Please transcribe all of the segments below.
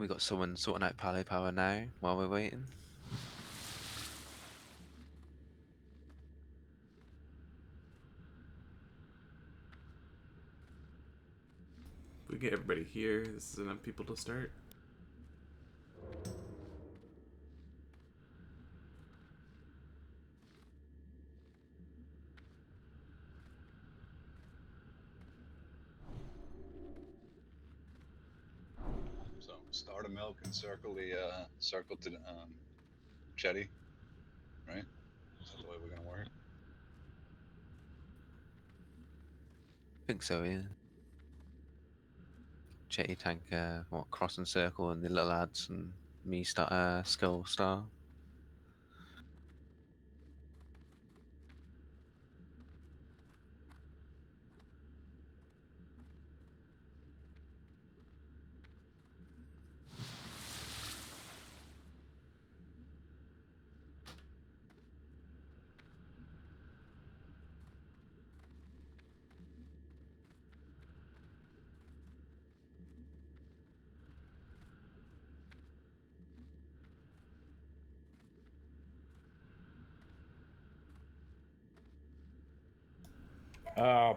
We got someone sorting out Palo Power now while we're waiting. We get everybody here. This is enough people to start. So start a milk and circle the circle to Chetty, right? Is that the way we're gonna work? I think so, yeah. Jetty tank, cross and circle, and the little lads, and me start skull star.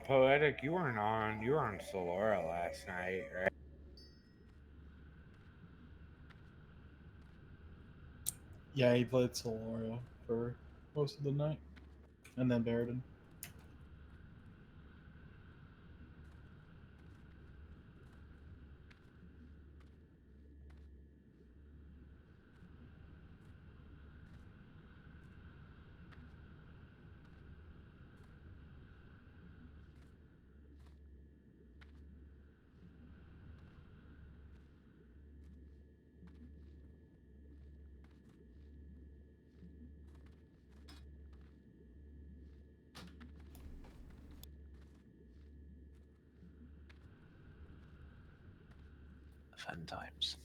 Poetic, you weren't on. You were on Solora last night, right? Yeah, he played Solora for most of the night, and then Baradin. Fun times.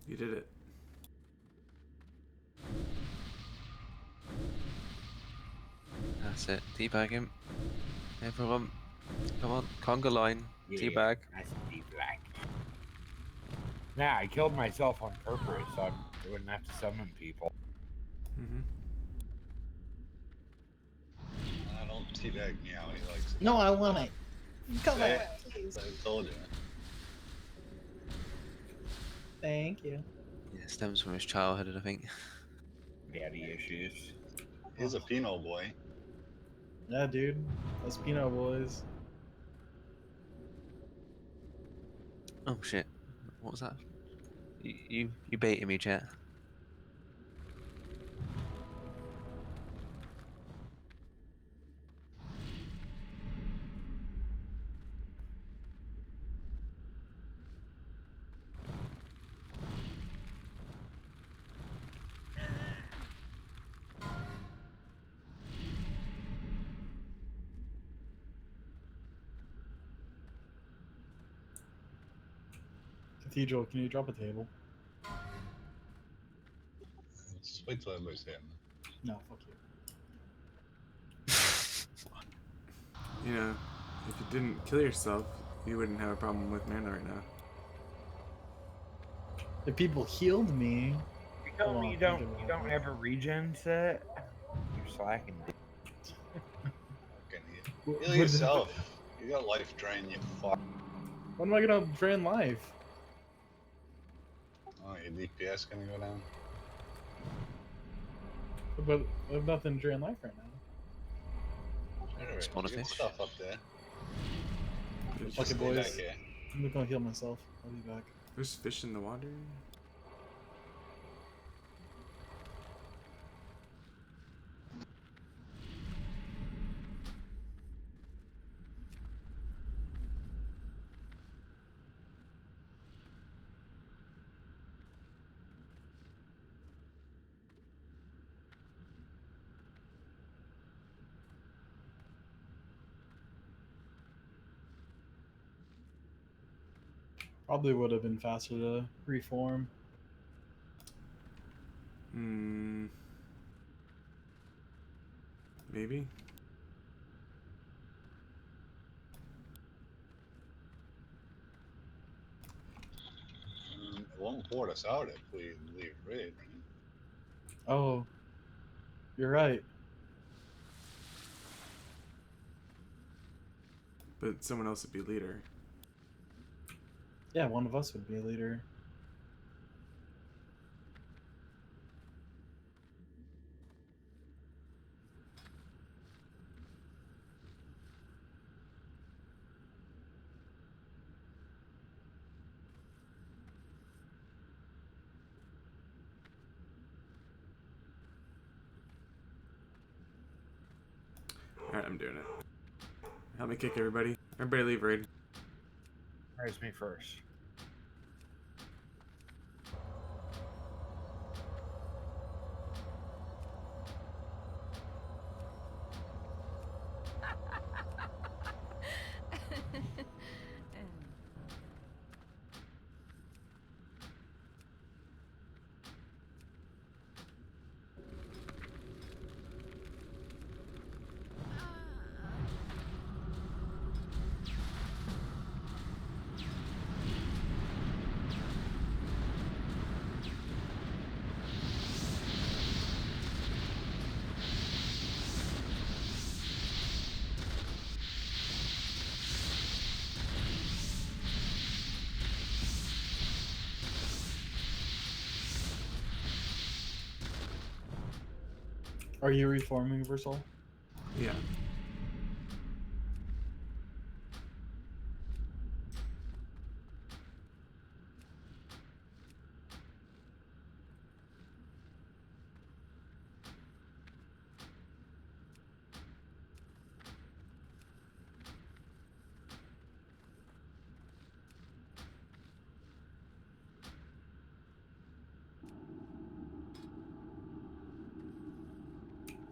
You did it. That's it. Teabag him. Everyone, come on, conga line. Yeah, Teabag. that's deep black. Nah, I killed myself on purpose so I wouldn't have to summon people. I don't teabag meow. He likes it. No, I want it. Come Say on, it. please. I told you. Thank you. Yeah, stems from his childhood, I think. Daddy issues. He's a Pinot boy. Yeah, dude. Those Pinot boys. Oh shit! What was that? You baited me, Jet. Cathedral, can you drop a table? Just wait till everybody's here. No, fuck you. You know, if you didn't kill yourself, you wouldn't have a problem with mana right now. If people healed me, You tell me you Hold on, don't have a regen set? You're slacking, dude. Fucking What- heal what- yourself. You got life drain, you fuck. When am I gonna drain life? Oh, your DPS gonna go down? But I have nothing to drain life right now. Alright, Spawn a you get fish. stuff up there. There's, Fuck Just it, stay boys. back here. I'm gonna heal myself. I'll be back. there's fish in the water. Probably would have been faster to reform. Maybe. It won't port us out if we leave raid, right? Oh, you're right. But someone else would be leader. Yeah, one of us would be a leader. Alright, I'm doing it. Help me kick everybody. Everybody leave raid. Raise me first. Are you reforming, Versal? Yeah.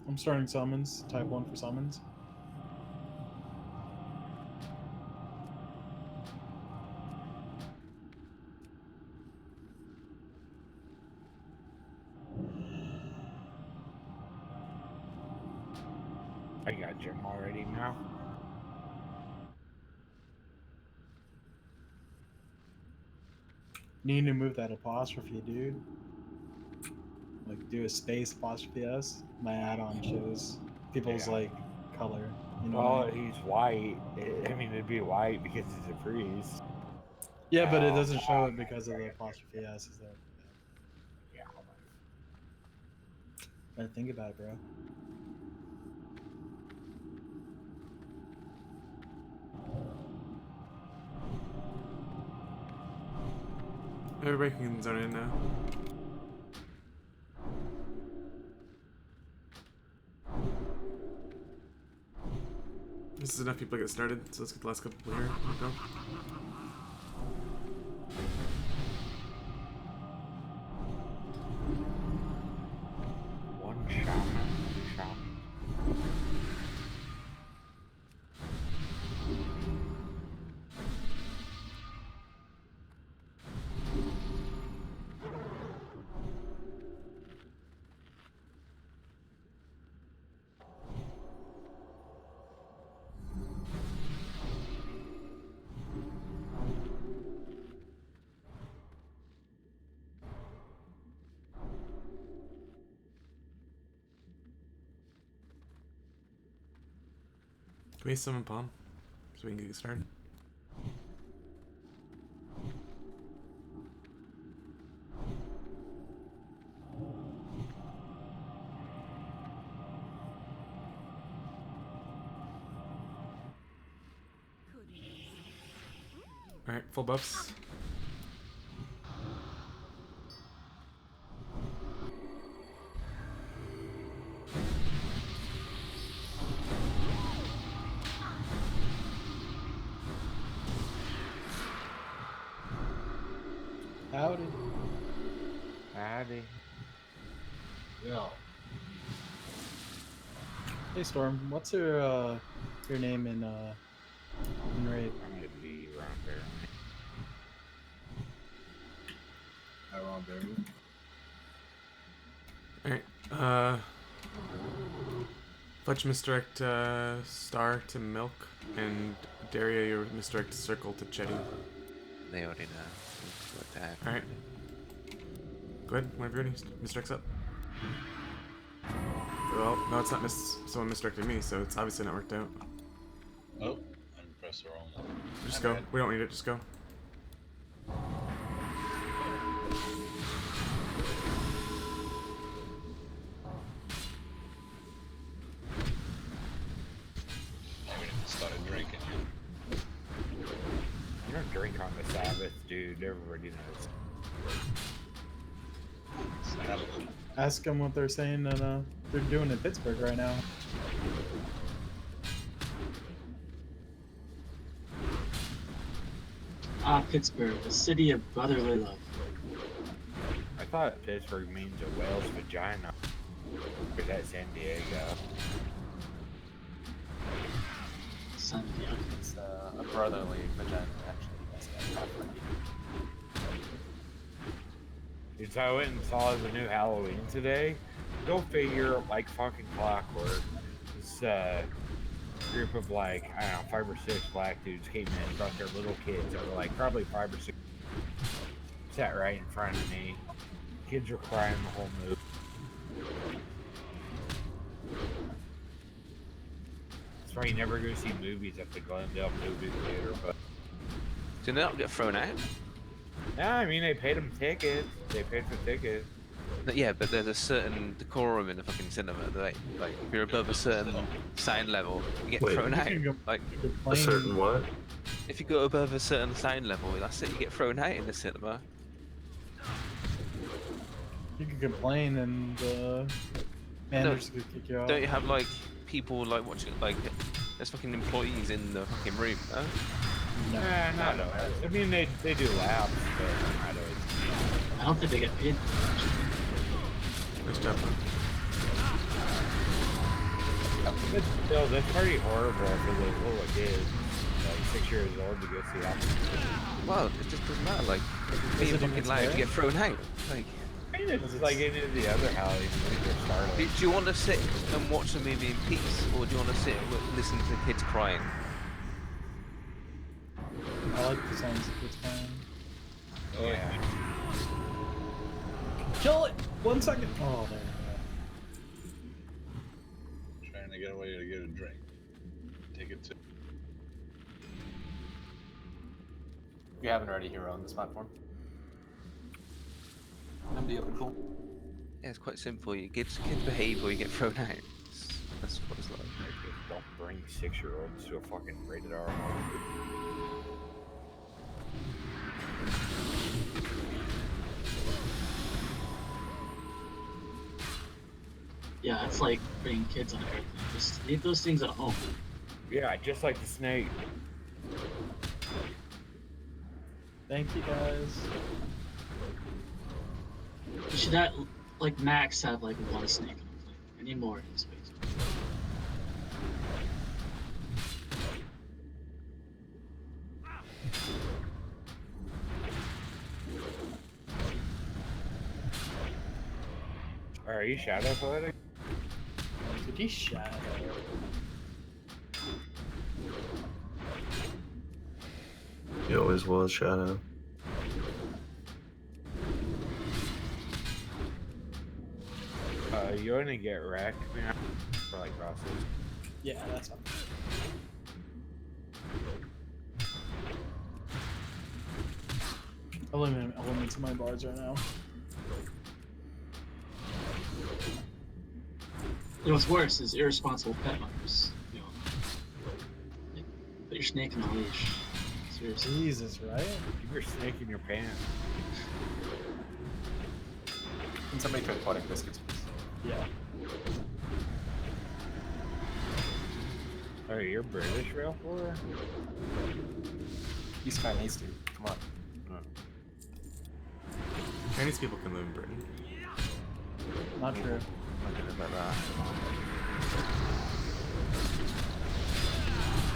I'm starting summons. Type 1 for summons. I got Jim already now. Need to move that apostrophe, dude. Like, do a space apostrophe S. My add-on shows people's, Yeah. like, color. You know what Well, I mean? he's white. I mean, it'd be white because he's a priest. Yeah, but it Oh, doesn't show it because of the apostrophe S. Is that? yeah, hold on. Better think about it, bro. Everybody can zone in now. This is enough people to get started, so let's get the last couple here. Go. One shaman, two shamans. Can we summon Palm? So we can get started. Alright, full buffs. Howdy. Howdy. Yeah. Hey, Storm. What's your name in raid? I'm gonna be around there. now, dude. Alright, Fletch misdirect Star to Milk, and Daria, you misdirect Circle to Chetty. They already know. What the heck? Alright. Go ahead, whenever you're ready. Misdirect's up. Well, no, it's not someone misdirected me, so it's obviously not worked out. Oh, I pressed the wrong one. Just go. We don't need it, just go. Maybe I started drinking. You don't drink on the Sabbath, dude. Everybody knows. Sabbath. Ask them what they're saying that they're doing in Pittsburgh right now. Pittsburgh, the city of brotherly love. I thought Pittsburgh means a whale's vagina. Or that San Diego? Son of a- It's a brotherly vagina, actually. Dude, so I went and saw the new Halloween today. Go figure, like fucking clockwork. This group of like, I don't know, 5 or 6 black dudes came in, brought their little kids. They were like probably 5 or 6. Sat right in front of me. Kids were crying the whole movie. That's why you never go see movies at the Glendale movie theater, but Did they not get thrown out? yeah, I mean they paid them tickets. They paid for tickets. No, yeah, but there's a certain decorum in the fucking cinema. Like if you're above a certain sound level, you get Wait. thrown out. Like, A certain what? if you go above a certain sound level, that's it. You get thrown out in the cinema. You can complain and managers could kick you out. Don't you have like people like watching like there's fucking employees in the fucking room? Huh? No. Not always. I mean they do laps, but not always. I don't think they get paid. Nice job, man. But still, that's pretty horrible for the little kids, like 6 years old, to go see that. Well, it just doesn't matter. Like, Is being it fucking loud, you scary? get thrown out. Like, I mean, it's like any of the other Halloween movies are started. do you want to sit and watch the movie in peace, or do you want to sit and listen to the kids crying? I like the sounds of kids crying. Oh, yeah. Kill it! 1 second! Oh, there we Trying to get away to get a drink. Take it to. If you haven't already, hero on this platform. MD open, cool. Yeah, it's quite simple. You kids behave or you get thrown out. That's what it's like. Just don't bring 6-year-olds to a fucking rated R movie. Yeah, it's like bringing kids on everything. Just leave those things at home. Yeah, just like the snake. Thank you guys. You should have, like, max have like 1 snake on the plane. I need more in space. Are you shadow poetic? Did he shadow? He always was Shadow. You only get wrecked, man, for like bosses. Yeah, that's fine. Eliminate elements of my bars right now. You know what's worse is irresponsible pet owners. You know, like, put your snake in a leash. Seriously. Jesus, right? Keep your snake in your pants. Can somebody try potting biscuits, please? Yeah. Oh, you're British, real for? He's kind of needs to. Come on. Chinese people can live in Britain. Not true. I don't know about that.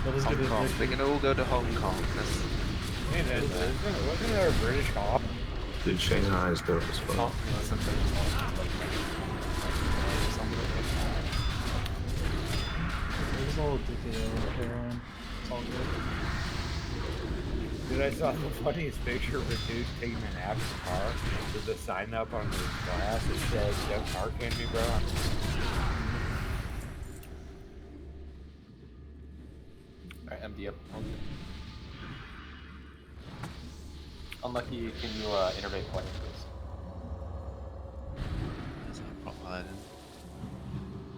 That was Hong good. Kong. They can all go to Hong Kong. That's, Man, wasn't there a British cop? Dude, Shanghai is dope as Oh, fuck. you know, something There's a little dicky heroin. It's all good. Dude, I saw the funniest picture of a dude taking a nap in the car with a sign up on his glass that says, "Don't Narcan me, bro." Alright, MD up. Unlucky, can you innervate point, please? That's not a proper island.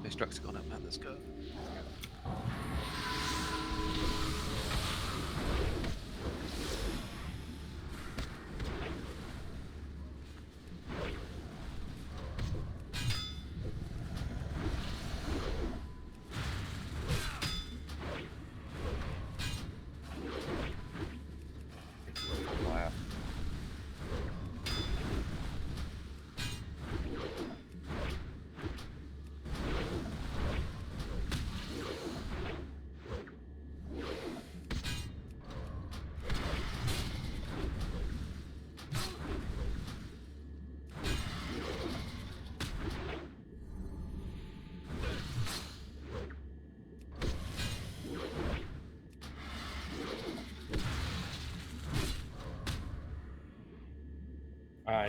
This truck's gone up, man. Let's go. Laugh.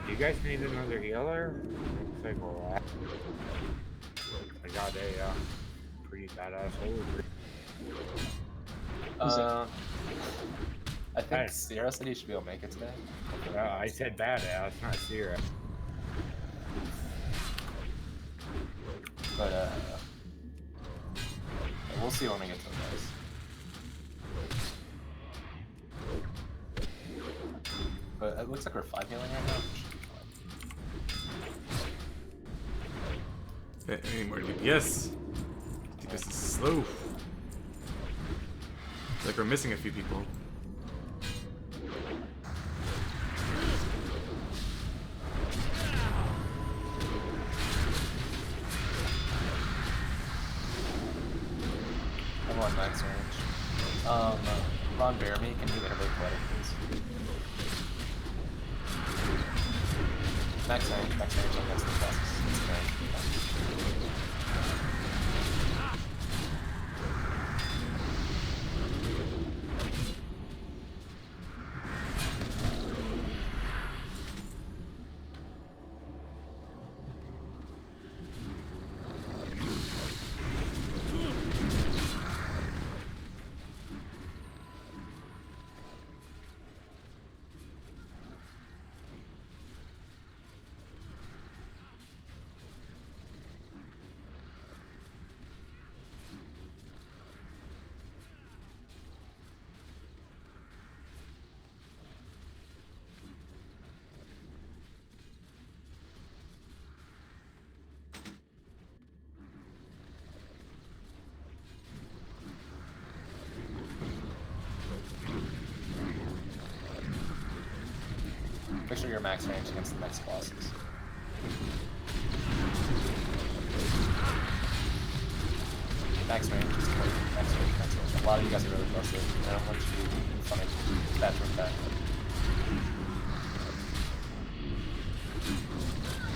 Do you guys need another healer? Looks like we're at. I got a pretty badass holy I think Alright. Sierra said he should be able to make it today. I said badass, not Sierra. But we'll see when we get to the place. But it looks like we're 5 healing right now. We should be fine. Any more DPS? DPS is slow. It's like we're missing a few people. I'm on max range. Ron Bearme, can you innervate poetic, please? Max range against the classes. It's range. Make sure you're max range against the next bosses. Max range, just max range. A lot of you guys are really close to it. I don't want you in front of that from back.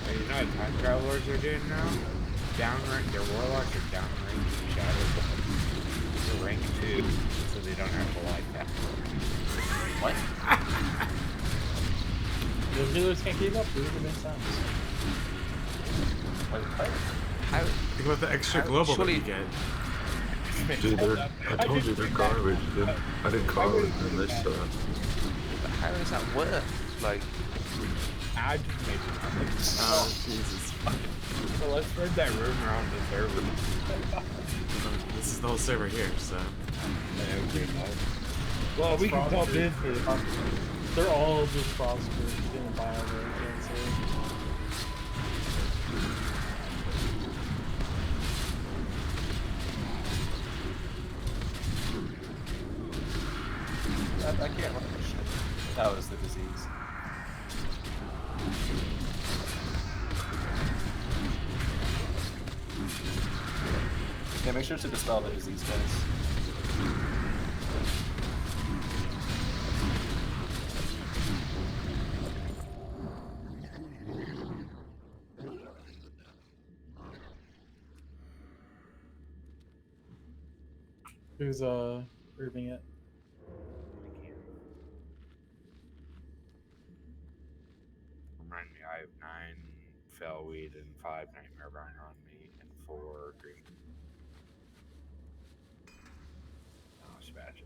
Hey, you know what time travelers are doing now? Downrange, their warlocks are downrange in shadow. They're rank 2, so they don't have to like that. What? The healers can't keep up, dude. It makes sense. What? How? Think about the extra How- global surely- that you get. Dude, I told you they're garbage, dude. I didn't call it in this, But how does that work? Like, I just made it. Oh, Jesus. So let's spread that rumor on the server. This is the whole server here, so. Well, we can tell Frosted. business. They're all just prosperous in the bio there, I can't say. I can't remember shit. That was the disease. Yeah, make sure to dispel the disease, guys. Who's proving it? Remind me, I have 9 Fell Weed and 5 Nightmare Binder on me and 4 Green. Spatches.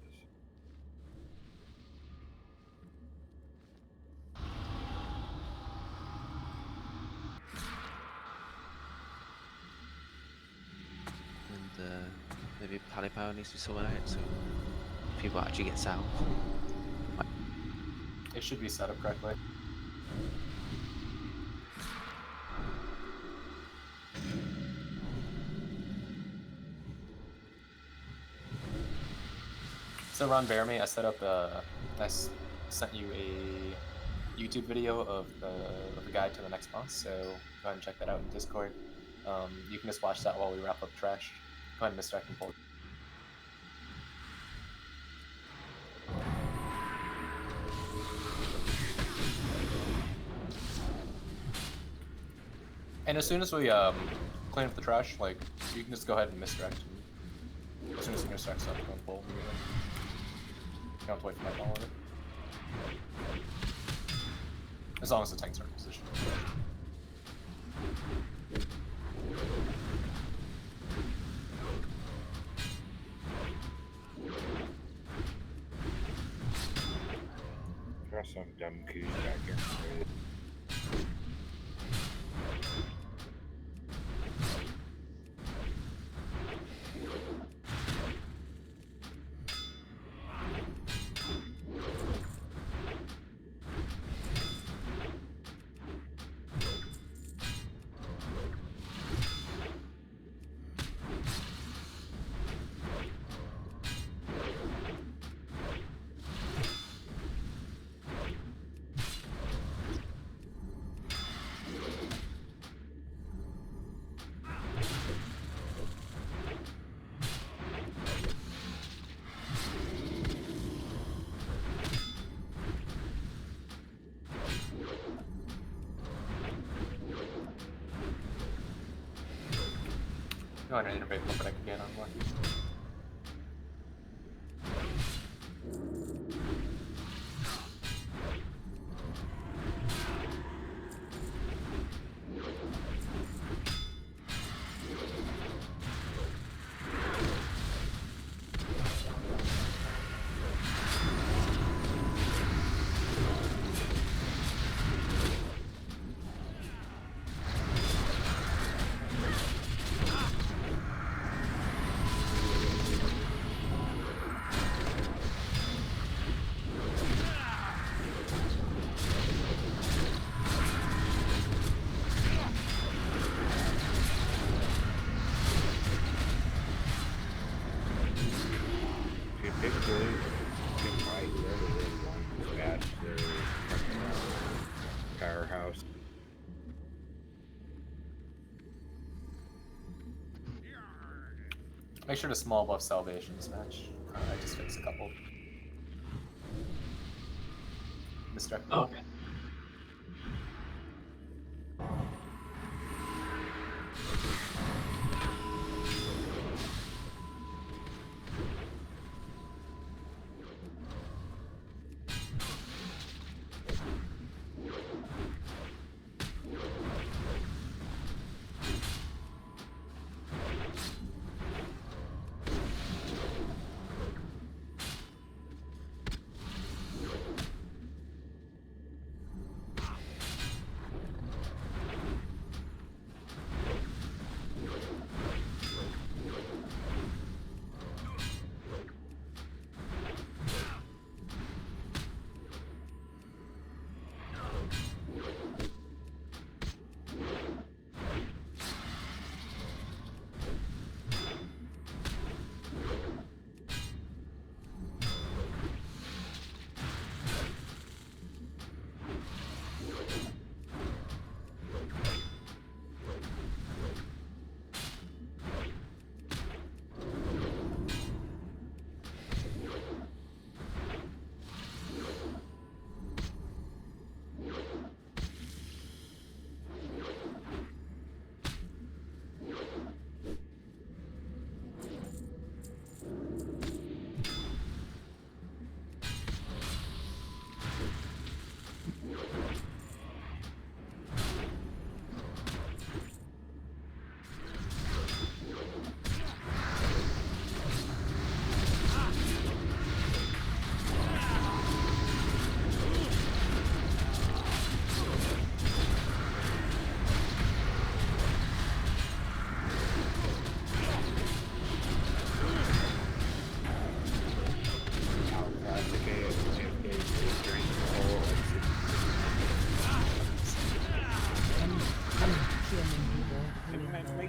And maybe Pally Power needs to be sorted out so people actually get south. It should be set up correctly. So Ron Bearme, I set up sent you a YouTube video of the guide to the next boss, so go ahead and check that out in Discord. You can just watch that while we wrap up trash. Go ahead and misdirect and pull. And as soon as we clean up the trash, like, you can just go ahead and misdirect. As soon as you misdirect stuff, go and pull. You don't have to wait for my call on it. As long as the tanks are in position. Got some dumb keys back here. Go ahead and innovate what I can get on one. Typically, you might literally want to dispatch their powerhouse. Make sure to small buff salvations match. I just fixed a couple. Misdirect. Oh, okay.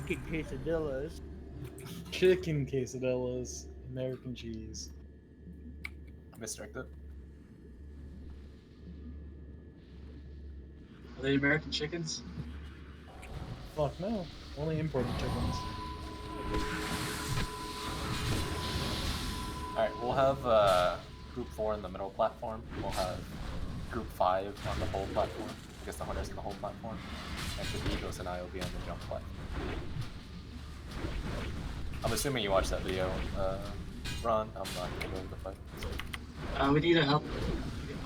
chicken quesadillas. Chicken quesadillas, American cheese. Misdirected. Are they American chickens? Fuck no, only imported chickens. Alright, we'll have group 4 in the middle platform. We'll have group 5 on the whole platform. I guess the hunters on the whole platform. And Cathedrals and I will be on the jump platform. I'm assuming you watched that video, Ron. I'm not gonna go into the fight. We need to help.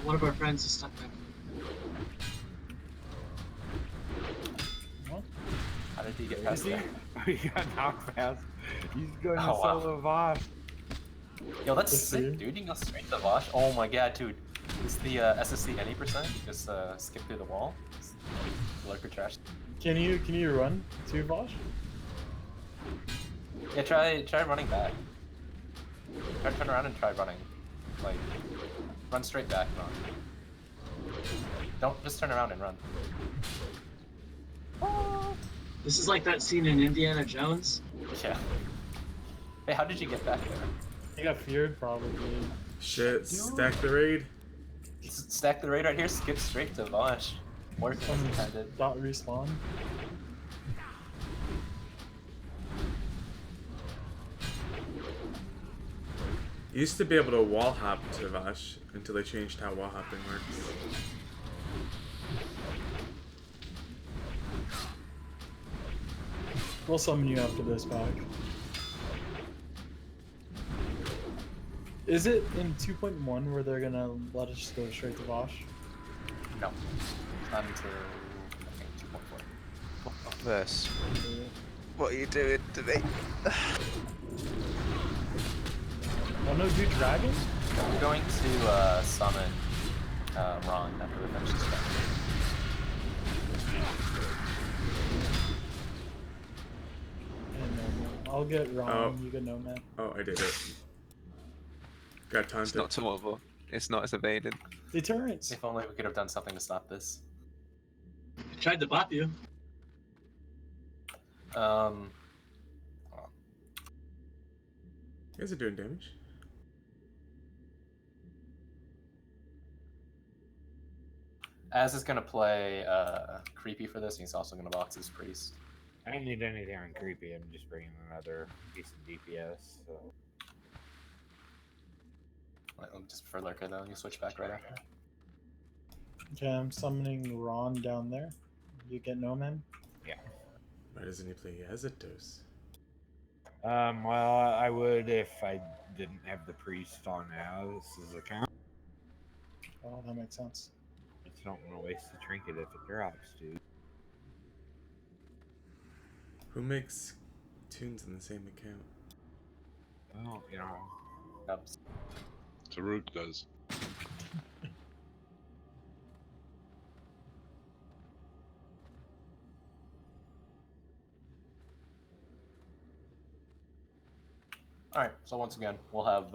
One of our friends is stuck back. What? How did he get Is past he? there? He got knocked past. He's going to Oh, wow. solo Vosh. Yo, that's Let's sick, see. dude. You can go straight to Vosh. Oh my god, dude. Is the SSC any percent? You just skip through the wall? Lurker trash. Can you run to Vosh? Yeah, try running back. Try to turn around and try running. Like, run straight back, Ron. Don't just turn around and run. This is like that scene in Indiana Jones. Yeah. Hey, how did you get back there? He got feared probably. Shit, stack the raid. Stack the raid right here, skip straight to Vosh. Working as intended. Dot respawn. You used to be able to wall hop to Vash until they changed how wall hopping works. We'll summon you after this back. Is it in 2.1 where they're gonna let us just go straight to Vosh? No. Not until, I think, 2.4. Verse. What are you doing today? Oh no, dude, dragon? I'm going to summon Ron after we finish this round. And I'll get Ron, Oh. you get Nomad. Oh, I did it. Got It's taunted. not tomorrow. It's not as evaded. Deterrence! If only we could have done something to stop this. I tried to bop you. Um, You guys are doing damage. Az is gonna play creepy for this, and he's also gonna box his priest. I don't need anything on creepy. I'm just bringing another decent DPS. So. Just for lurker though, you switch back right after. Okay, I'm summoning Ron down there. You get Nomad? Why doesn't he play Yazatos? Well, I would if I didn't have the priest on Az's account. Oh, that makes sense. I just don't want to waste the trinket if it drops, dude. Who makes tunes in the same account? Well, you know. Dubs. Taruk does. Alright, so once again, we'll have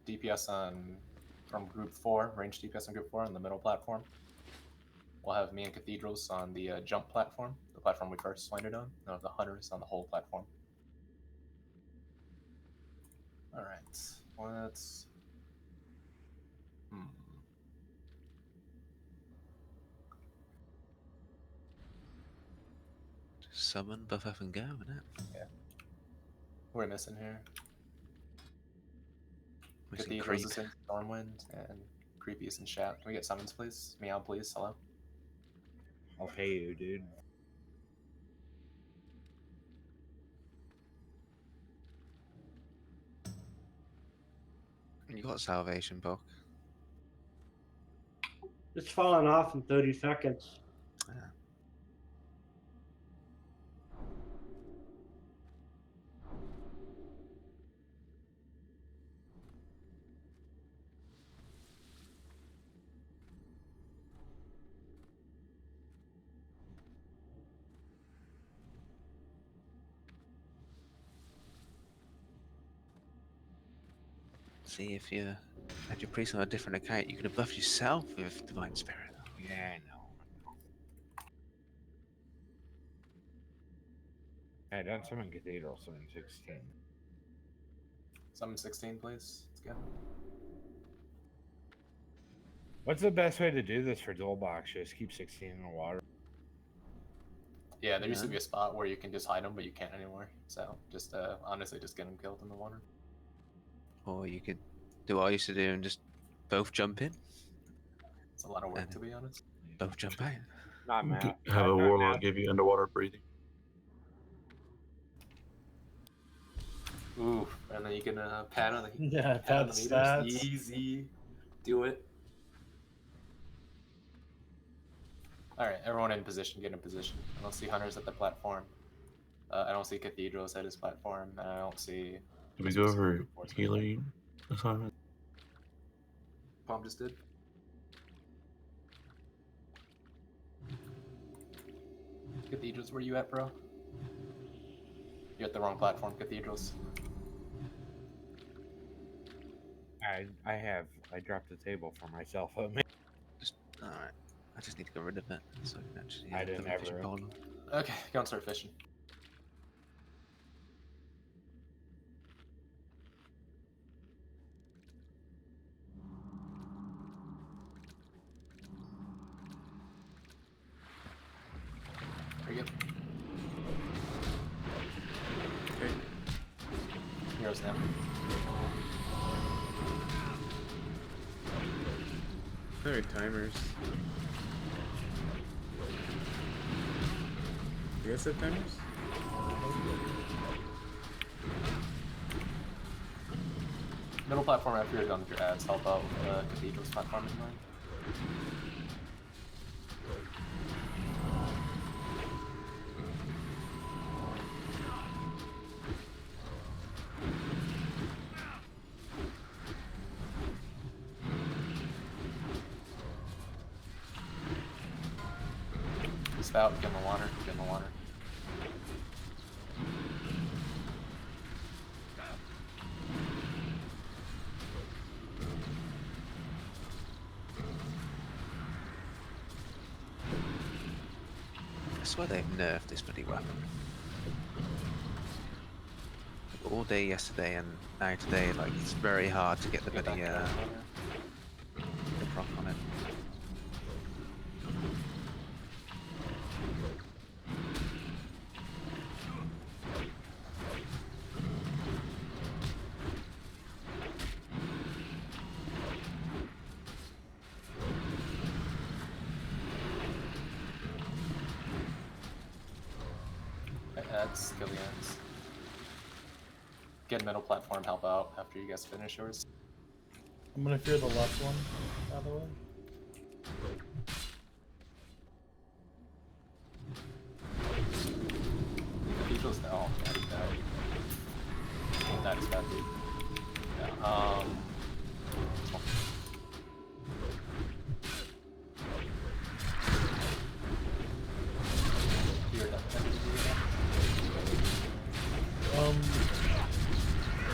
DPS on from Group 4, range DPS on Group 4 on the middle platform. We'll have me and Cathedrals on the jump platform, the platform we first landed on. No, the hunters on the whole platform. Alright, let's... Just summon, buff up and go, innit? Yeah. Who are we missing here? Missing Cathedrals creep. is in Stormwind, and Creepy is in chat. Can we get summons, please? Meow, please. Hello? I'll pay you, dude. You got salvation book. It's falling off in 30 seconds. Yeah. See, if you had your priest on a different account, you could have buffed yourself with Divine Spirit. Yeah, I know. Hey, don't summon Cathedral, summon 16. Summon 16, please. Let's go. What's the best way to do this for dual box? Just keep 16 in the water. Yeah, there used to Yeah. be a spot where you can just hide them, but you can't anymore. So just honestly, just get them killed in the water. Or you could do what I used to do and just both jump in, It's a lot of work, And- to be honest. both jump out. Not math. Have a warlock give you underwater breathing. Ooh, and then you can pad on the Yeah, pad on pad the meters. stats. Easy, do it. All right, everyone in position. Get in position. I don't see hunters at the platform. I don't see cathedrals at his platform, and I don't see. Did we go over healing assignment? Palm just did. Cathedrals, where you at, bro? You're at the wrong platform. Cathedrals. I dropped the table for myself. Just alright. I just need to get rid of it so I can actually I put didn't my fishing ever- pole on. Okay, go and start fishing. There you go. Okay. Heroes now. There are timers. You guys have timers? Middle platform after you're done with your ads. Help out with the cathedrals platform in mind. Spout, get in the water, get in the water. I swear they've nerfed this bloody weapon. Like, all day yesterday and now today, like it's very hard to get the Get bloody back in the water. the proc on it. Ads, kill the ends. Get middle platform, help out after you guys finish yours. I'm gonna fear the left one, by the way. Cathedrals now. That is bad, dude. Yeah, this one. You're done.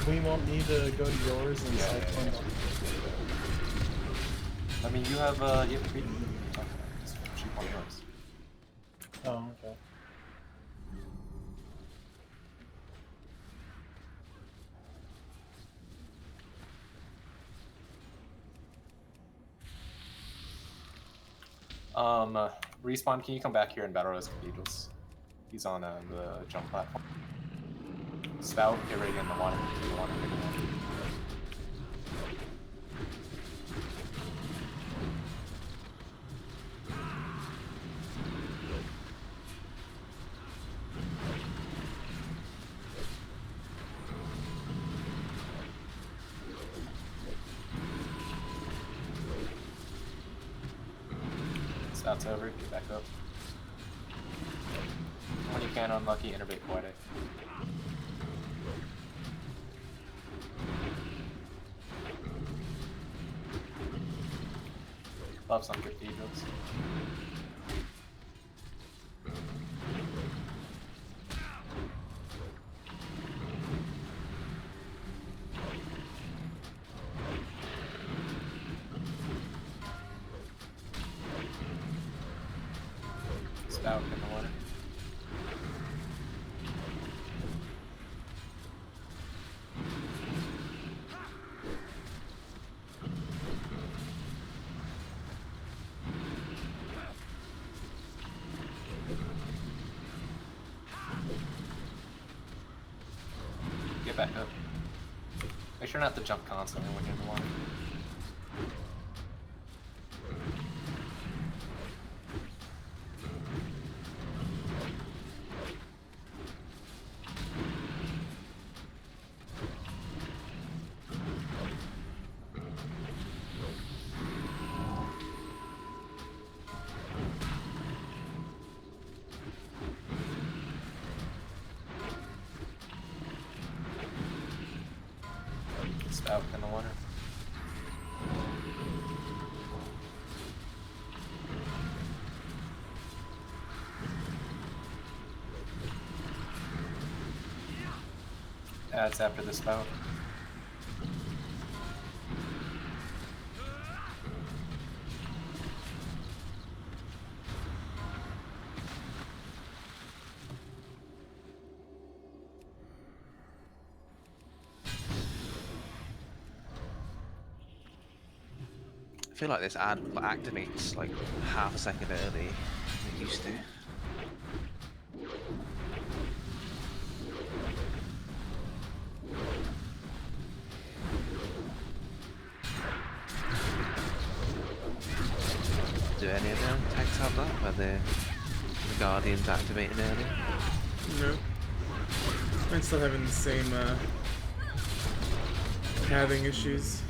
We won't need to go to yours and cyclone. I mean, you have three. Okay, just shoot one of yours. Oh, okay. Respawn, can you come back here and battle those cathedrals? He's on the jump platform. Spout, get ready to get in the water. Get in the water, get in the water. Spout's over, get back up. When you can, unlucky, innervate quite a. Love some cathedrals. Spout in the water. back up. Make sure not to jump constantly when you're in the water. Spout in the water. It's after the spout. I feel like this ad activates like half a second early than it used to. Do any of the tanks have that? Where the Guardians activating early? No. I'm still having the same having issues.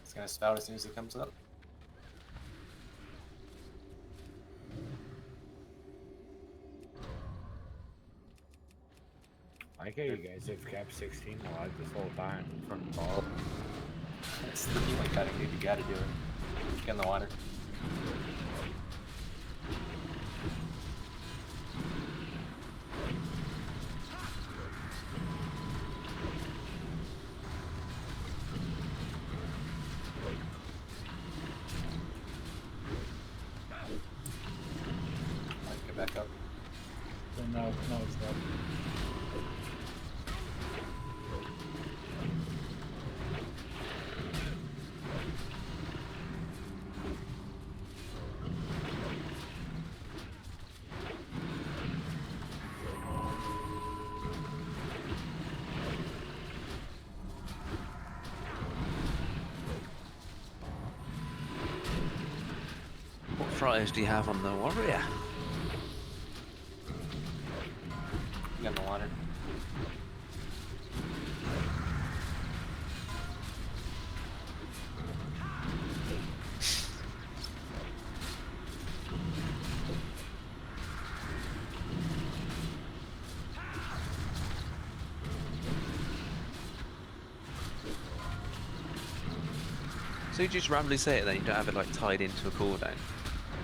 It's gonna spout as soon as it comes up. I like how you guys have kept 16 alive this whole time from the ball. It's the healing cutting, dude. You gotta do it. Get in the water. Alright, get back up. No, it's dead. What friars do you have on the warrior? Get in the water. So you just randomly say it then, you don't have it like tied into a cooldown?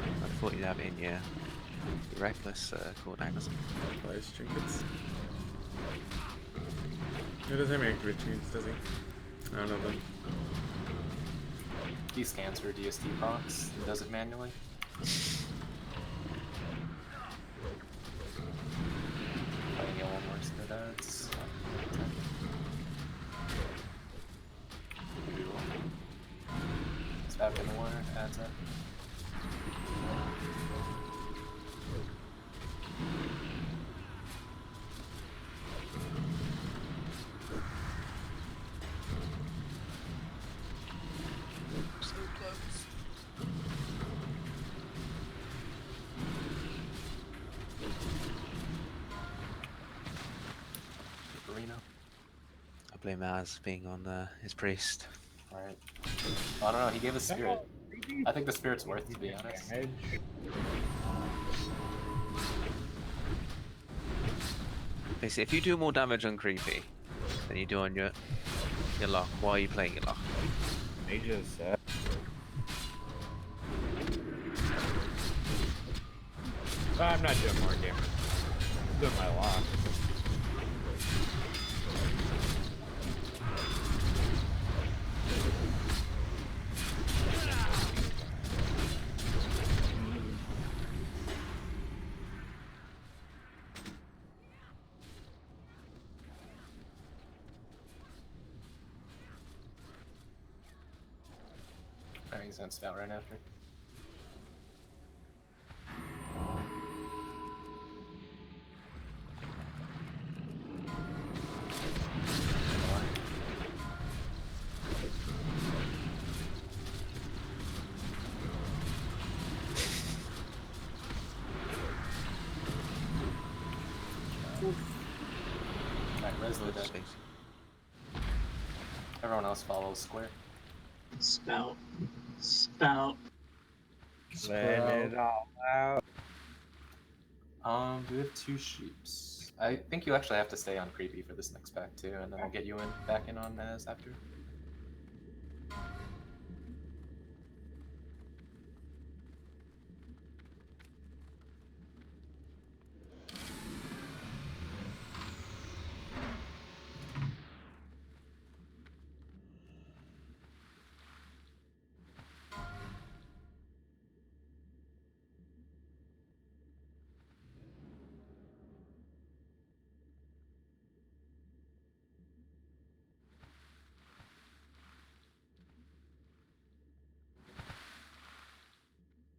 I thought you'd have it in your reckless cooldown or something. Buys trinkets. He doesn't have any activate tunes, does he? I don't know them. He scans for DST procs and does it manually. I can get one more so that's Spout in the water, adds up. So close. Arena. I blame Az being on his priest. Alright. I don't know, he gave us spirit. I think the spirit's worth it, to be honest. Damage. Basically, if you do more damage on creepy than you do on your lock, why are you playing your lock? They just said. I'm not doing more damage. I'm doing my lock. Alright, he's gonna spout right after. Alright, Resolute dead. Space. Everyone else follows square. Spout. Spout. Let it all out. We have 2 sheeps. I think you actually have to stay on creepy for this next pack too, and then I'll get you back in on as after.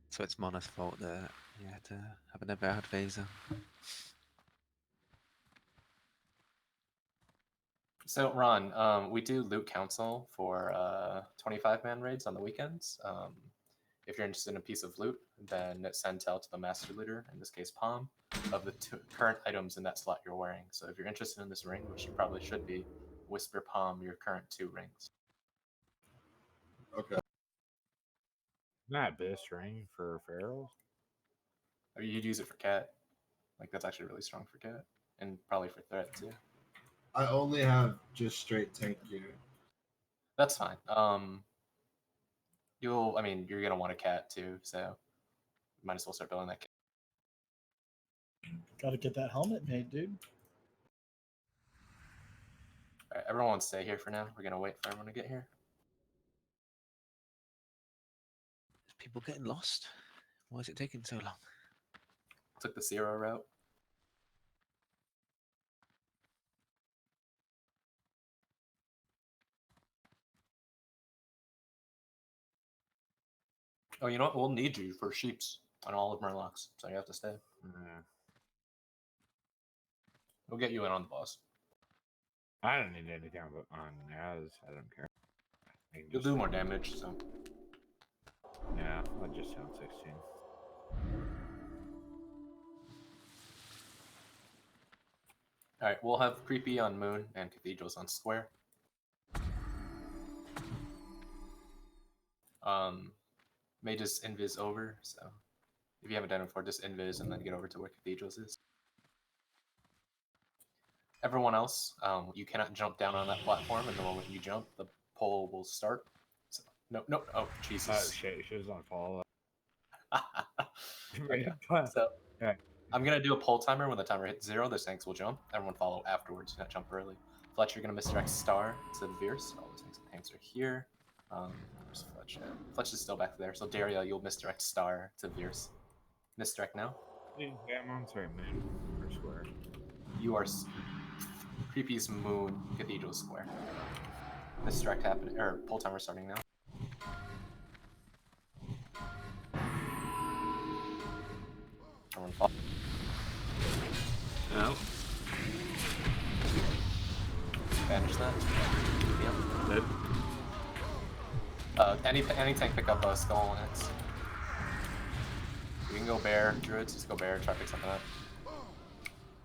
So it's Mona's fault that you had to have a bad phaser. So Ron, we do loot council for 25-man raids on the weekends. If you're interested in a piece of loot, then send tell to the master looter, in this case Palm, of the current items in that slot you're wearing. So if you're interested in this ring, which you probably should be, whisper Palm your current 2 rings. Okay. Not best ring for ferals. Or you'd use it for cat. Like that's actually really strong for cat, and probably for threat too. I only have just straight tank gear. That's fine. You're gonna want a cat too, so might as well start building that cat. Gotta get that helmet made, dude. All right, everyone stay here for now. We're gonna wait for everyone to get here. Is people getting lost? Why is it taking so long? Took the 0 route. Oh, you know what? We'll need you for sheeps on all of Murlocs, so you have to stay. Yeah. We'll get you in on the boss. I don't need anything on Naz. I don't care. I can You'll just- do more damage, so. Yeah, I'll just sound 16. All right, we'll have creepy on moon and cathedrals on square. Mage's invis over, so if you haven't done it before, just invis and then get over to where cathedrals is. Everyone else, you cannot jump down on that platform, and the moment you jump, the pole will start. So, no, oh, Jesus. Oh shit, she was on follow. Okay, so I'm gonna do a pole timer. When the timer hits 0, the tanks will jump. Everyone follow afterwards. Do not jump early. Fletcher, you're gonna misdirect star to Veers. All the tanks are here. Where's Fletch at? Fletch is still back there. So Daria, you'll misdirect star to Veers. Misdirect now. Yeah, I'm on sorry, moon or square. You are Creepy's moon cathedral square. Misdirect happening, or pole timer starting now. Everyone follow. Out. Banish that. Yep. Dead. Any tank pick up a skull and it's. You can go bear, druids, just go bear, try to pick something up.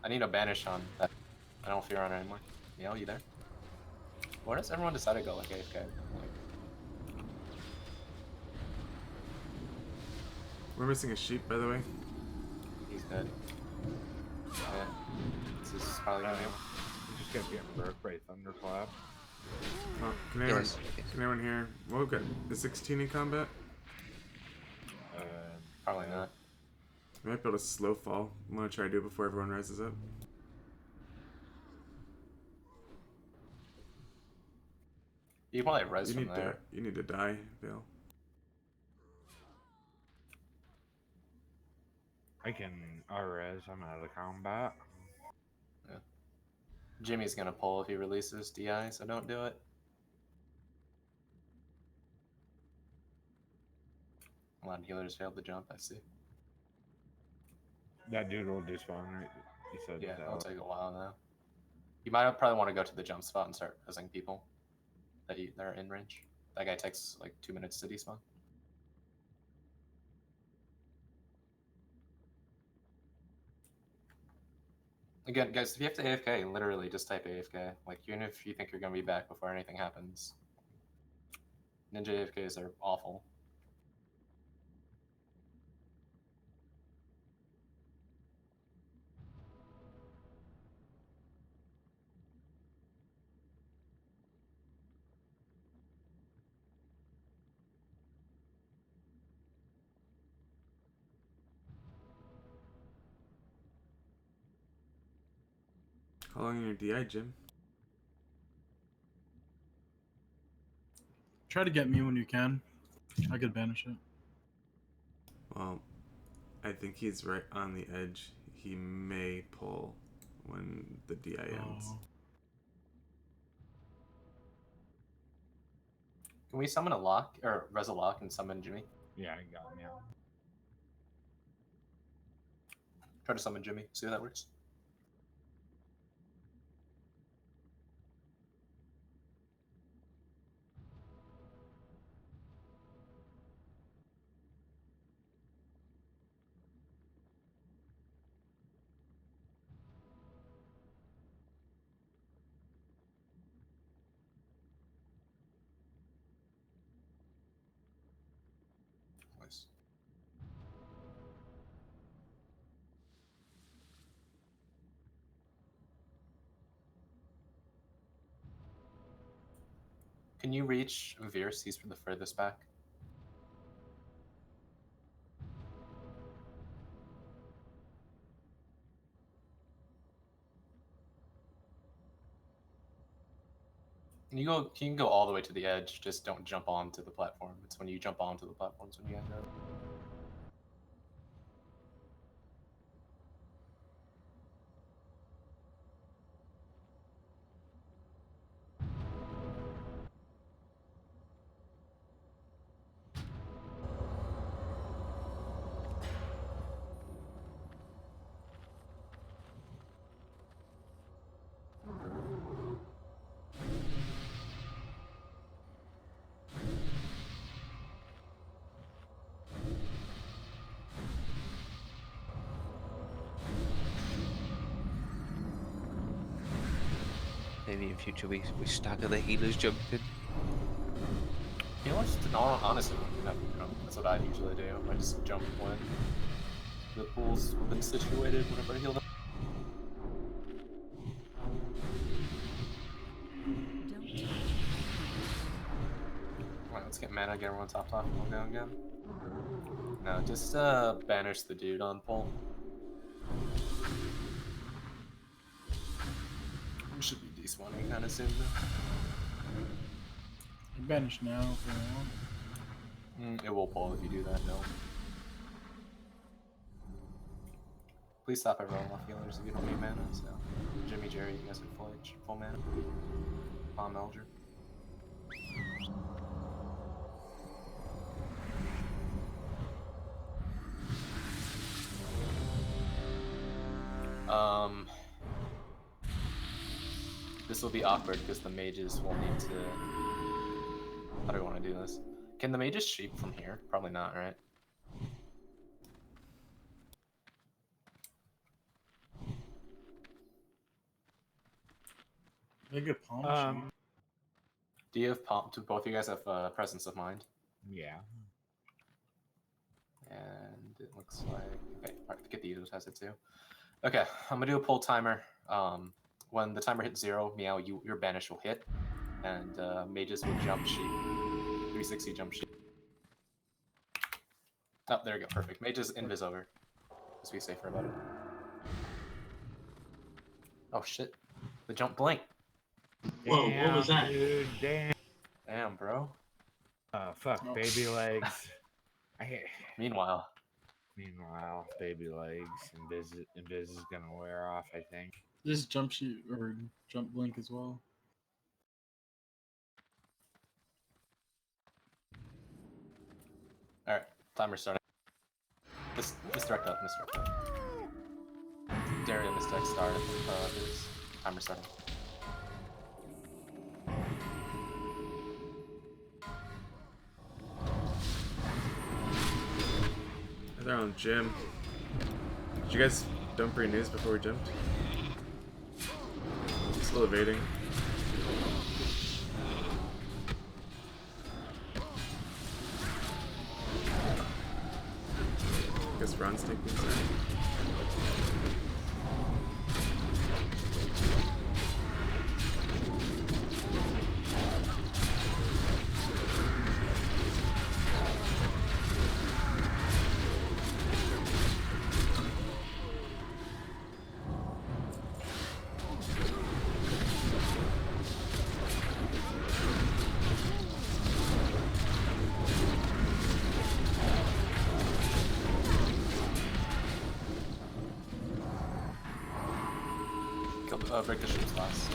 I need a banish on that. I don't fear on it anymore. Neil, you there? Where does everyone decide to go like AFK? Like, We're missing a sheep, by the way. he's dead. Yeah. This is probably gonna be. You just kept getting broke by thunderclap. Oh, can anyone hear? Well, we've got the 16 in combat. Probably not. We might be able to slow fall. I'm gonna try to do it before everyone rises up. You can probably res from there. You need to die, Bill. I can RS, I'm out of combat. Yeah. Jimmy's gonna pull if he releases DI, so don't do it. A lot of healers failed to jump, I see. That dude will despawn, right? He said Yeah, that. it'll take a while now. You might probably want to go to the jump spot and start resing people that are in range. That guy takes like 2 minutes to despawn. Again, guys, if you have to AFK, literally just type AFK. Like, even if you think you're gonna be back before anything happens. Ninja AFKs are awful. How long in your DI, Jim? Try to get me when you can. I could banish it. Well, I think he's right on the edge. He may pull when the DI ends. Oh. Can we summon a lock or res a lock and summon Jimmy? Yeah, I got him. Yeah. Try to summon Jimmy. See how that works. Nice. Can you reach Veers? He's the furthest back. You can go all the way to the edge, just don't jump onto the platform. It's when you jump onto the platforms when you end up. Maybe in future we stagger the healers jumping. You know what? No, honestly, that's what I usually do. I just jump when the pool's been situated whenever I heal them. Alright, let's get mana, get everyone top and we'll go again. No, just banish the dude on pull. We should be despawning kind of soon though. You banish now if you want. It will pull if you do that, no. Please stop everyone off healers if you don't need mana, so. Jimmy, Jerry, you guys are full mana. Palm Elger. This will be awkward because the mages will need to... How do we want to do this? Can the mages sheep from here? Probably not, right? They get palm. Do you have palm? Do both of you guys have presence of mind? Yeah. And it looks like... Okay, alright, get the Udos has it too. Okay, I'm gonna do a pull timer. When the timer hits 0, Meow, your banish will hit, and mages will jump sheep. 360 jump sheep. Oh, there we go, perfect. Mages invis over. Just be safer about it. Oh shit. The jump blink. Whoa, Damn, what was that? Dude, damn. Damn, bro. Fuck, baby legs. Meanwhile, baby legs. Invis is gonna wear off, I think. Just jump shoot or jump blink as well. alright, timer starting. Misdirect up. Daria misdirect start. There's timer starting. They're on Jim. Did you guys dump your news before we jumped? Still evading. Guess Ron's taking his side. Break the ships last.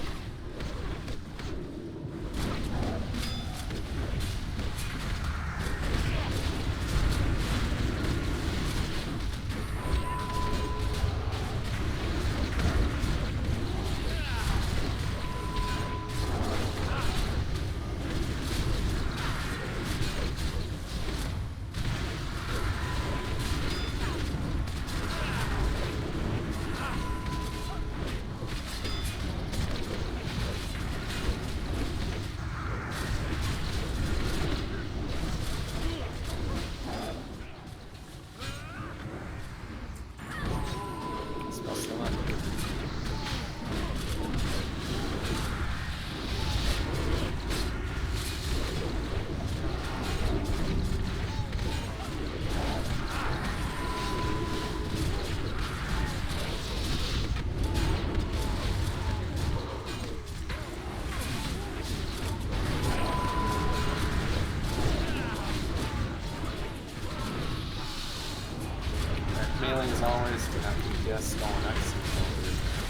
Melee as always, do not DPS Skull X until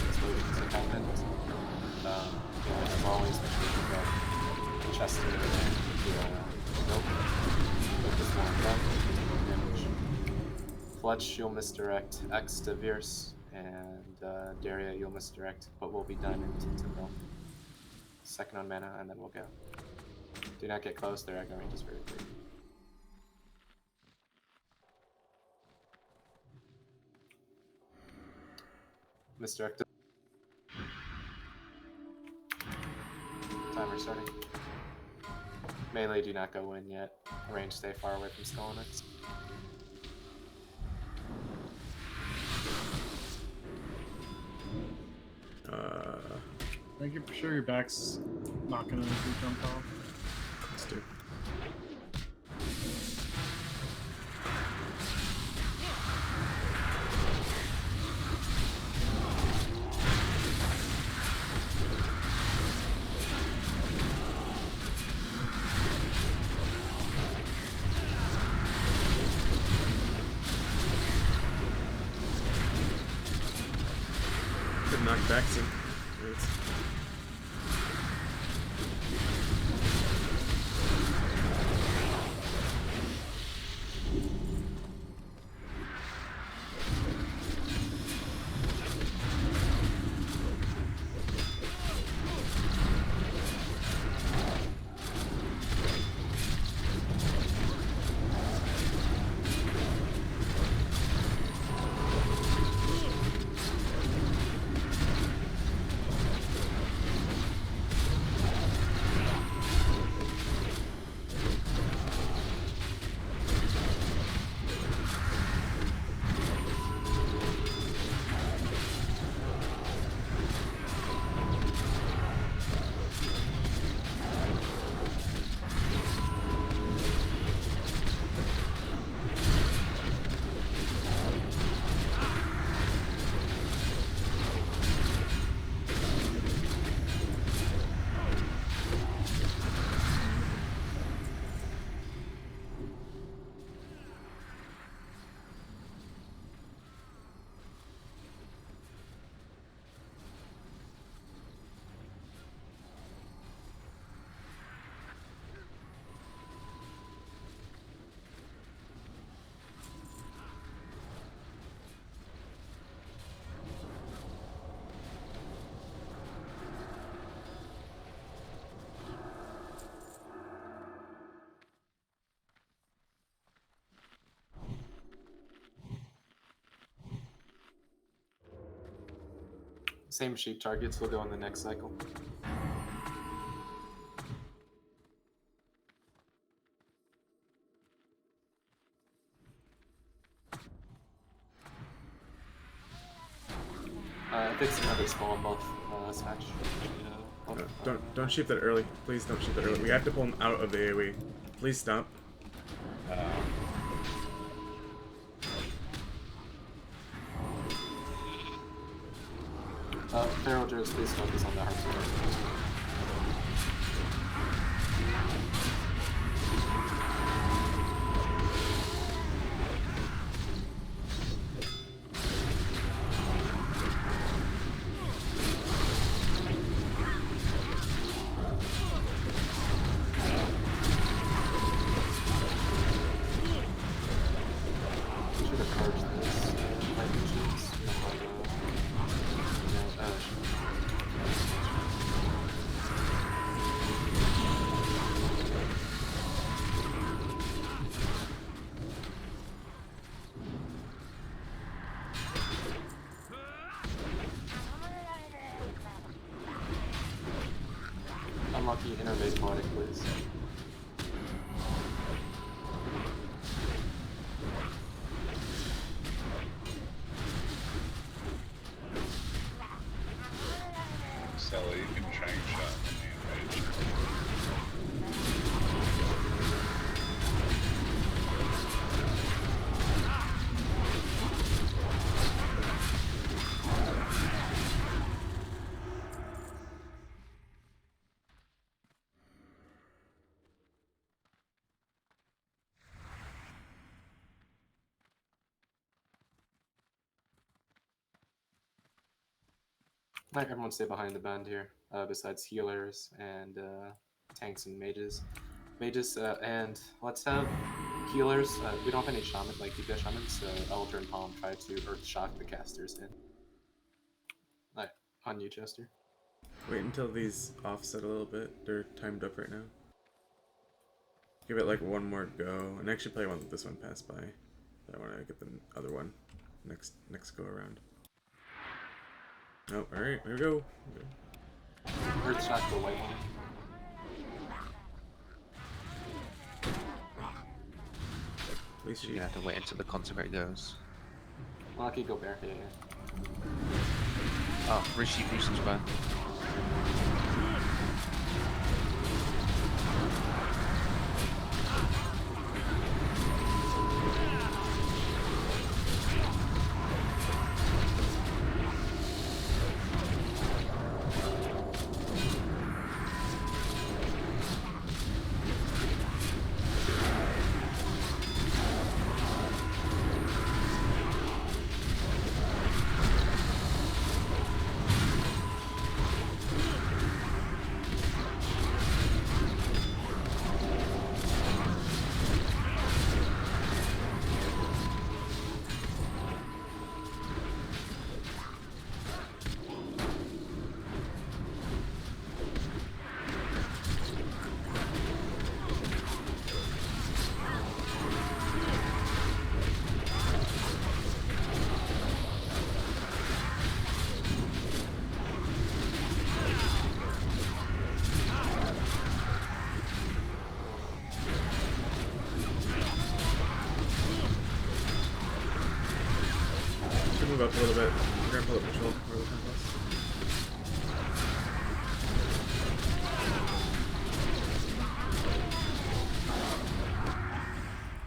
it's waiting to happen. As always, make sure you get chest and nope. Focus more on damage. Fletch, you'll misdirect X to Vierce, and Daria, you'll misdirect what will be done into Mill. Second on mana, and then we'll go. Do not get close, their aggro range is very clear. Misdirected. Timer starting. Melee do not go in yet. Range stay far away from Skull X. Make sure your back's not gonna be jumped off. Let's do. Could knock back some. Same sheep targets will go in the next cycle. Fix another spawn buff smash. Don't shoot that early. Please don't shoot that early. We have to pull him out of the AoE. Please stop. Feral Druids, please focus on the harpoon. Unlucky inner base poetic, please. Sally, you can trank shot in the enrage. Let everyone stay behind the band here, besides healers and tanks and mages. And let's have healers. We don't have any shaman, like DPS shamans, so Elder and Palm try to Earth Shock the casters in. On you, Chester. Wait until these offset a little bit. They're timed up right now. Give it like one more go, and actually play this one pass by. I want to get the other one next go around. Oh, all right, here we go. Earth Shock the white one. Please You're gonna have to wait until the consecrate goes. Lucky, go bear. Yeah. Oh, Rishi usage ban. Move up a little bit. We're gonna pull up patrol. We're looking at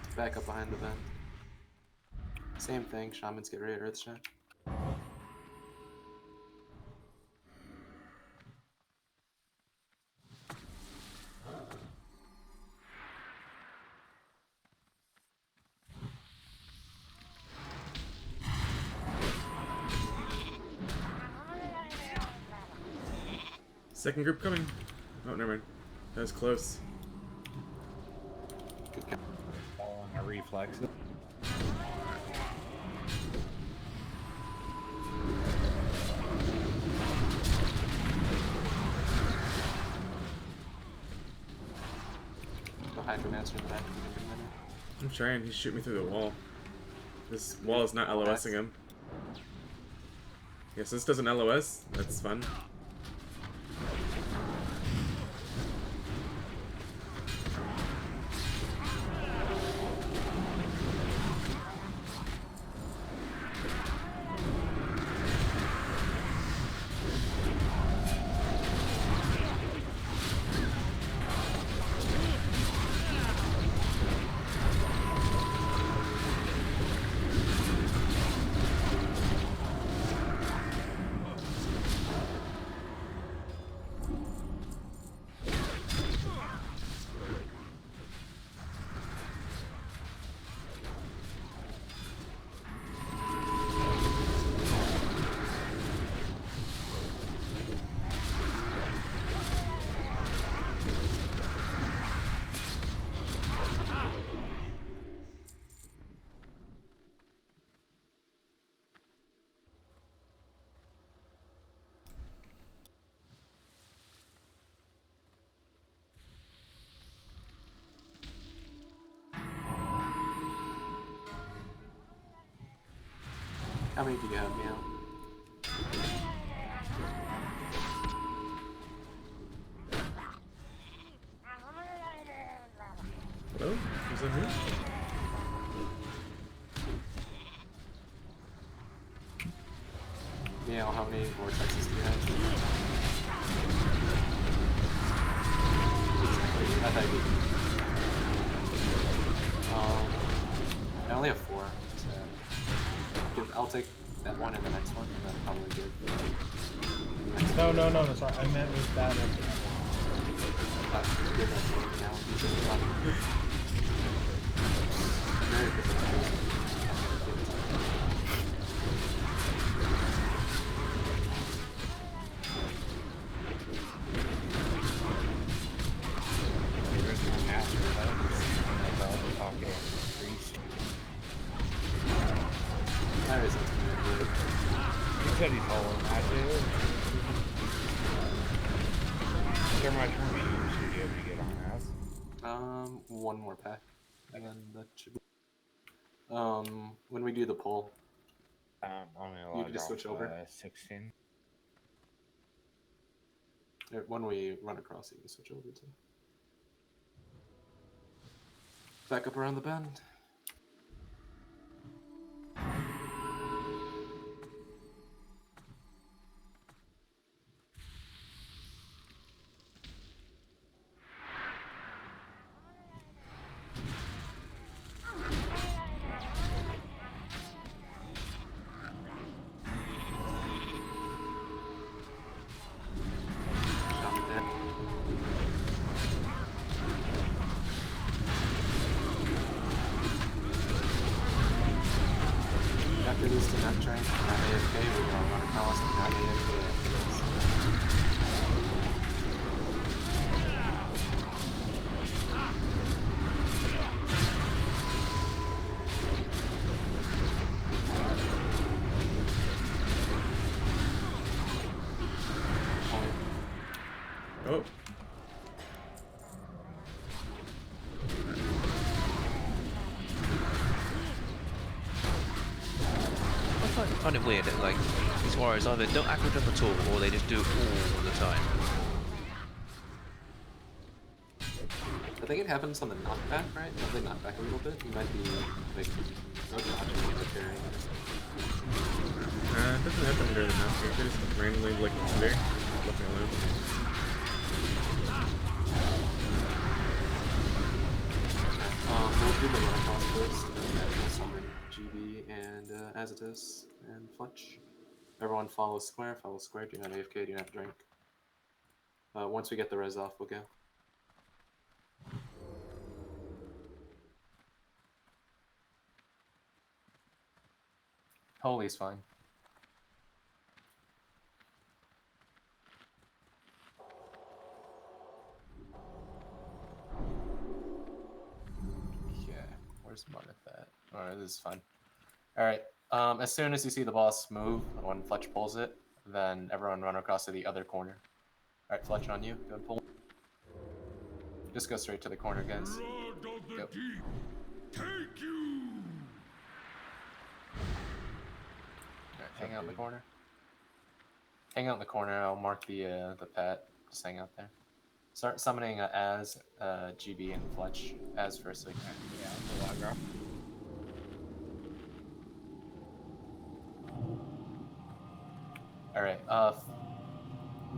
this. Back up behind the vent. Same thing, shamans get ready to Earth Shock. Second group coming. Oh, never mind. That was close. Good count. Following my reflexes. The Hydromancer in the back. I'm trying. He's shooting me through the wall. This wall is not LOSing him. Yes, this does an LOS. That's fun. How many do you have, Meow? Hello? Is that me? Meow, how many vortexes do you have? I thought you I only have 4, so I'll take that one and the next one, and then probably give No, sorry. I meant with that one. give that to Meow. He's in the front. Very good. That isn't good. He said he's following that dude. Is there much more you should be able to get on that? One more pack, and then that should be. When we do the pull, Only you allowed can just switch over. 16. When we run across, you can switch over to. Back up around the bend. After this to that train, not AFK, we're gonna run across and not AFK. Oh. I find it weird that like these warriors either don't aggro jump at all or they just do it all the time. I think it happens on the knockback, right? If they knock back a little bit, you might be like dodging the parrying or something. It doesn't happen during the map. They just randomly like there. Left me alone. We'll do the run across first, and then we'll summon GB and Azotus and Fletch. Everyone follow square, do you have AFK, do you have drink? Once we get the res off, we'll go. Holy's fine. Okay, where's Moneth at? Alright, this is fine. Alright, as soon as you see the boss move, when Fletch pulls it, then everyone run across to the other corner. Alright, Fletch on you, go and pull. Just go straight to the corner, guys. Go. Take you. Alright, hang out in the corner. Hang out in the corner. I'll mark the pet. Just hang out there. Start summoning as GB and Fletch as first. Like, Yeah, I'll log off. all right.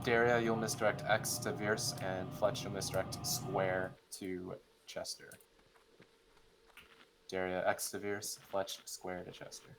Daria, you'll misdirect X to Vierce, and Fletch, you'll misdirect Square to Chester. Daria, X to Vierce, Fletch, Square to Chester.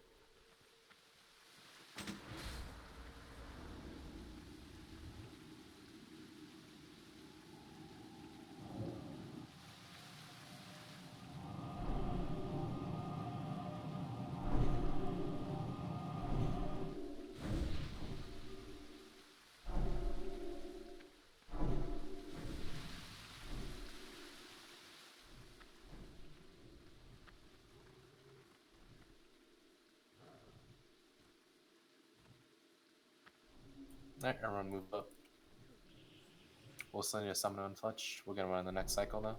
Alright, everyone move up. We'll still need a summon on Fletch. We'll get one on the next cycle, though.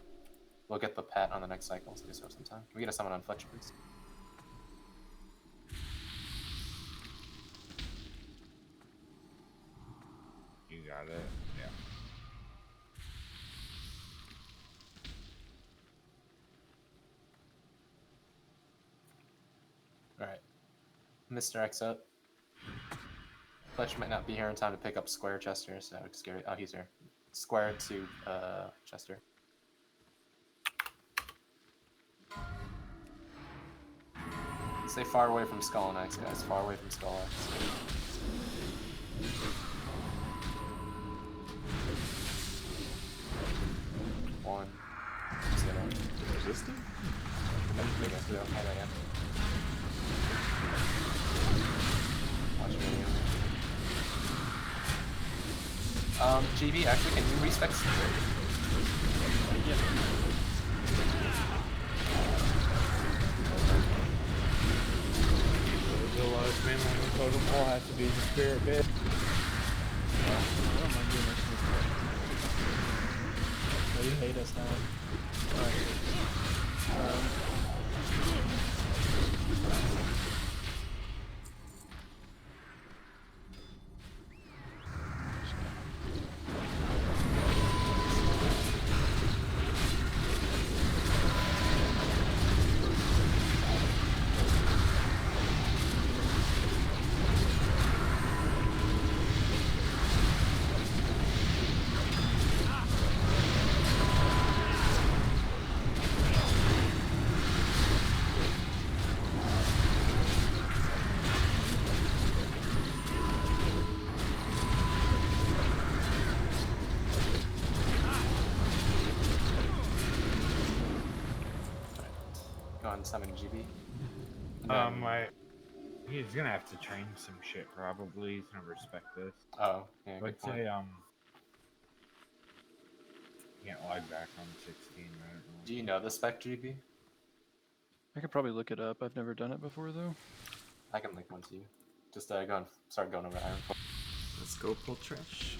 We'll get the pet on the next cycle, so we still have some time. Can we get a summon on Fletch, please? You got it. Yeah. Alright. Mr. X up. Fletch might not be here in time to pick up Square Chester, so just get it. Oh, he's here. Square to Chester. Stay far away from Skull and X, guys. Far away from Skull X. One. Zero. Resisting? Big X, go. How about you? Watch me. GB, actually, can you respec? The lowest man on the totem pole has to be the spirit bit. I don't mind doing this. Oh, you hate us now. Alright. Go on, summon GB. He's gonna have to train some shit probably. He's gonna respect this. Oh, yeah, good But point. say can't log back on 16. I don't know. Do you know the spec GB? I could probably look it up. I've never done it before though. I can link one to you. Just go and start going over Iron. Let's go pull trash.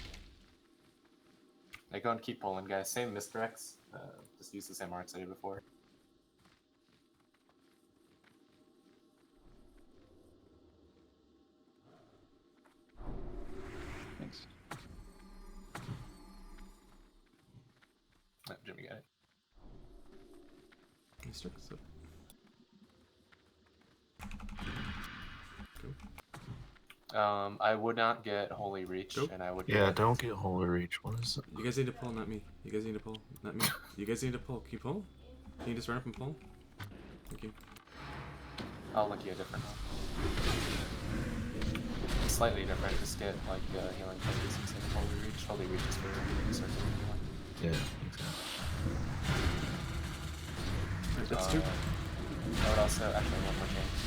Go and keep pulling, guys. Same misdirects. Just use the same arcs I did before. Thanks. Oh, Jimmy got it. Let's check this up. I would not get Holy Reach, Go. and I would. Yeah, get... don't get Holy Reach. What is it? You guys need to pull, not me. You guys need to pull, not me. You guys need to pull. Can you pull? Can you just run up and pull? Thank you. I'll link you a different one. Slightly different. Just get like healing focus instead of Holy Reach. Holy Reach is for circling healing. Yeah, exactly. Alright, that's two. I would also actually one more change.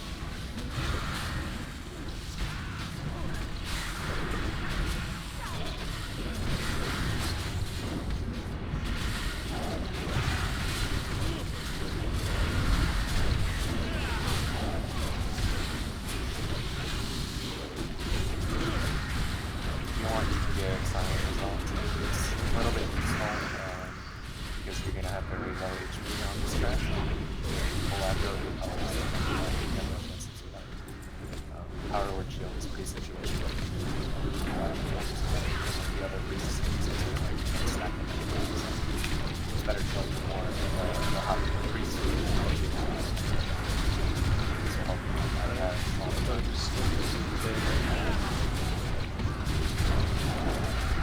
You want to get silent as well. It's a little bit useful because you're gonna have very low HP on this track. Power Word Shield is pretty situational. priests and use it to like stack them anyway. So it's better to like more you'll have the priests who help you out. This will help you out of that small bonus.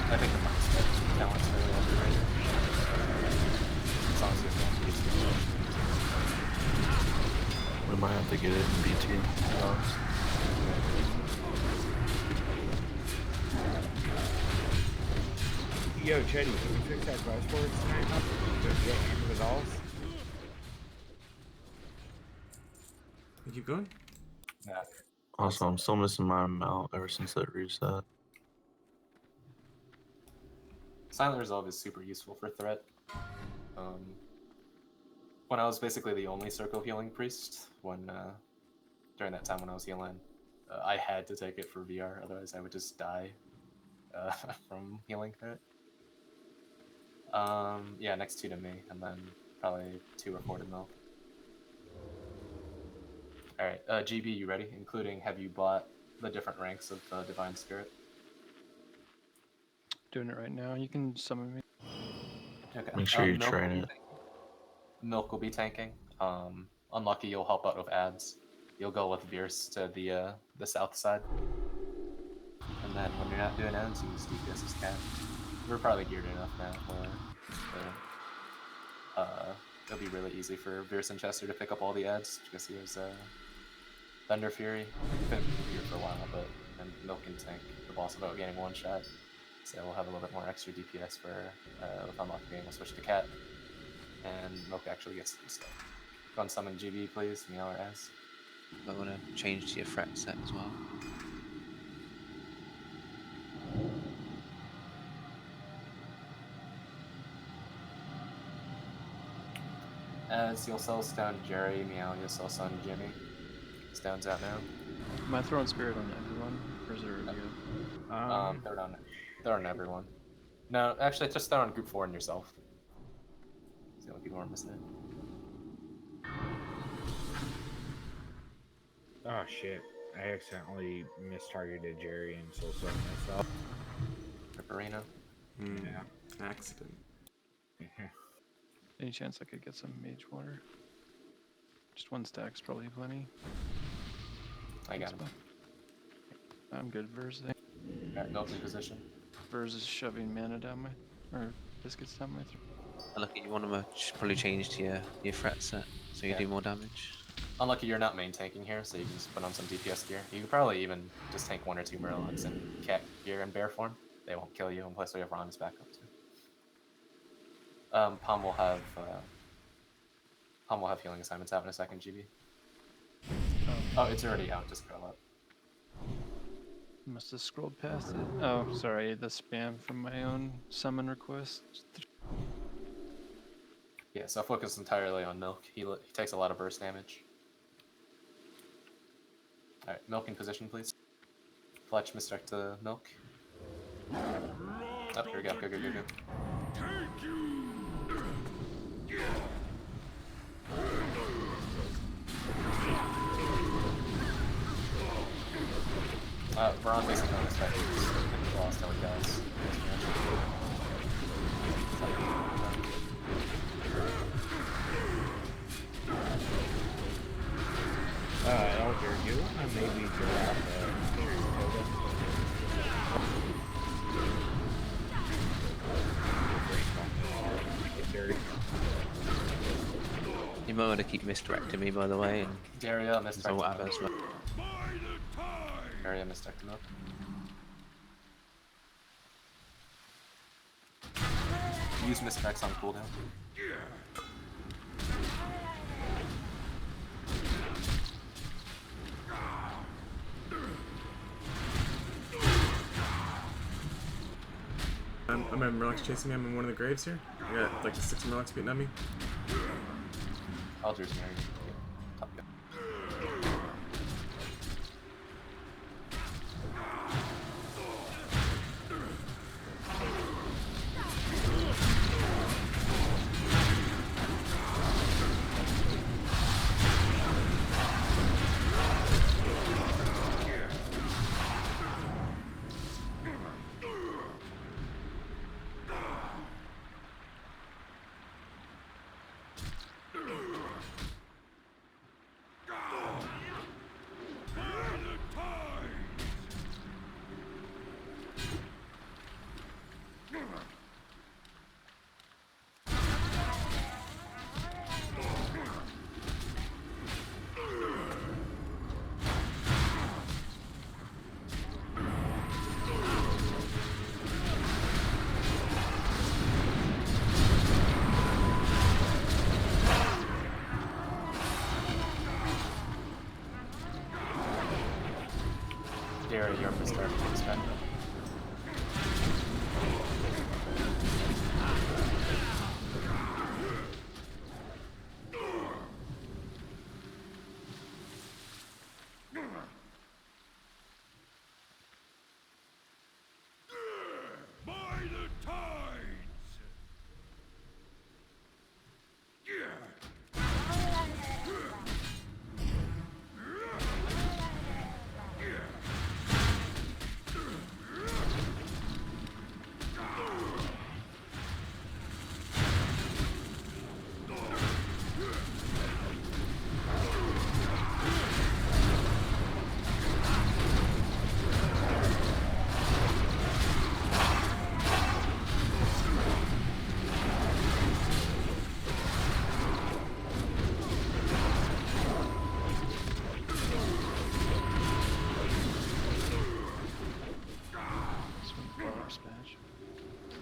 I think the monks talent's really underrated. As long as you have one priest. We might have to get it in BT. Yo, Chetty, can you fix that quest for us tonight? Get in with all. You keep going? Yeah. Also, I'm still missing my mount ever since that reset. Silent Resolve is super useful for threat. When I was basically the only circle healing priest, during that time when I was healing, I had to take it for VR, otherwise I would just die from healing threat. Yeah, next 2 to me, and then probably 2 or 4 to Milk. Alright, GB, you ready? Including, have you bought the different ranks of the Divine Spirit? Doing it right now. You can summon me. Okay. Make sure you Milk train will be it. Milk will be tanking. Unlucky, you'll help out with ads. You'll go with Bierce to the south side. And then when you're not doing ads, you use DPS as cat. We're probably geared enough now where it'll be really easy for Bierce and Chester to pick up all the ads because he has Thunder Fury. He's been here for a while, but then Milk can tank the boss without getting one shot. So we'll have a little bit more extra DPS for with Unlucky being able to switch to cat. And Milk actually gets to do stuff. Go and summon GB, please, Meow or Az. I want to change to your threat set as well. Az, you'll sell Stone Jerry, Meow, you'll sell Stone Jimmy. Stone's out now. Am I throwing spirit on everyone, or is there a review? Throw on everyone. No, actually, just throw on group 4 and yourself. It's the only people who are missing it. Oh shit! I accidentally mistargeted Jerry and soul sucked myself. Ripperino. Yeah. Accident. Any chance I could get some mage water? Just 1 stack's probably plenty. I got him. I'm good, Verse. Alright, Milk's in position. Verse is shoving mana down my, or biscuits down my throat. Unlucky, you want to probably change to your threat set so you do more damage. Unlucky, you're not main tanking here, so you can just put on some DPS gear. You could probably even just tank 1 or 2 Murlocs in cat gear and bear form. They won't kill you, and plus we have Ron's backup too. Palm will have healing assignments out in a second, GB. Oh, it's already out. Just scroll up. Must have scrolled past it. Oh, sorry, the spam from my own summon request. Yeah, so focus entirely on Milk. He takes a lot of burst damage. Alright, Milk in position, please. Fletch, misdirect to Milk. Oh, here we go. Go. Veron basically on his back. He's lost how he dies. Elder, you wanna maybe drop You might want to keep misdirecting me, by the way, and Daria misdirected what happens. Daria misdirected Milk. Use misdirects on cooldown. I'm at Murlocs chasing me. I'm in one of the graves here. I got like 6 Murlocs beating at me. Alder's married. Top gun. Dare you're up to start next time.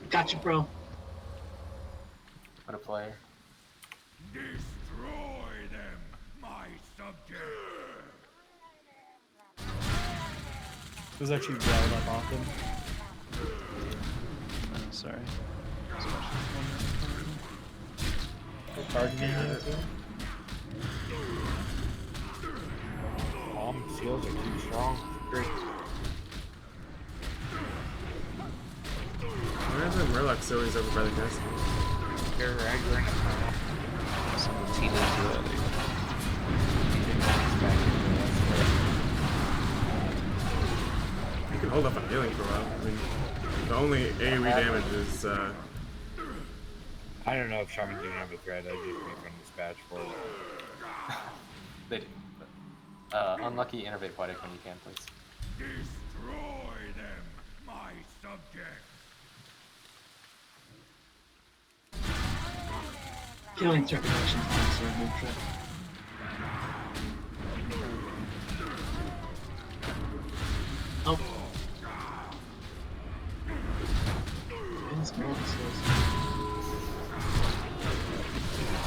Gotcha, bro. What a player. Destroy them, my subject. It was actually riled up often. Oh, sorry. Targeting you too. Seals are too strong. Great. Why are the Murlocs always over by the castle? They're angry. Someone teed in too early. You can hold up on healing for a while. I mean, the only AoE damage is, I don't know if Shaman didn't have a threat. I just made from dispatch for it. They do. But, unlucky innervate poetic when you can, please. Destroy them, my subject. Healing circulation points are a good trick. Oh. It's more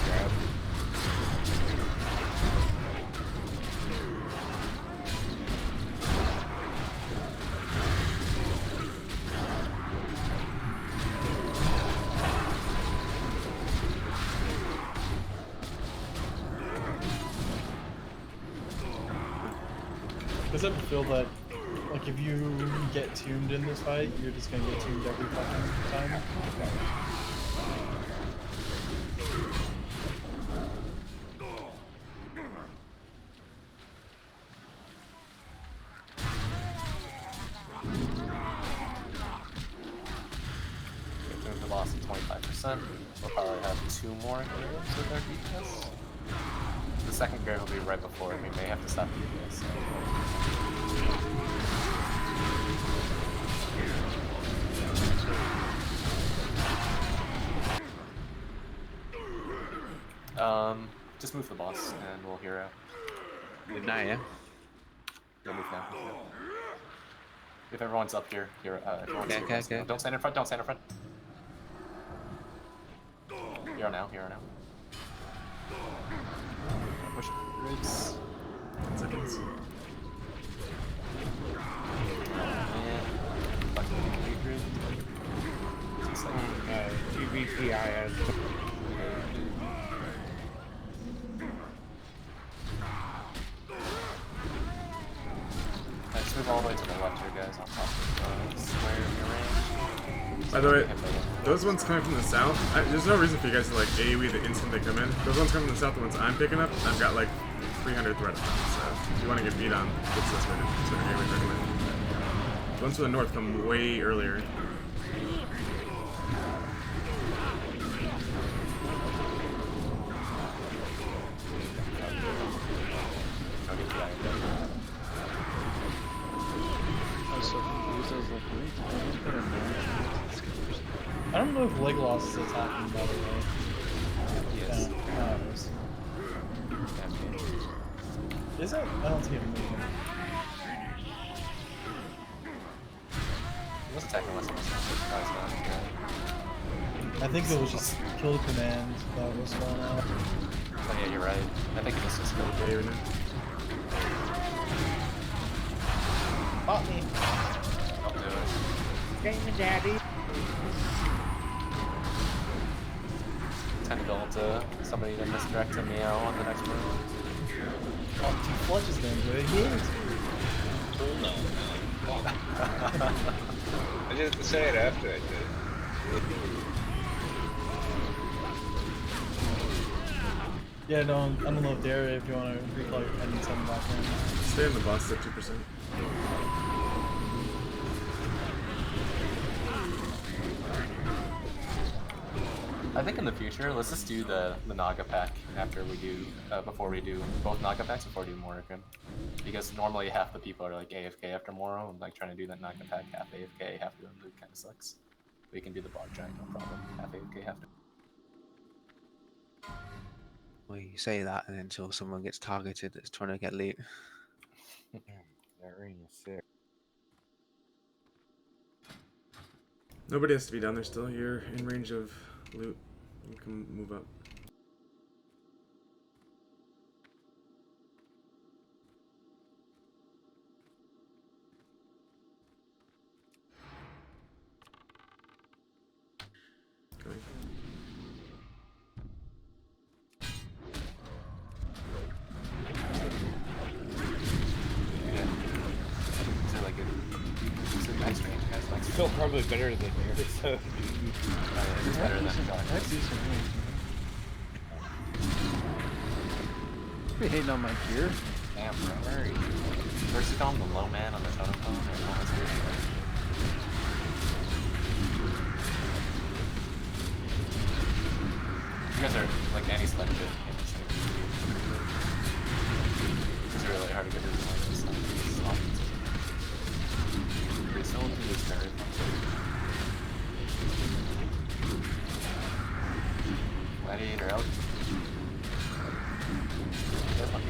Grab. Does it feel that, like, if you get tuned in this fight, you're just gonna get tuned every fucking time? Doing velocity 25%. We'll probably have 2 more heroes with our DPS. The second grave will be right before, and we may have to stop DPS. So. Just move the boss, and we'll hero. Move now, yeah? Go move now. If everyone's up here, everyone's here. Okay. Don't stand in front, don't stand in front. Hero now, hero now. Push grids. 10 seconds. And fucking grid. 2 seconds. GBTI has. Let's move all the way to the left here, guys, on top of the square in your range. By the way, those ones coming from the south, there's no reason for you guys to like AoE the instant they come in. Those ones coming from the south, the ones I'm picking up, I've got like 300 threat on them, so if you want to get beat on, it's this way to AoE right away. The ones from the north come way earlier. I was so confused. I was like, wait, did I just put a match? I don't know if Legolas is attacking, by the way. Yes. Is it? I don't see him moving. He was attacking last time I surprised not. I think it was just kill command that was going on. Oh yeah, you're right. I think it was just good. Pop me. I'll do it. Game daddy. Time to go into somebody to misdirect to Meow on the next round. Oh, T Fletch is gonna do it. He is. I didn't say it after I did. Yeah, no, I don't know, Dara, if you want to replay pending something back in. Stay in the boss at 2%. I think in the future, let's just do the Naga pack after we do, before we do both Naga packs before we do Morrigan. Because normally half the people are like AFK after Moro, and like trying to do that Naga pack half AFK, half doing loot kind of sucks. We can do the Bog Giant, no problem. Half AFK, half. Well, you say that and until someone gets targeted that's trying to get loot. That ring is sick. Nobody has to be down there still. You're in range of loot. You can move up. Going. Yeah. Is it like a nice range, guys? Like Still probably better than yours, so. it's better than That's decent. Be hating on my gear. Damn, bro. First you call him the low man on the totem pole, and now it's good. You guys are like anti-sled shit. It's really hard to get rid of this stuff. Facility is very fun. Gladiator out. That's not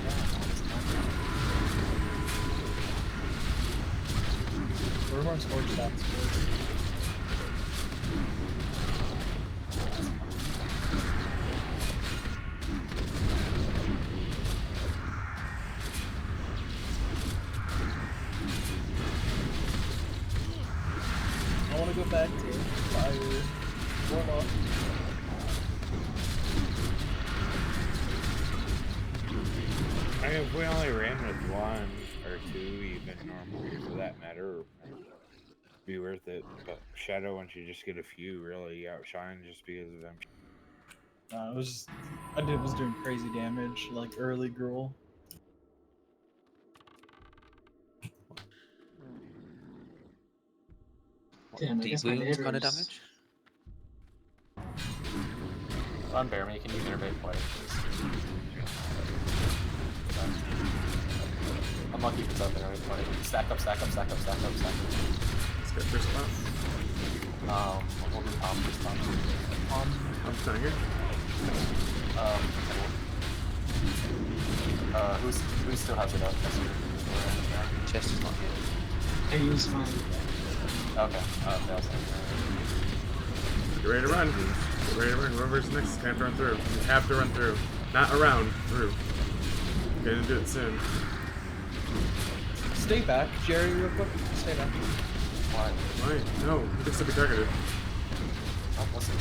We're going towards that first. I want to go back to fire. Warm up. I mean, if we only ran with one or two, even normally for that matter, it'd be worth it. But Shadow, once you just get a few, really outshine just because of them. It was just, was doing crazy damage, like early girl. Damn, I Deep guess my wounds kind of neighbors. damage? On Bear Me, can you innervate play, please? Unlucky if it's up there, play. Stack up, stack up, stack up, stack up, stack up. Let's get first spot. We'll do Tom first Tom. I'm trying here. Who still has it up? Chest is not here. I use mine. Okay, that's Get ready to run. Get ready to run. Whoever's next is going to run through. You have to run through. Not around, through. You're going to do it soon. Stay back, Jerry, real quick. Stay back. Why? Why? No, he can still be targeted. Oh, listen.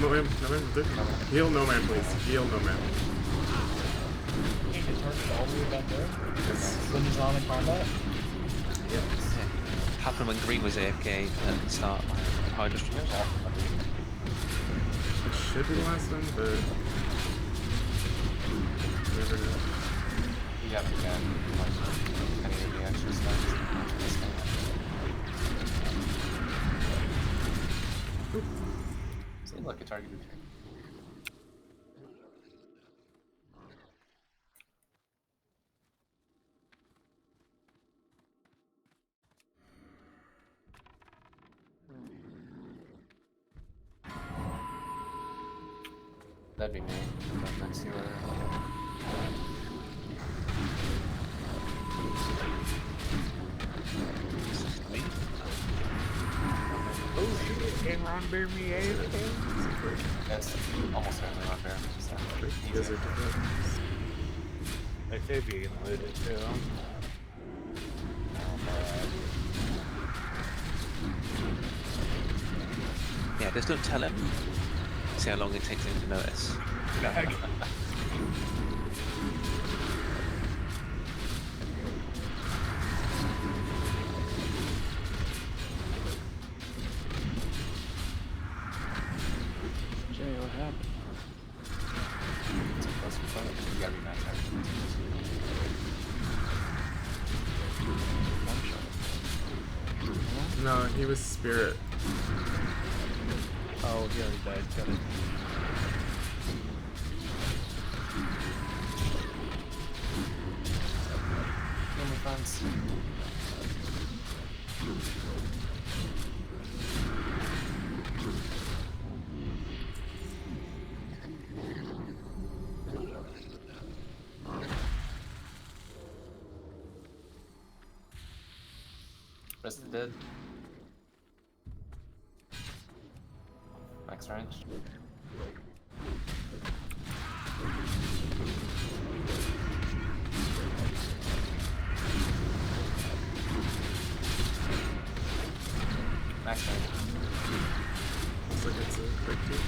No man, no man. Heal no man, please. Heal no man. Can you turn it all the way back there? Yes. When he's on in combat? Yeah. Happened when Green was AFK at the start. Hydra streams. It should be the last one, but never know. You haven't got like any of the extra stuff. See, look, it targeted here. That'd be me. Next to her. Me? Oh shit, and Ron Bear me AFK? That's almost certainly Ron Bear. So You guys are different. I say if you can loot it too. Yeah, just don't tell him. See how long it takes him to notice. Jay, what happened? Too close for fight. You gotta rematch that. No, he was spirit. Oh, he already died. Got it. No more friends. Rest of the dead. Max range. Max range. Looks like it's a quick two.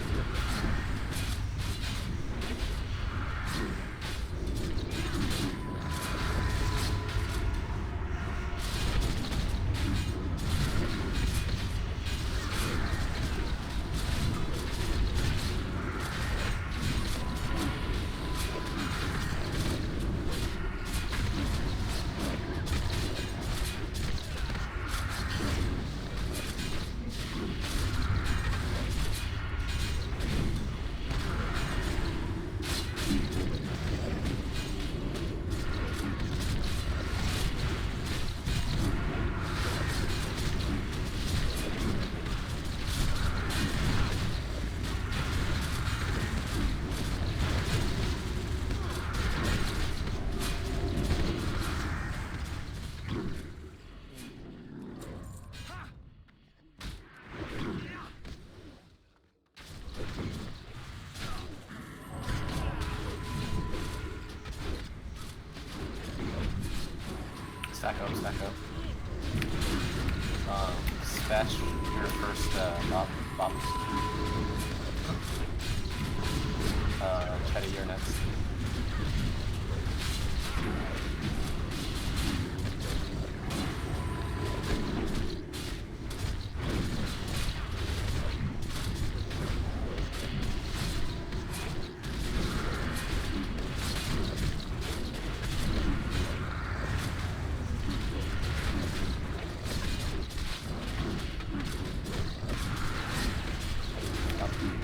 Stack up, stack up. Dispatch your first bop. Chetty, you're next.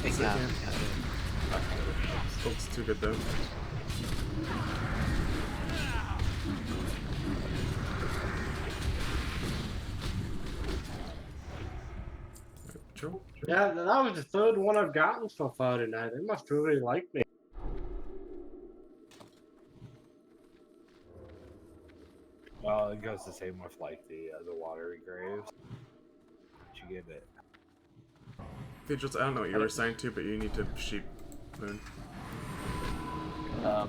Take that. Looks too good though. Control. Yeah, that was the third one I've gotten so far tonight. They must really like me. Well, it goes the same with like the watery graves. What you give it? Cathedrals, I don't know what you were assigned to, but you need to sheep moon.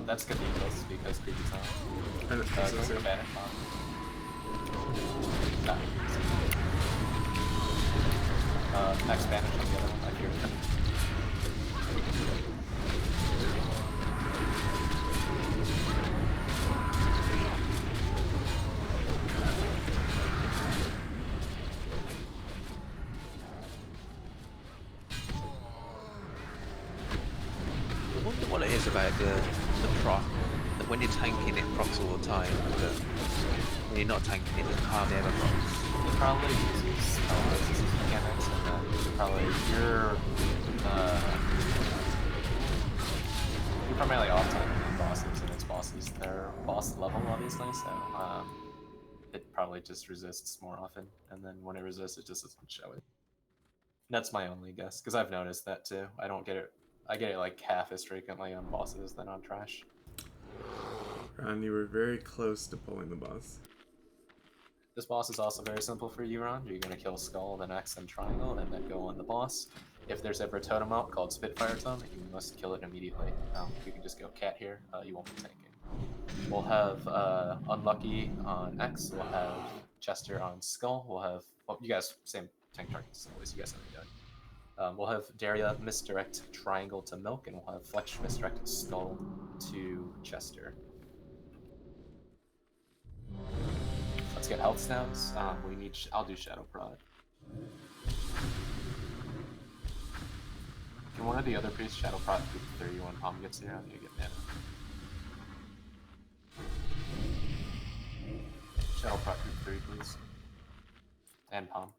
That's cathedrals because creepy's on. And Go it's for Banish on. Nah. Max Banish on the other one, I fear. I wonder what it is about the proc, that when you're tanking it procs all the time, but when you're not tanking it hardly ever procs. It probably uses mechanics and then probably you're primarily off tanking in bosses and its bosses. They're boss level obviously, so it probably just resists more often, and then when it resists it just doesn't show it. That's my only guess, because I've noticed that too. I don't get it I get it like half as frequently on bosses than on trash. Ron, you were very close to pulling the boss. This boss is also very simple for you, Ron. You're gonna kill Skull, then X, and Triangle, and then go on the boss. If there's ever a totem out called Spitfire Totem, you must kill it immediately. You can just go Cat here. You won't be tanking. We'll have Unlucky on X. We'll have Chester on Skull. We'll have you guys same tank targets always. You guys already done. We'll have Daria misdirect Triangle to Milk, and we'll have Fletch misdirect Skull to Chester. Let's get health stats. We need. I'll do Shadow Prod. Can one of the other priests Shadow Prod group 30 when Palm gets here? You get mana. Shadow Prod group 3, please. And Palm.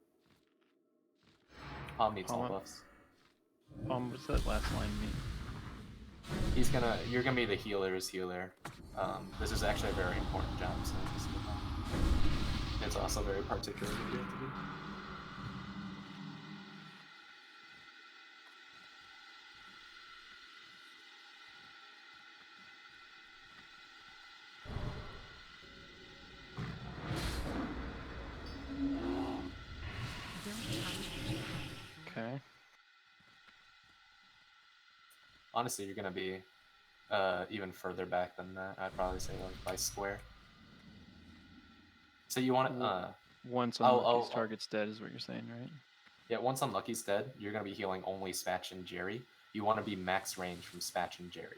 Palm needs all buffs. What's that last line mean? You're gonna be the healer's healer. This is actually a very important job, so it's also very particular what you have to do. Okay. Honestly, you're gonna be even further back than that. I'd probably say like by square. So you want once Unlucky's target's dead is what you're saying, right? Yeah, once Unlucky's dead, you're gonna be healing only Spatch and Jerry. You want to be max range from Spatch and Jerry.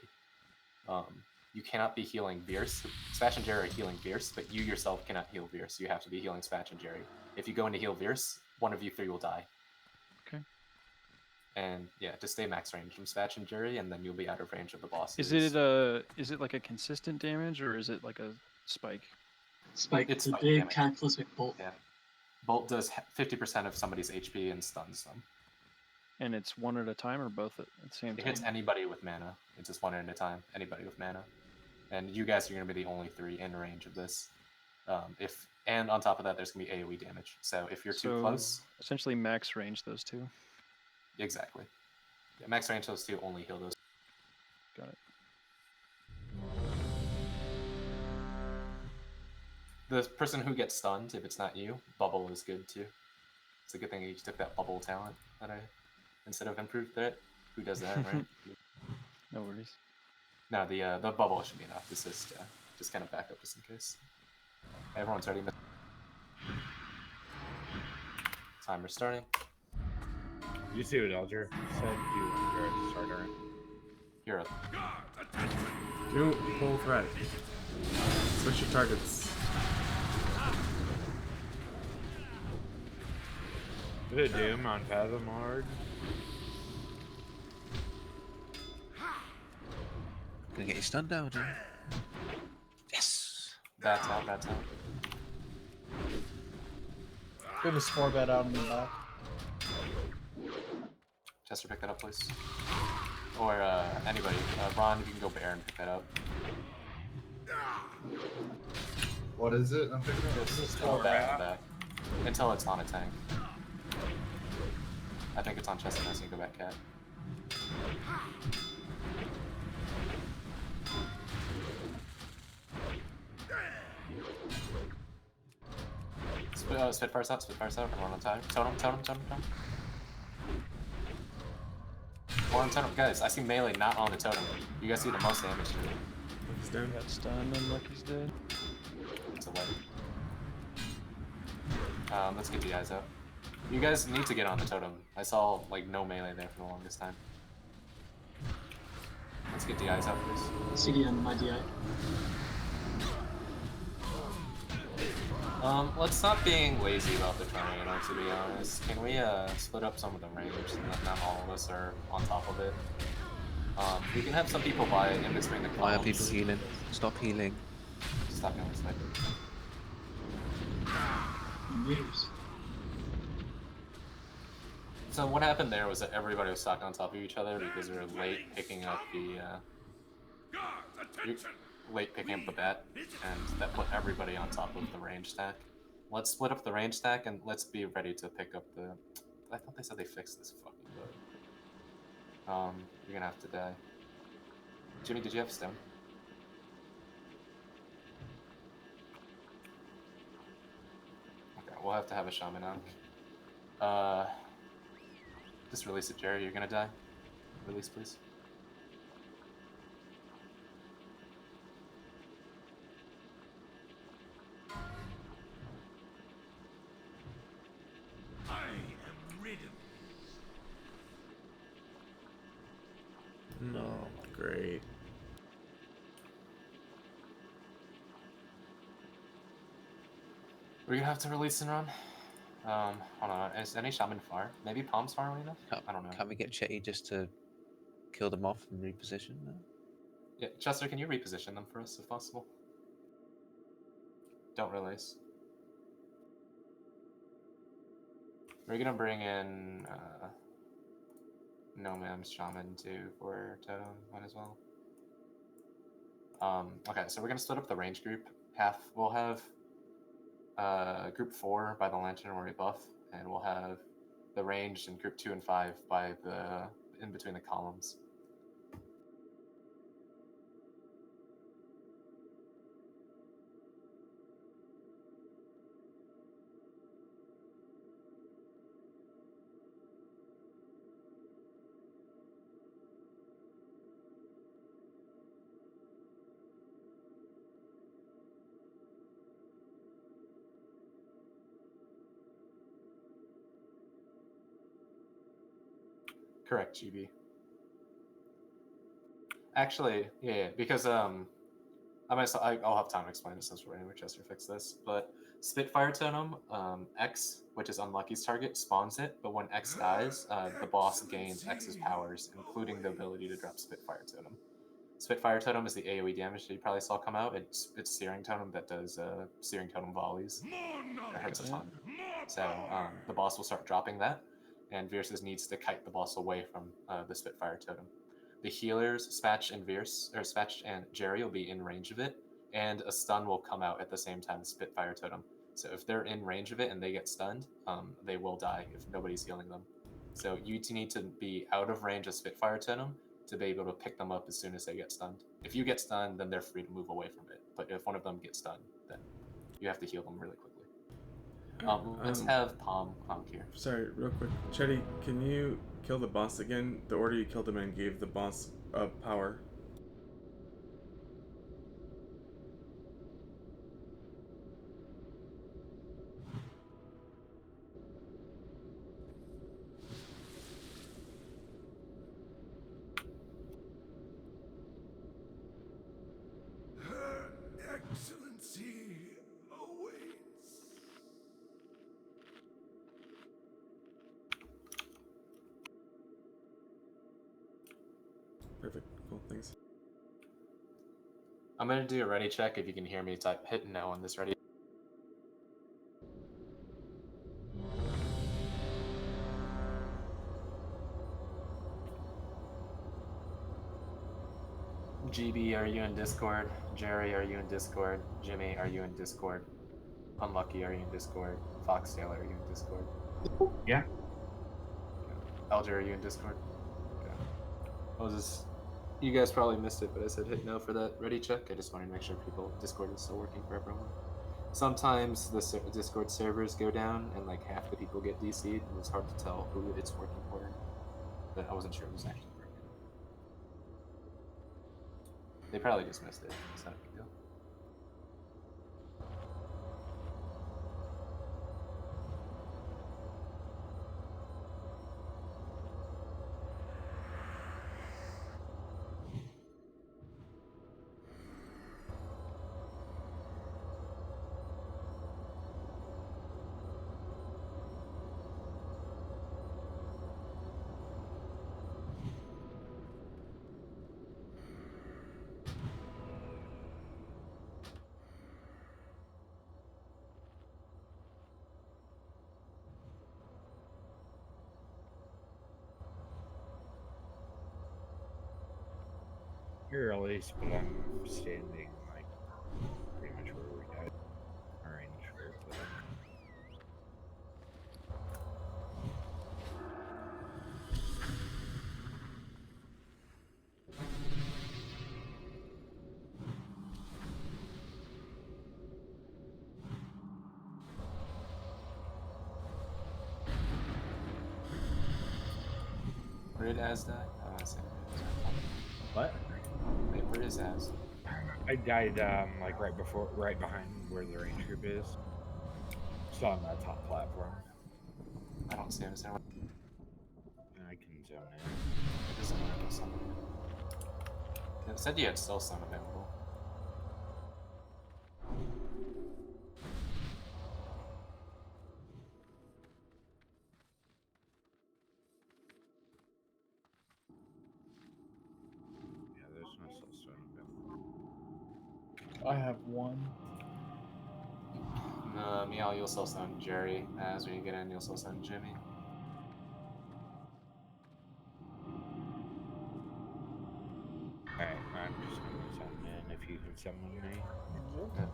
You cannot be healing Veers. Spatch and Jerry are healing Veers, but you yourself cannot heal Veers. You have to be healing Spatch and Jerry. If you go into heal Veers, one of you three will die. Okay. And yeah, just stay max range from Spatch and Jerry, and then you'll be out of range of the boss. Is it like a consistent damage, or is it like a spike? Spike. It's the spike big damage. cataclysmic bolt. Yeah. Bolt does 50% of somebody's HP and stuns them. And it's one at a time, or both at the same time? It hits anybody with mana. It's just one at a time. Anybody with mana. And you guys are going to be the only three in range of this. And on top of that, there's going to be AoE damage. So if you're too close... Essentially max range those two. Exactly. Yeah, max range those two, only heal those. Got it. The person who gets stunned, if it's not you, bubble is good too. It's a good thing you took that bubble talent that instead of improved threat. Who does that, right? No worries. No, the bubble should be enough. This is just kind of back up just in case. Everyone's ready. Timer starting. You see what Elger said? You're a starter. You're up. Do full threat. Switch your targets. Is it Doom on Fathom Hard? Gonna get you stunned down, dude. Yes! That's out, that's out. Gonna spore that out in the back. Chester, pick that up, please. Or anybody. Ron, you can go bear and pick that up. What is it? I'm picking up. Just go back and back. Until it's on a tank. I think it's on Chester, so you go back, Cat. Spitfire's out, everyone on time. Totem. Or on totem. Guys, I see melee not on the totem. You guys see the most damage to it. He's down. Got stunned and Lucky's dead. It's a weapon. Let's get the eyes out. You guys need to get on the totem. I saw like no melee there for the longest time. Let's get the eyes out, please. CD on my DI. Let's stop being lazy about the terrain, to be honest. Can we split up some of the range so that not all of us are on top of it? We can have some people buy in between the columns. Why are people healing? Stop healing. Stop healing, sniper. Meters. So what happened there was that everybody was stuck on top of each other because they were late picking up the bat, and that put everybody on top of the range stack. Let's split up the range stack and let's be ready to pick up the... I thought they said they fixed this fucking You're gonna have to die. Jimmy, did you have stone? Okay, we'll have to have a shaman on. Just release it, Jerry. You're gonna die. Release, please. I am rid of No. Great. We're gonna have to release and run. Hold on. Is any shaman far? Maybe Palm's far away enough? I don't know. Can we get Chetty just to kill them off and reposition them? Yeah, Chester, can you reposition them for us if possible? Don't release. We're gonna bring in No Mam's Shaman too for Totem one as well. Okay, so we're gonna split up the range group. We'll have group 4 by the lantern where we buff, and we'll have the range in group 2 and 5 by the in between the columns. Correct, GB. Actually, yeah, because I'll have time to explain it since we're anyway. Chester fix this, but Spitfire Totem, X, which is Unlucky's target, spawns it, but when X dies, the boss gains X's powers, including the ability to drop Spitfire Totem. Spitfire Totem is the AoE damage that you probably saw come out. It's Searing Totem that does Searing Totem volleys. It hurts a ton. So the boss will start dropping that, and Versus needs to kite the boss away from the Spitfire Totem. The healers, Spatch and Jerry will be in range of it, and a stun will come out at the same time as Spitfire Totem. So if they're in range of it and they get stunned, they will die if nobody's healing them. So you need to be out of range of Spitfire Totem to be able to pick them up as soon as they get stunned. If you get stunned, then they're free to move away from it. But if one of them gets stunned, then you have to heal them really quickly. Let's have Palm here. Sorry, real quick. Chetty, can you kill the boss again? The order you killed him in gave the boss power. Her Excellency awaits. Perfect. Cool. Thanks. I'm gonna do a ready check. If you can hear me, hit no on this ready. GB, are you in Discord? Jerry, are you in Discord? Jimmy, are you in Discord? Unlucky, are you in Discord? Foxtail, are you in Discord? Yeah. Elder, are you in Discord? Okay. You guys probably missed it, but I said hit no for that ready check. I just wanted to make sure Discord is still working for everyone. Sometimes the Discord servers go down and like half the people get DC'd, and it's hard to tell who it's working for. But I wasn't sure it was actually working. They probably just missed it. It's not a big deal. Here at least, but I'm standing like pretty much where we died. Range for the Where did Az die? Oh, I see. What? Wait, where is Az? I died like right behind where the range group is. Still on that top platform. I don't see him. Is there one? I can zone in. It doesn't work with someone. It said you had still some available. Yeah, there's no soul stone available. I have one. Meow, you'll still send Jerry. As when you get in, you'll still send Jimmy. Alright, I'm just gonna zone in if you can summon me. Yeah.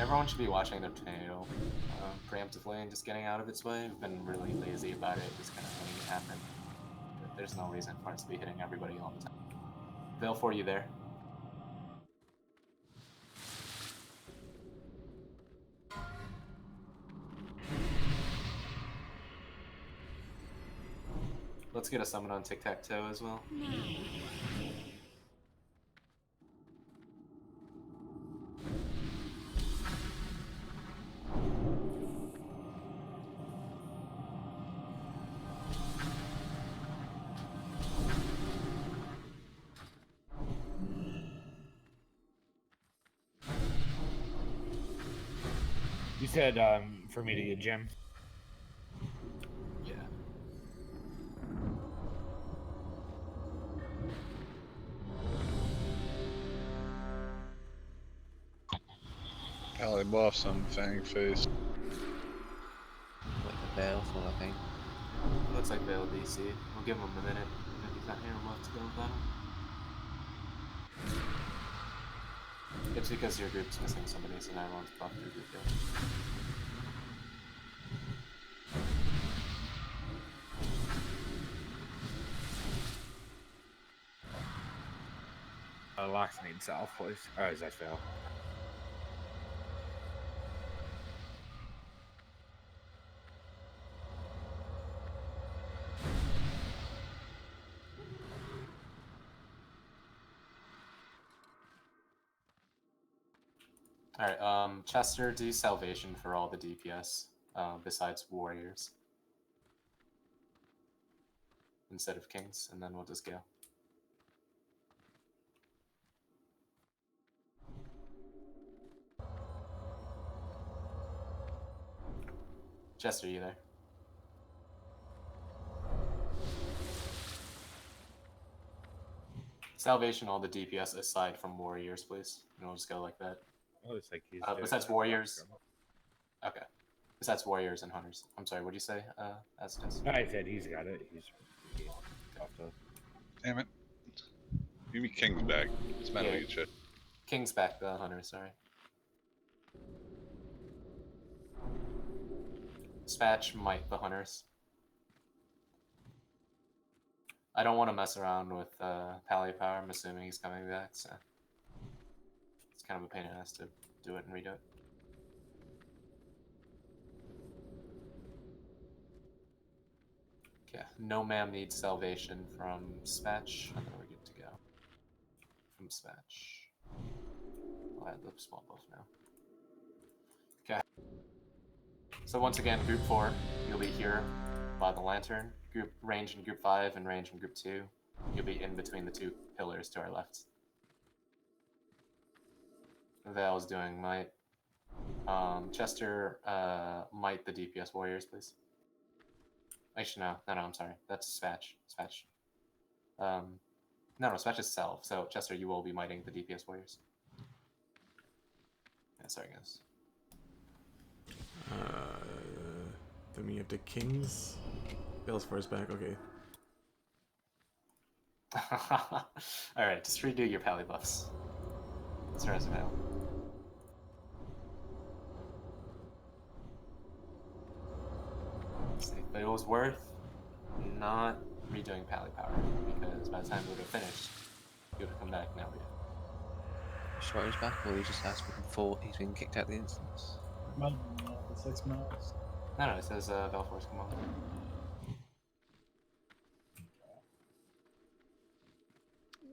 Everyone should be watching their tornado preemptively and just getting out of its way. I've been really lazy about it, just kind of letting it happen. But there's no reason for us to be hitting everybody all the time. Veil for you there. Let's get a summon on tic-tac-toe as well. You said for me to get Jim. Yeah. Pally buffs on Fang Face. Like the Baleful, I think. Looks like Veil DC. We'll give him a minute. If he's not here, we'll have to go without him. It's because your group's missing somebody, so now everyone's buffed your group. Locks need south, please. Oh, is that fail? Alright, Chester, do salvation for all the DPS, besides warriors. Instead of kings, and then we'll just go. Chester, you there? Salvation all the DPS aside from warriors, please. And we'll just go like that. Oh, it's like he's besides warriors. Okay. Besides warriors and hunters. I'm sorry, what did you say, Aztec? I said he's got it. He's off the... Damn it. Give me King's back. It's meant to get shit. King's back, the hunter, sorry. Dispatch might the hunters. I don't want to mess around with Pally Power. I'm assuming he's coming back, so it's kind of a pain in the ass to do it and redo it. Okay, no ma'am needs salvation from Spatch, and then we're good to go. From Spatch. I'll add the small buff now. Okay. So once again, Group 4, you'll be here by the lantern. Group range in Group 5 and range in Group 2. You'll be in between the two pillars to our left. Val's doing might. Chester, might the DPS warriors, please. Actually, no, I'm sorry. That's Spatch. No, Spatch is self. So Chester, you will be mighting the DPS warriors. Yeah, sorry, guys. Then we have the Kings. Bill's first back, okay. Alright, just redo your pally buffs. As far as I know. But it was worth not redoing pally power, because by the time we would have finished, You would have come back now, yeah. Sure he's back, or he just has been he's been kicked out of the instance. Might have been the 6 minutes. No, it says Belfort's come on.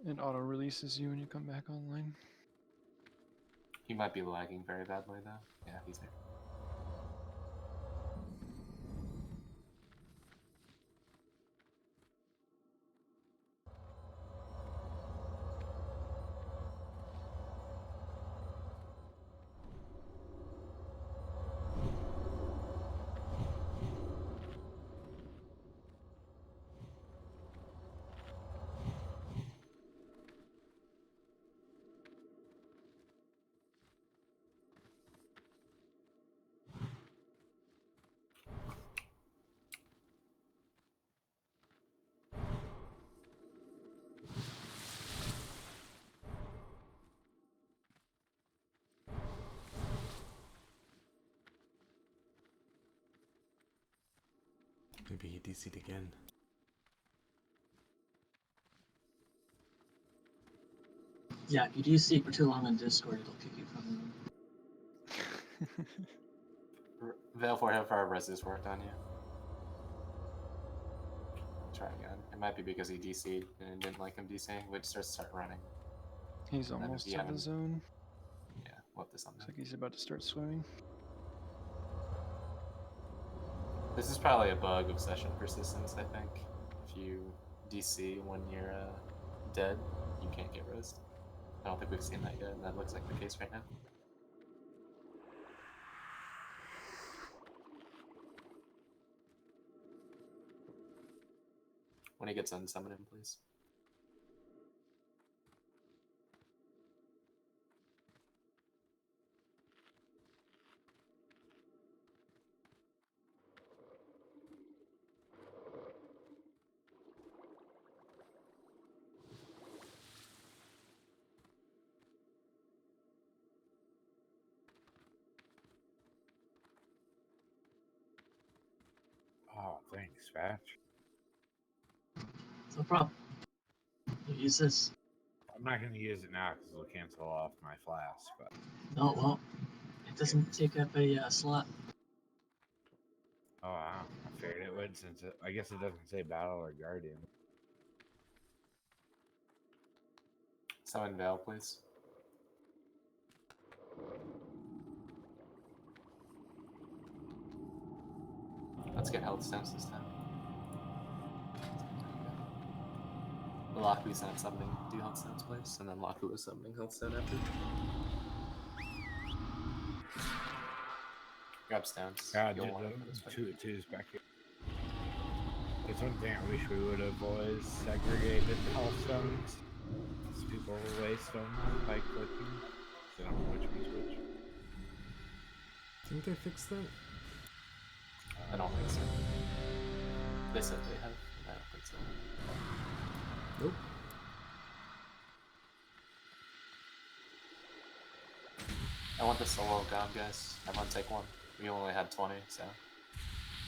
It auto releases you when you come back online. He might be lagging very badly though. Yeah, he's there. Maybe he DC'd again. Yeah, if you do see it for too long on Discord, it'll kick you from the room. Valfor, how far has this worked on you? Try again. It might be because he DC'd and it didn't like him DCing, which starts to start running. He's almost to the zone. Yeah, we'll have to summon Looks like he's about to start swimming. This is probably a bug of session persistence, I think. If you DC when you're dead, you can't get rest. I don't think we've seen that yet, and that looks like the case right now. When he gets done, summon him, please. Oh, thanks, Patch. No problem. Use this. I'm not going to use it now because it'll cancel off my flask, but... No, it won't. It doesn't take up a slot. Oh, wow. I figured it would since I guess it doesn't say Battle or Guardian. Summon Veil, please. Let's get health stones this time. Laku sent summoning 2 health stones, please, and then Laku was summoning health stone after. Grab stones. God, You'll dude, want it for this fight. 2-2's back here. There's one thing I wish we would have always segregated health stones. Because people waste them by clicking. So I don't know which one's which. Didn't they fix that? I don't think so. They said they have. I don't think so. Nope. I want the solo gone, guys. Everyone take one. We only had 20, so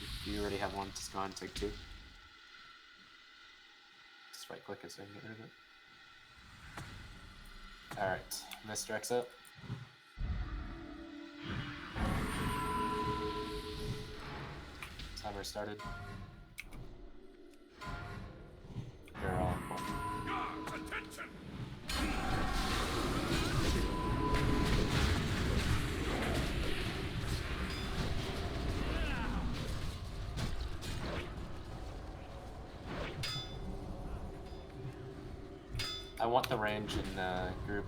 if you already have one, just go ahead and take 2. Just right click it so you can get rid of it. Alright, Mr. Exit. Timer started. You're all important. Attention! I want the range in group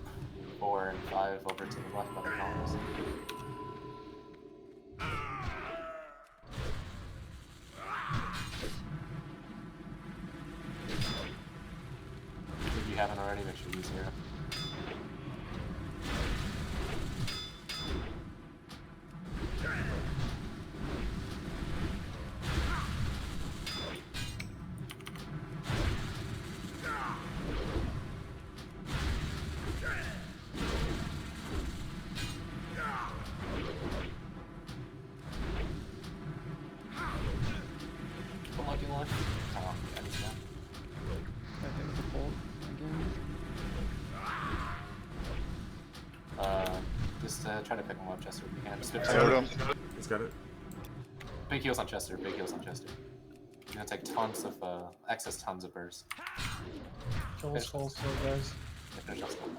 4 and 5 over to the left by the columns. If you haven't already, make sure you use 0. I hit with a bolt again. Just try to pick him up, Chester, if you can. Just He's pick got him it. up. He's got it. Big heals on Chester, big heals on Chester. You're gonna take tons of, excess tons of bursts. Kill skull still, guys. Yeah, finish off skull.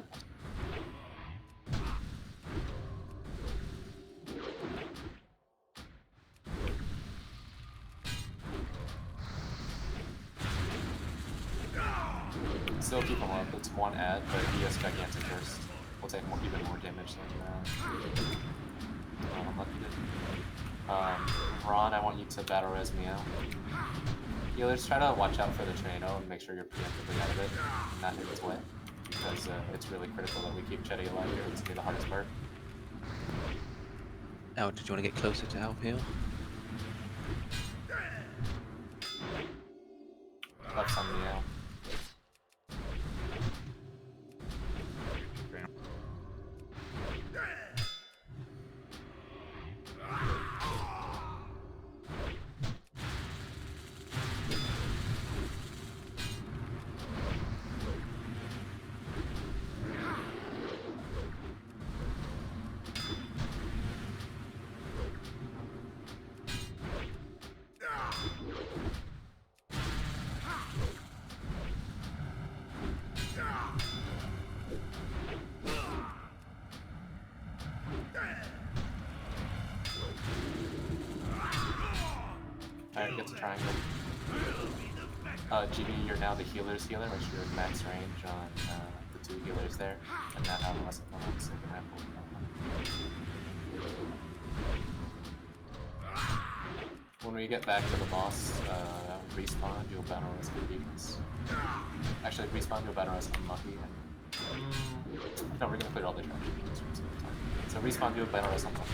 Still keep him up, it's one ad, but he has gigantic burst. We'll take even more damage than unlucky did. Ron, I want you to battle res Meow. Healers, try to watch out for the Trano and make sure you're preemptively out of it and not in its way, because it's really critical that we keep Chetty alive here. It's gonna be the hardest part. Now, did you want to get closer to help heal? Left's on Meow. Alright, get to triangle. GB, you're now the healer's healer, which you're at max range on the two healers there, and not have less of one, so you can have both. When we get back to the boss, respawn, you'll battle us with weakness. Actually, respawn, you'll battle us unlucky, and no, we're gonna clear all the trash. So respawn, you'll battle us unlucky.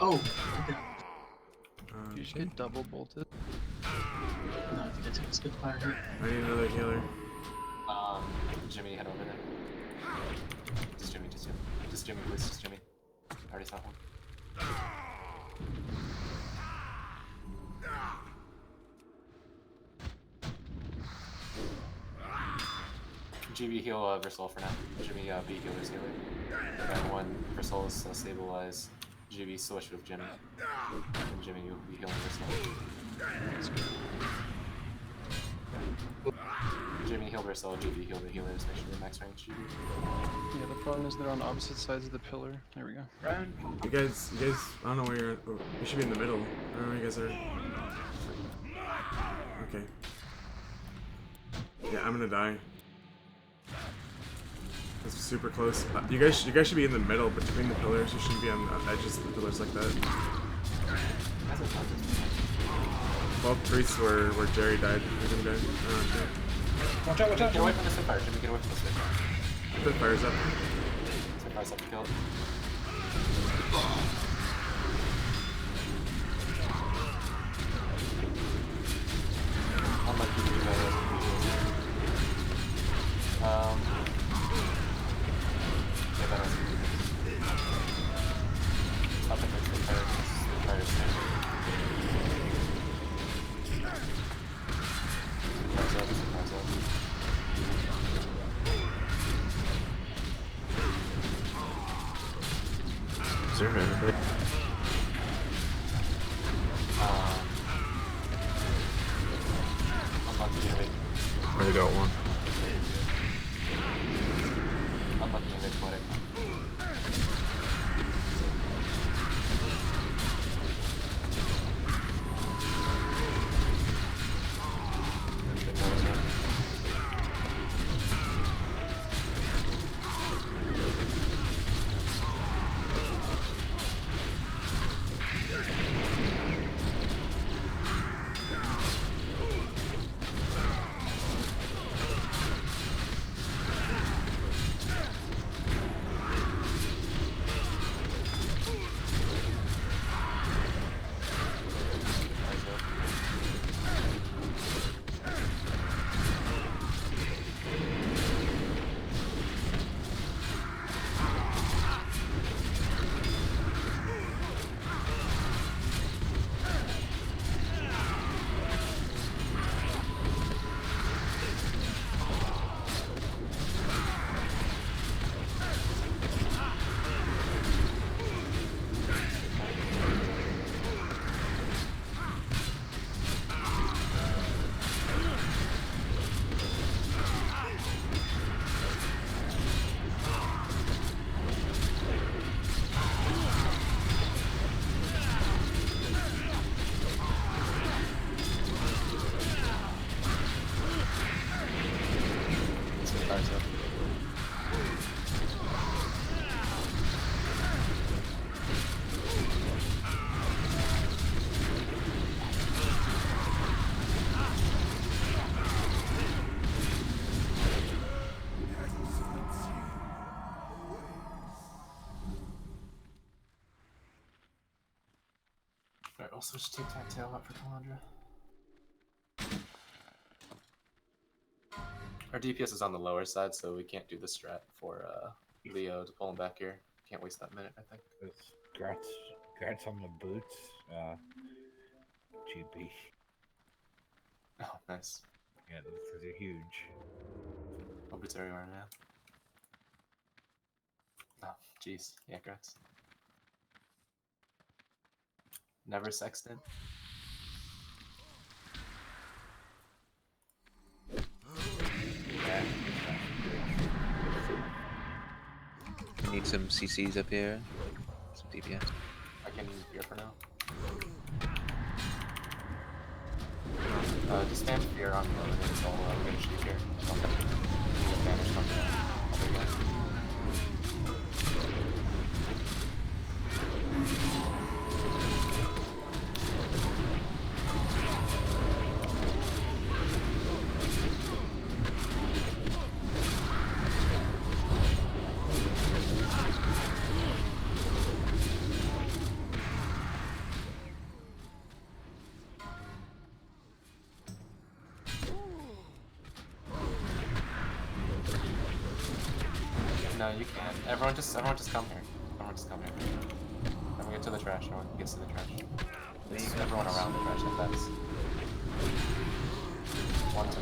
Oh, okay. You just get double bolted. No, I think I took a Spitfire hit. I need another healer. Jimmy, head over there. Just Jimmy, please, just Jimmy. I already saw one. GB heal Versol for now. Jimmy B healer's healer. And when Versol is stabilized, GB switch with Jimmy. And Jimmy, you'll be healing Versol. Jimmy heal Versol, GB heal the healers, make sure they're max range GB. Yeah, the problem is they're on opposite sides of the pillar. There we go. You guys, I don't know where you're at. Oh, you should be in the middle. I don't know where you guys are. Okay. Yeah, I'm gonna die. That's super close. You guys should be in the middle between the pillars. You shouldn't be on the edges of the pillars like that. Both priests were where Jerry died. They're gonna die. Oh, shit. Watch out, watch out. Get away from the Spitfire, Jimmy, get away from the Spitfire. Spitfire's up. Spitfire's up to kill. Unlike you, you better. Yeah, that was good. Stop it, Spitfire. Spitfire's standing. Spitfire's up, Spitfire's up. Is there anything? I already got one. Unlucky in mid-poetic. I'll switch tic-tac-toe up for Calandra. Our DPS is on the lower side, so we can't do the strat for Leo to pull him back here. Can't waste that minute, I think. Grats on the boots. GP. Oh, nice. Yeah, those are huge. What boots are you wearing now? Oh, jeez. Yeah, grats. Never sexted. Yeah. We need some CCs up here. Some DPS. I can fear for now. Just spam fear on the enemies all get a sheep here. Damage coming down. There you go. No, you can't. Everyone just come here. Everyone just come here. Everyone get to the trash. Everyone gets to the trash. It's everyone around the trash like that's. One, two.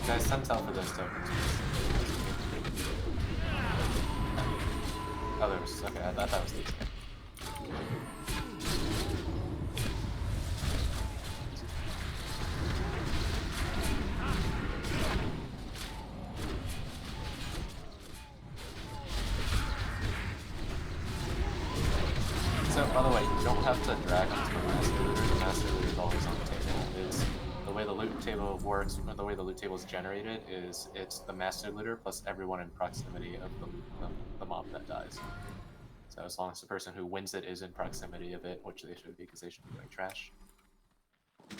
Guys, send tell for those tokens. Oh, there was. Okay, I thought that was these. So, by the way, you don't have to drag onto the master looter. The master looter is always on the table. It's the way the loot table works, or the way the loot table is generated is it's the master looter plus everyone in proximity of the mob that dies. So as long as the person who wins it is in proximity of it, which they should be because they should be doing trash, you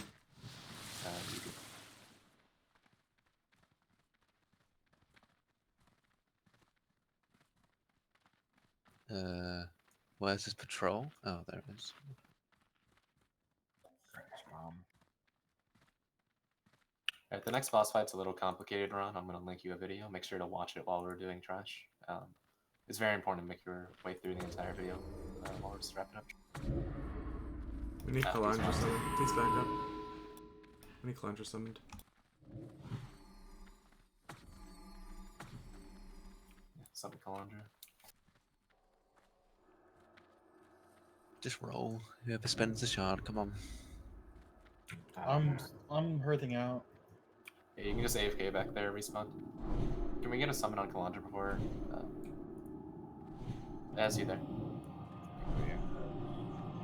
can. Where's this patrol? Oh, there it is. Alright, the next boss fight's a little complicated, Ron. I'm going to link you a video. Make sure to watch it while we're doing trash. It's very important to make your way through the entire video while we're just wrapping up. We need Calandra summoned. Please back up. We need Calandra summoned. Yeah, summon Calandra. Just roll. Whoever spends the shard, come on. I'm hurting out. Yeah, you can just AFK back there, respawn. Can we get a summon on Calandra before? Yeah, see you there. Yeah.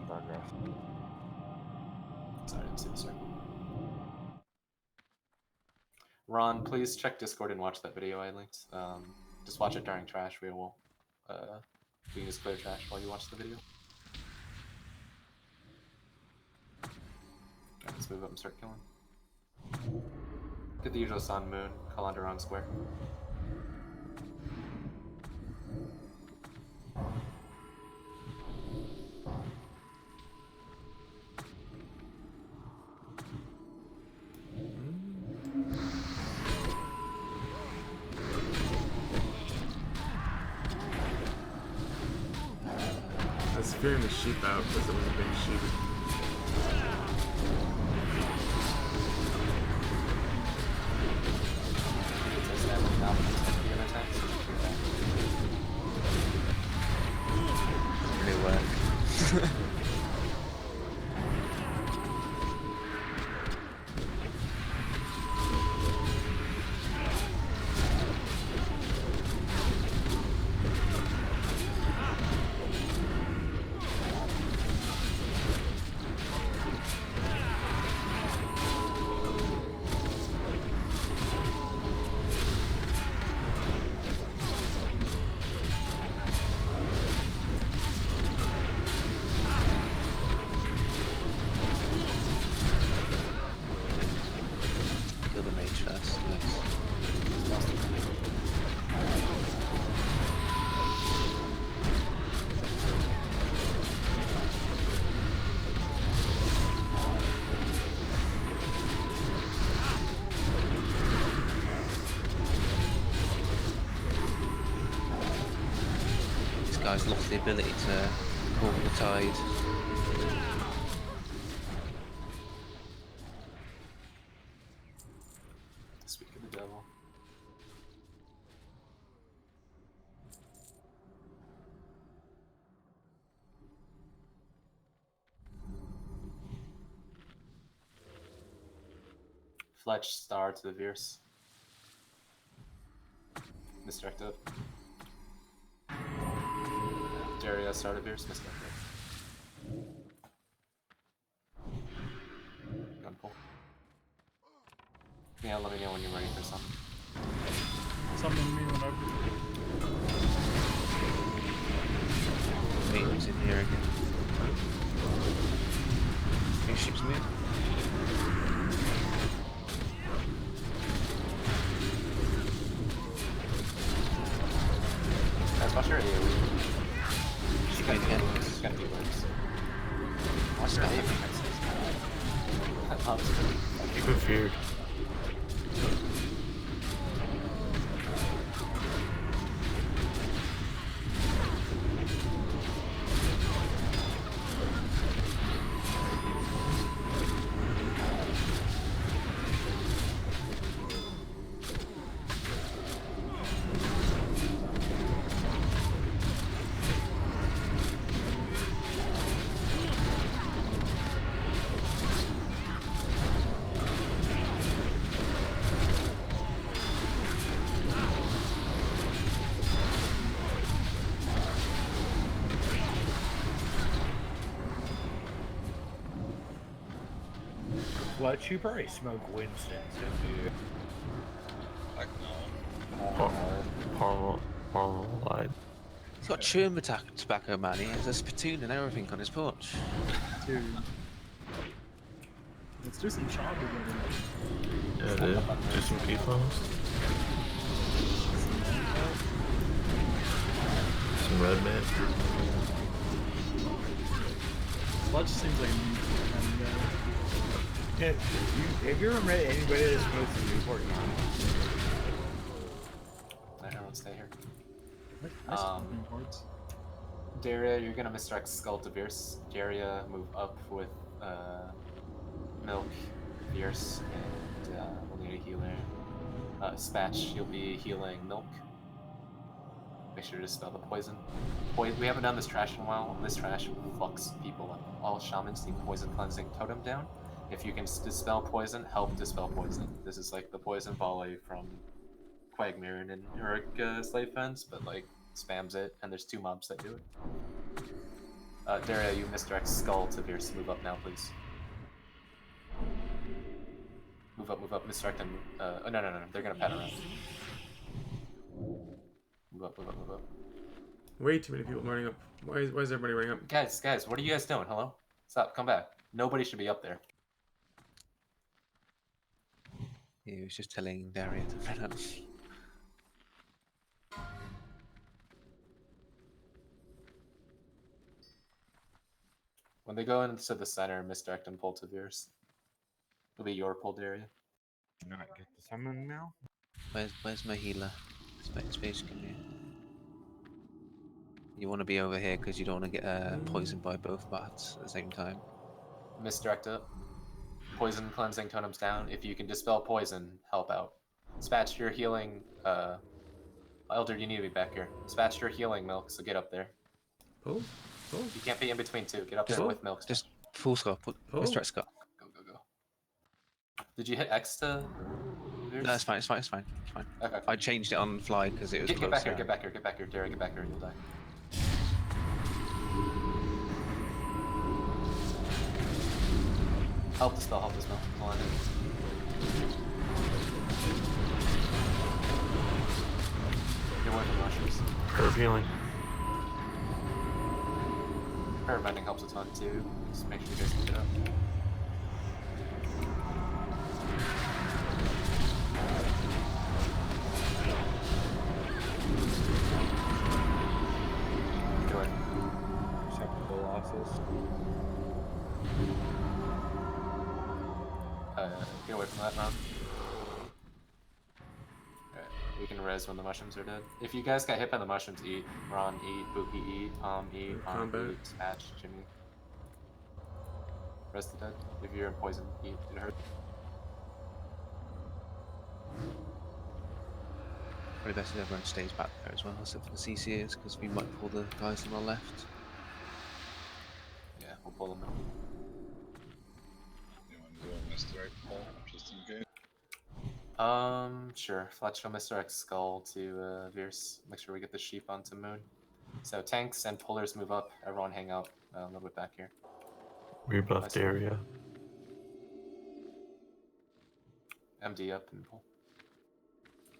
Progress. Sorry, I didn't see the circle. Ron, please check Discord and watch that video I linked. Just watch it during trash. We will. We can just clear trash while you watch the video. Right, let's move up and start killing. Get the usual sun, moon, Calandra on square. I was fearing the sheep out because it was a big sheep. Really work. guy's lost the ability to call the tide. Speak of the devil. Fletch star to the Veers. Misdirected. Daria star to Veers. Misdirected. Gun pull. Yeah, let me know when you're ready for something. Summon me whenever. Meeting's in here again. Your ship's moving. That's watch your AoE. She's going again. She's gonna do worse. What's that? Keep it feared. Fletch, you probably smoke Winston's, don't you? Heck no. Parvo lied. He's got chewing tobacco, man. He has a spittoon and everything on his porch. Dude. Let's do some shot together. Yeah, dude. Do some P-phones. Some red man. Fletch seems like a new kind of guy. Have you ever met anybody that smokes a Newport County? Let everyone stay here. I smoke Newports. Daria, you're gonna misdirect Skull to Veers. Daria, move up with Milk, Veers, and we'll need a healer. Spatch, you'll be healing Milk. Make sure to dispel the poison. We haven't done this trash in a while. This trash fucks people up. All shamans need poison cleansing totem down. If you can dispel poison, help dispel poison. This is like the poison volley from Quagmire and Heroic Slave Fence, but like spams it, and there's 2 mobs that do it. Daria, you misdirect Skull to Veers. Move up now, please. Move up, misdirect them. Oh, no, they're gonna pat around. Move up. Way too many people running up. Why is everybody running up? Guys, what are you guys doing? Hello? Stop, come back. Nobody should be up there. He was just telling Daria to run up. When they go into the center, misdirect and pull to Veers. It'll be your pulled area. Not get the summon now? Where's my healer? Space, come here. You want to be over here because you don't want to get poisoned by both bats at the same time. Misdirect it. Poison cleansing totems down. If you can dispel poison, help out. Spatch, you're healing. Elder, you need to be back here. Spatch, you're healing Milk, so get up there. Oh. You can't be in between 2. Get up there with Milk. Just full Scott. Mr. Scott. Go. Did you hit X to? No, it's fine. Okay. I changed it on the fly because it was Get close. back here. Daria, get back here, you'll die. Help the spell. Come on in. Get away from the mushrooms. Herb healing. Herb mending helps a ton too. Just make sure you guys keep it up. Get away. Acceptable losses. Get away from that round. Alright, we can res when the mushrooms are dead. If you guys get hit by the mushrooms, eat. Ron, eat. Buki, eat. Tom, eat. Pom, Combat. eat. Hatch, Jimmy. Res the dead. If you're in poison, eat. It hurts. Probably best if everyone stays back there as well, except for the CCAs, because we might pull the guys on our left. Yeah, we'll pull them in. You want to do a misdirect pull, just in case? Sure. Fletch will misdirect Skull to Veers. Make sure we get the sheep onto Moon. So tanks and pullers move up. Everyone hang out a little bit back here. Rebuffed area. MD up and pull.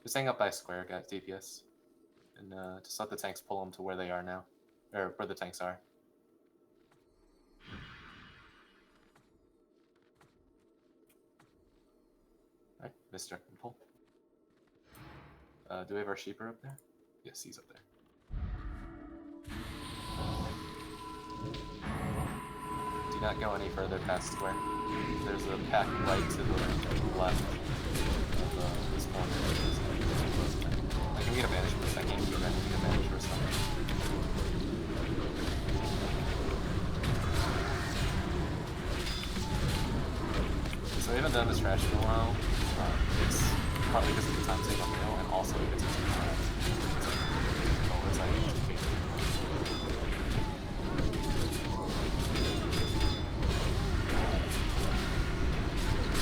Just hang up by square, guys, DPS. And just let the tanks pull them to where they are now. Or where the tanks are. Alright, misdirect and pull. Do we have our sheeper up there? Yes, he's up there. Do not go any further past square. There's a pack right to the left of this corner. I can get advantage for a second. I can't get advantage for a second. So we haven't done this trash in a while. It's partly because of the time save on the mill, and also because it's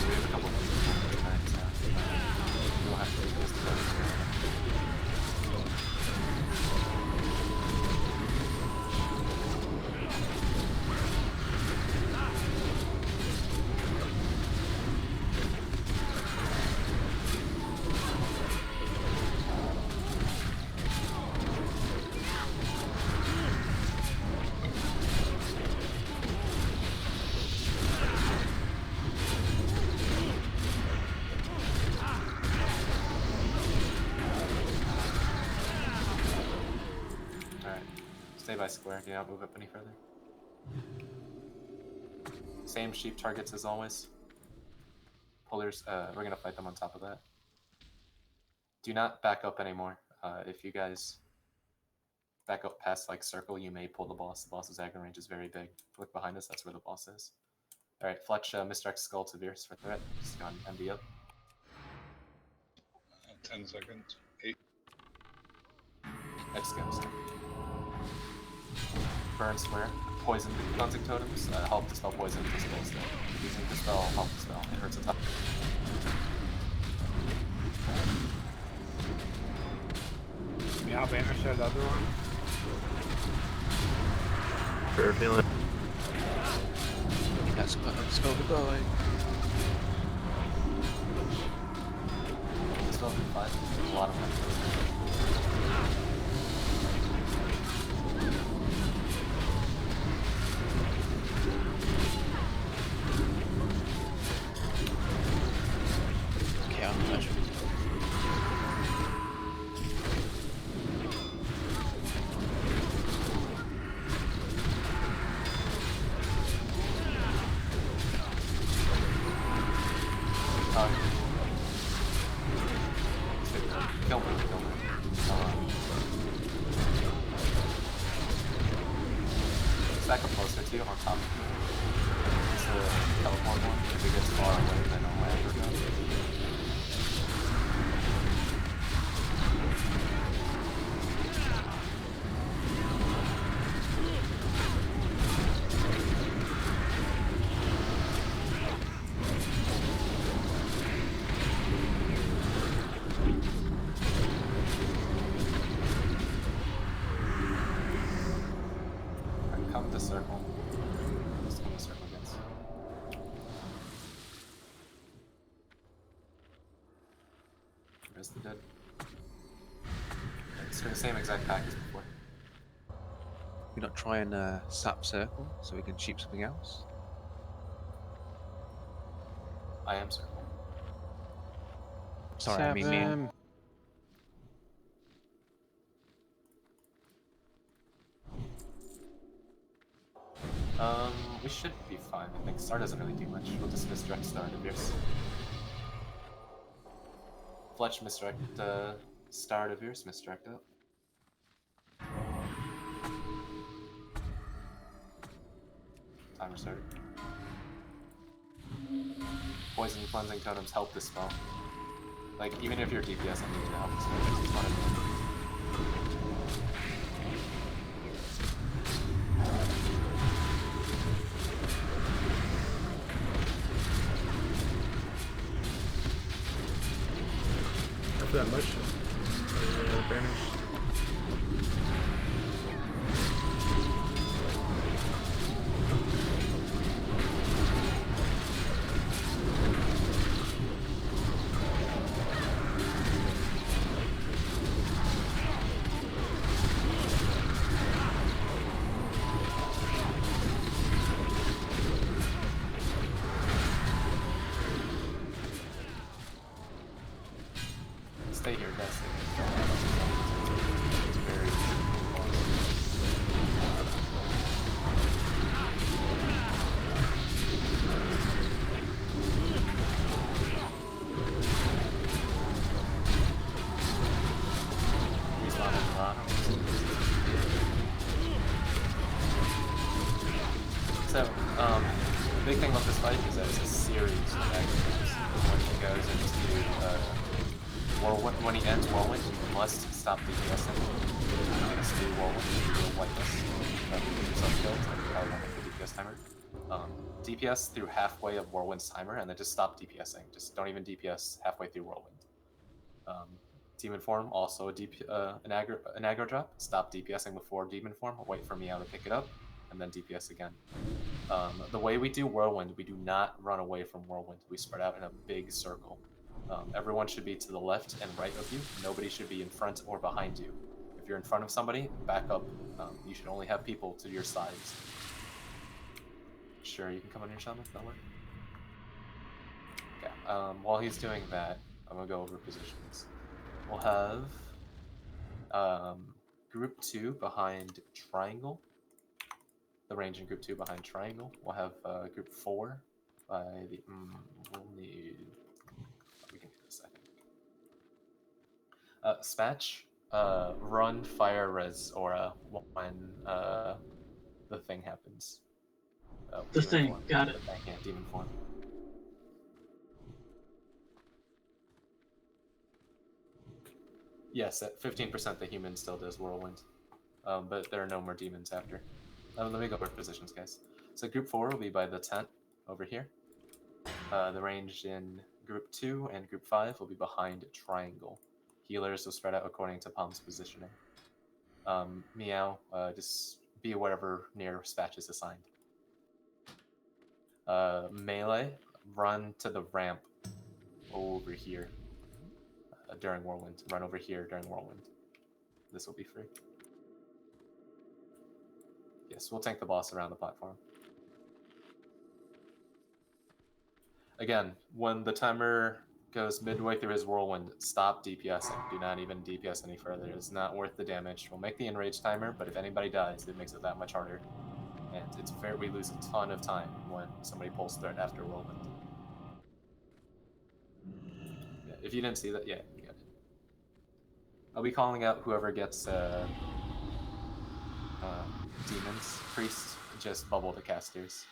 we have a couple of things tonight, so we'll have to do this together. Stay by square, do not move up any further. Same sheep targets as always. Pullers, we're gonna fight them on top of that. Do not back up anymore. If you guys back up past like circle, you may pull the boss. The boss's aggro range is very big. Look behind us, that's where the boss is. Alright, Fletch, misdirect Skull to Veers for threat. Just go on MD up. 10 seconds. 8. Next go, so. Burn square. Poison cleansing totems. Help dispel poison. Dispel still. Using dispel, help dispel. It hurts a ton. Yeah, I'll banish that other one. Fair feeling. Let's go the guy. Dispel will be fine. A lot of them. Okay, I'm flash. Kill me. Back up closer to you on top. It's the teleport one. If it gets far away, then I'll land or go. Come to circle. Just come to circle against. Where's the dead? It's the same exact pack as before. We not try and sap circle so we can sheep something else. I am circle. Sorry, I mean me. We should be fine. I think Star doesn't really do much. We'll just misdirect Star to Veers. Fletch misdirect start of your Smith's direct up. Timer started. Poison cleansing totems help this spell. Like, even if you're DPS, I need to help this spell. It's fun. After that much, banished. Stay here, guys. It's very So, the big thing about this fight is that it's a series of actions. When he goes into when he ends Whirlwind, you must stop DPSing. You're gonna stay Whirlwind if you're whiteless. Yourself killed, and you probably won't make the DPS timer. DPS through halfway of Whirlwind's timer, and then just stop DPSing. Just don't even DPS halfway through Whirlwind. Demon Form, also an aggro drop. Stop DPSing before Demon Form. Wait for Meow to pick it up, and then DPS again. The way we do Whirlwind, we do not run away from Whirlwind. We spread out in a big circle. Everyone should be to the left and right of you. Nobody should be in front or behind you. If you're in front of somebody, back up. You should only have people to your sides. Sure, you can come on your shaman if that works. Okay, while he's doing that, I'm gonna go over positions. We'll have Group 2 behind Triangle. The range in Group 2 behind Triangle. We'll have Group 4 by the... we'll need... We can do this, I think. Spatch, run Fire Res Aura when the thing happens. The thing, form. got it. Yeah, Demon Form. Yes, at 15% the human still does Whirlwind. But there are no more demons after. Let me go over positions, guys. So Group 4 will be by the tent over here. The range in Group 2 and Group 5 will be behind Triangle. Healers will spread out according to Palm's positioning. Meow, just be wherever near Spatch is assigned. Melee, run to the ramp over here during Whirlwind. Run over here during Whirlwind. This will be free. Yes, we'll tank the boss around the platform. Again, when the timer goes midway through his Whirlwind, stop DPSing. Do not even DPS any further. It's not worth the damage. We'll make the enrage timer, but if anybody dies, it makes it that much harder. And it's fair, we lose a ton of time when somebody pulls threat after Whirlwind. Yeah, if you didn't see that, yeah, you got it. I'll be calling out whoever gets demons, priests, just bubble the casters.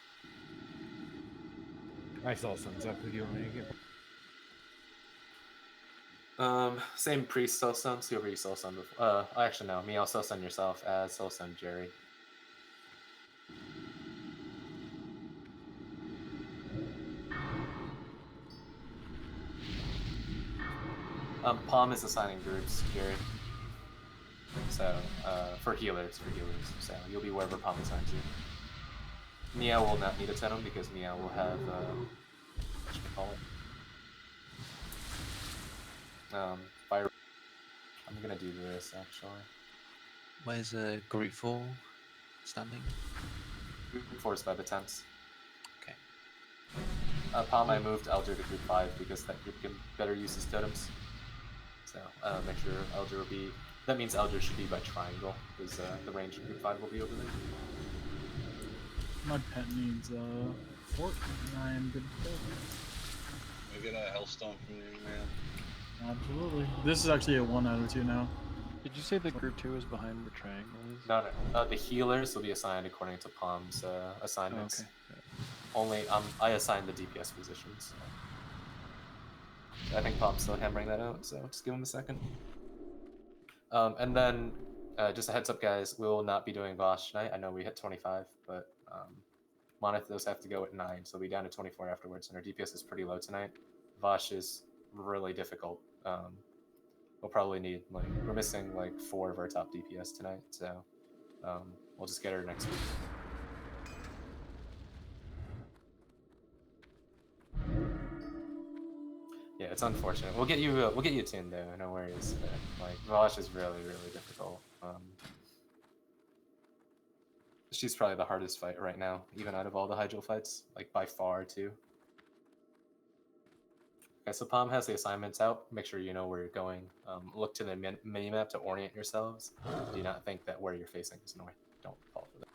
I saw some. Is that who you want me to get? Same priest soul stone, whoever you soul stone before. Actually no, Meow soul stone yourself as soul stone Jerry. Palm is assigning groups, Jerry. So, for healers. So, you'll be wherever Palm assigns you. Meow will not need a totem because Meow will have, what should we call it? Fire. I'm gonna do this, actually. Where's Group 4 standing? Group 4 is by the tents. Okay. Palm, I moved Elder to Group 5 because that group can better use his totems. So, make sure Elder will be... That means Elder should be by Triangle, because the range in Group 5 will be over there. My pet needs fort, and I am good to go. Can we get a Hellstone from you, man? Absolutely. This is actually a 1 out of 2 now. Did you say that group 2 is behind where triangle is? No, no. The healers will be assigned according to Palm's assignments. Oh, okay. Only I assigned the DPS positions. I think Palm's still hammering that out, so just give him a second. And then, just a heads up, guys, we will not be doing Vosh tonight. I know we hit 25, but Monith does have to go at 9, so we'll be down to 24 afterwards, and our DPS is pretty low tonight. Vosh is really difficult. We'll probably need, like, we're missing, like, 4 of our top DPS tonight, so we'll just get her next week. Yeah, it's unfortunate. We'll get you tuned though. No worries. But, like, Vosh is really, really difficult. She's probably the hardest fight right now, even out of all the Hydro fights, like by far too. Okay, so Palm has the assignments out. Make sure you know where you're going. Look to the mini-map to orient yourselves. Do not think that where you're facing is north. Don't fall for that.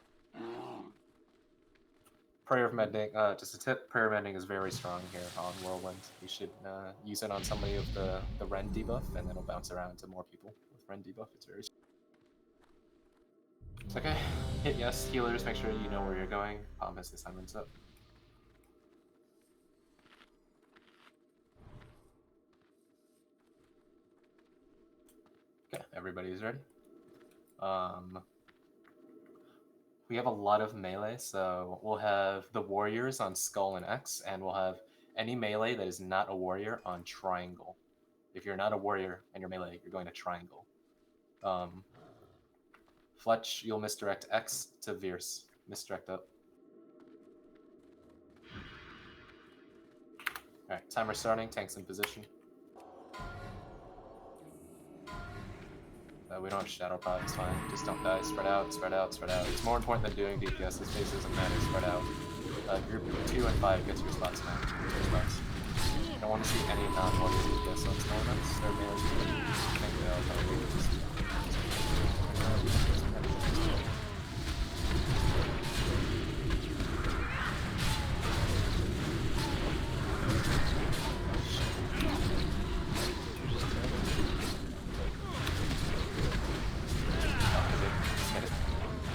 Prayer of Mending, just a tip, Prayer of Mending is very strong here on Whirlwind. You should use it on somebody with the Ren debuff, and then it'll bounce around to more people with Ren debuff. It's very strong. It's okay. Hit yes. Healers, make sure you know where you're going. Palm has the assignments up. Okay, everybody's ready. We have a lot of melee, so we'll have the warriors on Skull and X, and we'll have any melee that is not a warrior on Triangle. If you're not a warrior and you're melee, you're going to Triangle. Fletch, you'll misdirect X to Veers. Misdirect up. Alright, timer starting, tanks in position. We don't have Shadow Pod, it's fine. Just don't die. Spread out, spread out, spread out. It's more important than doing DPS. This phase doesn't matter. Spread out. Group 2 and 5 gets your spots now. Your spots. I don't want to see any non-warrior DPS on small enough. They're melee. I think they all probably do this.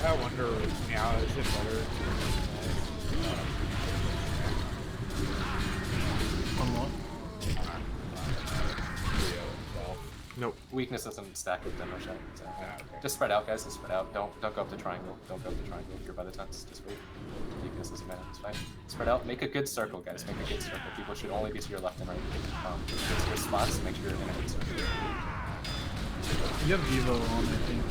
I wonder now, is it better? Nope. Weakness doesn't stack with demo shot. So. Just spread out, guys. Just spread out. Don't go up the triangle. Don't go up the triangle if you're by the tents. Just wait. Weakness doesn't matter. It's fine. Spread out. Make a good circle, guys. Make a good circle. People should only be to your left and right. Get to your spots. Make sure you're in a good circle. You have Vivo on, I think.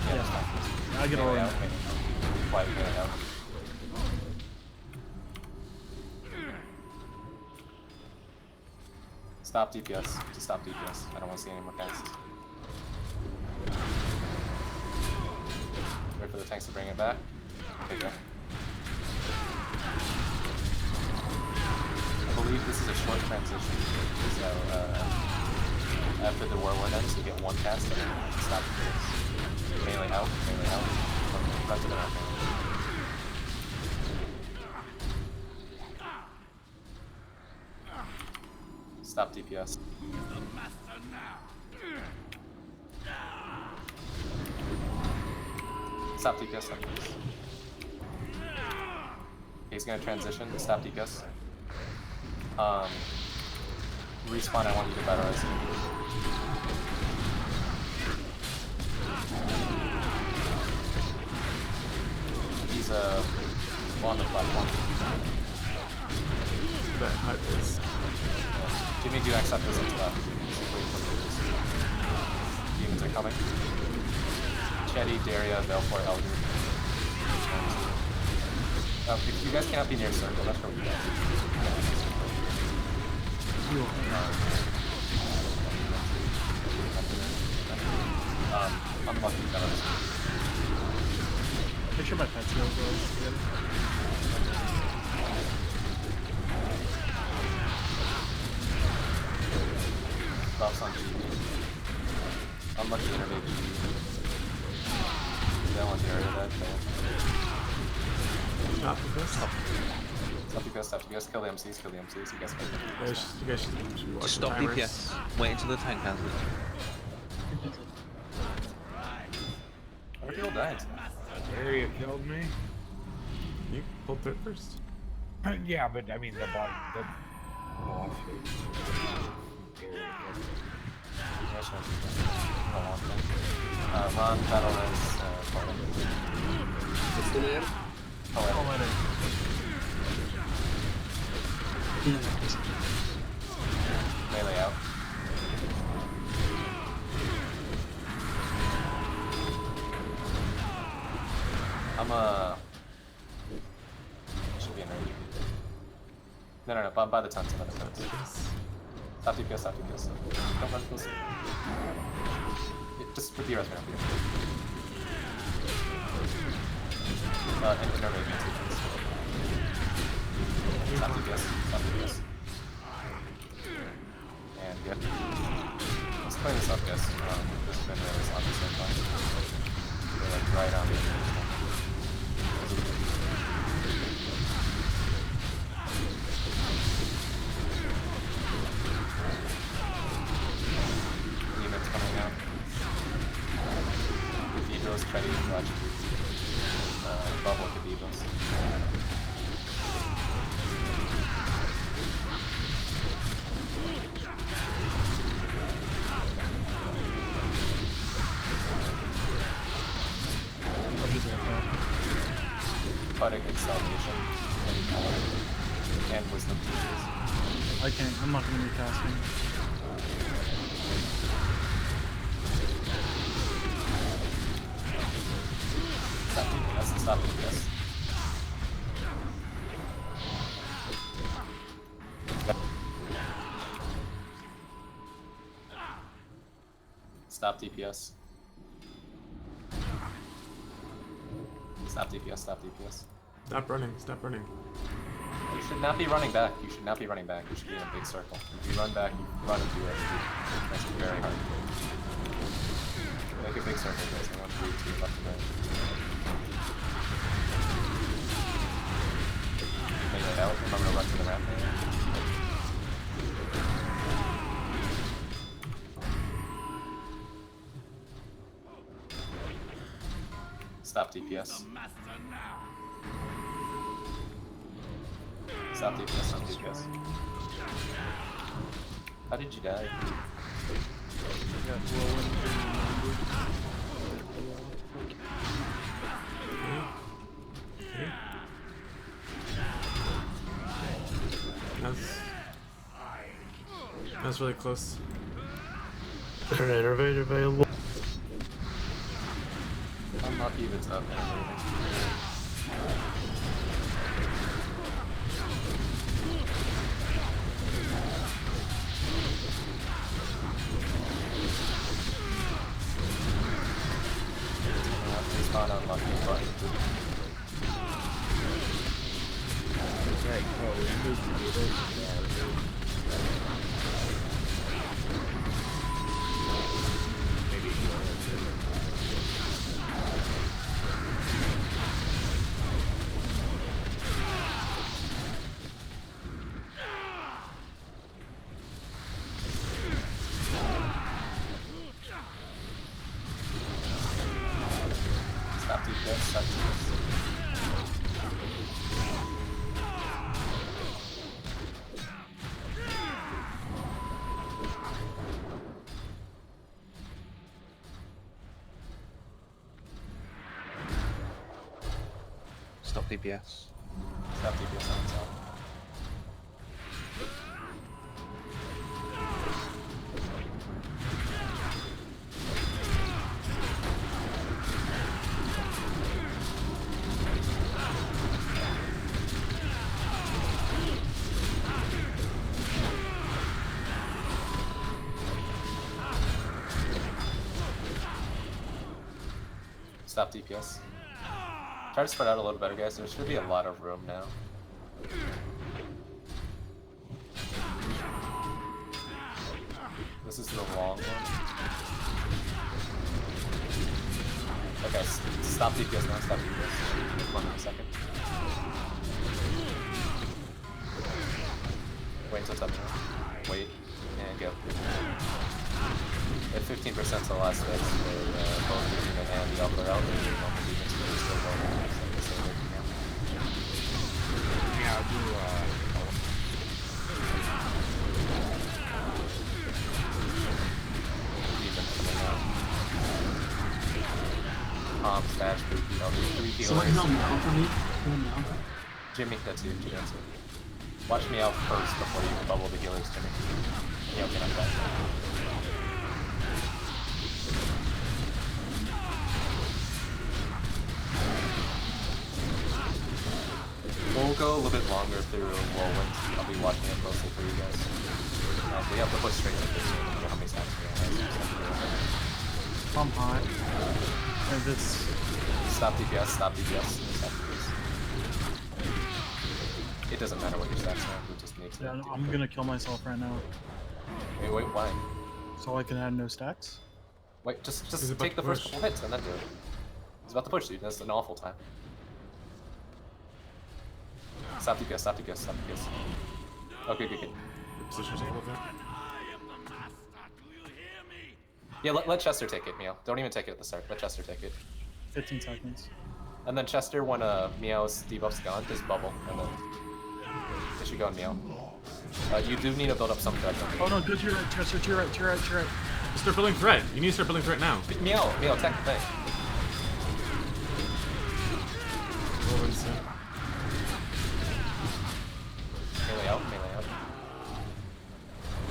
Yeah, I get all out. Quiet melee out. Stop DPS. Just stop DPS. I don't want to see any more casts. Wait for the tanks to bring it back. Okay, go. I believe this is a short transition. So, after the Whirlwind ends, you get one cast and then stop DPS. Melee out, melee out. Run to the back. Stop DPS. Stop DPS, stop DPS. He's gonna transition, stop DPS. Respawn, I want you to battle us. He's on the platform. That hut is. Jimmy, do accept this into that? Demons are coming. Chetty, Daria, Belfort, Elder. If you guys cannot be near circle, that's what we got. Unlucky fellas. Make sure my pets go together. Buffs on GP. Unlucky innervate GP. They want the area that failed. Not the best. Stop DPS, kill the MCs, kill the MCs. You guys can You guys should be Just watching stop timers. DPS. Wait until the tank has it. How are people dying? Area killed me. You pulled through it first. Yeah, but I mean the boss is area killed me. Ron, battle is What's the name? Poetic. Yeah, that is. Melee out. Should be in range. No, by the tons, by the tons. Stop DPS, stop DPS. Don't run close. Just with the rest, man. Innervate me, please. Stop DPS, stop DPS. And good. Let's clean this up, guys. This has been really sloppy so far. We're like right on the Demons coming out. Cathedrals, try to watch bubble cathedrals. Aquatic Exaltation and Wisdom Teachers. I can't. I'm not gonna be casting. Stop DPS, stop DPS. Stop DPS. Stop DPS, stop DPS. Stop running, stop running. You should not be running back. You should not be running back. You should be in a big circle. If you run back, you run into it. That's very hard. Make a big circle, guys. I want you to be left and right. Make it out. I'm gonna run to the ramp. Stop DPS. Stop DPS, stop DPS. How did you die? That's really close. Is there an innervate available? I'm lucky if it's up. Spawn unlucky button. Stop DPS, stop DPS. Stop DPS. Stop DPS on itself. Stop DPS. Try to spread out a little better, guys. There should be a lot of room now. This is the long one. Okay, stop DPS now. Stop DPS. 1 second. Wait until 10 minutes. Wait, and go. At 15% to the last hit, so both the demon and the elf are out, and the normal demons are still going. Yeah, I'll do, demons coming out. Stash, boot, I'll do 3 healers. Someone help me out for me. Help me out. Jimmy, that's you, Jimmy, that's you. Watch me out first before you bubble the healers, Jimmy. Yeah, okay, not bad. We'll go a little bit longer through Whirlwind. I'll be watching it closely for you guys. We have to push straight to 15. I don't know how many stacks we have. I'm hot. And this. Stop DPS, stop DPS, stop DPS. It doesn't matter what your stacks are, we just need to. Yeah, I'm gonna kill myself right now. Wait, why? So I can have no stacks? Wait, just take the first couple hits and then do it. He's about to push, dude. That's an awful time. Stop DPS, stop DPS, stop DPS. Okay, good. Position's all over. Yeah, let Chester take it, Meow. Don't even take it at the start. Let Chester take it. 15 seconds. And then Chester, when Meow's debuff's gone, just bubble, and then it should go on Meow. You do need to build up some threat. Oh no, good to your right, Chester, to your right, to your right, to your right. Start building threat. You need to start building threat now. Meow, attack the thing. Melee out.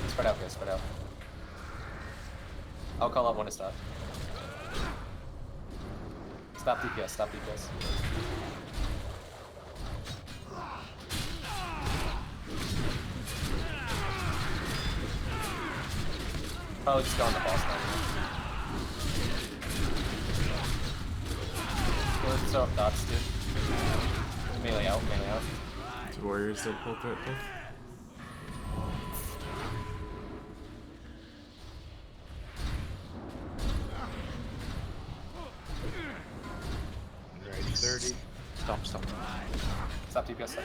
Spread out, guys, spread out. I'll call out one to stop. Stop DPS, stop DPS. Probably just go on the boss now. Let's throw up dots, dude. Melee out. 2 warriors that pull threat pull. Right, 30. Stop. Stop DPS, stop DPS.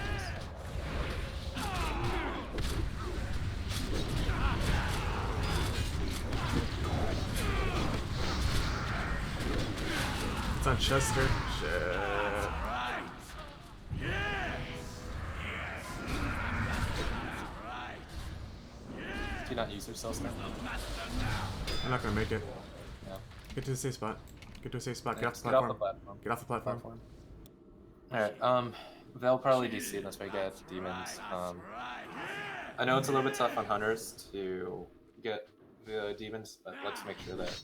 It's on Chester. Shit. Do you not use your spells now? I'm not gonna make it. No. Get to the safe spot. Get off the platform. Get off the platform. Alright, they'll probably DC, that's why you get demons. I know it's a little bit tough on hunters to get the demons, but let's make sure that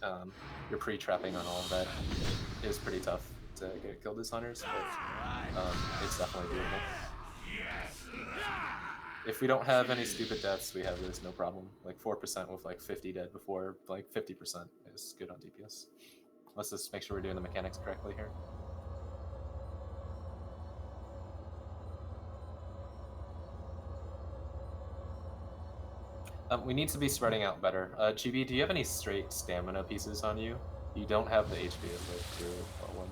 your pre-trapping on all of that is pretty tough to get killed as hunters, but it's definitely doable. If we don't have any stupid deaths, we have this no problem. Like 4% with like 50 dead before, like 50% is good on DPS. Let's just make sure we're doing the mechanics correctly here. We need to be spreading out better. GB, do you have any straight stamina pieces on you? You don't have the HP of your one.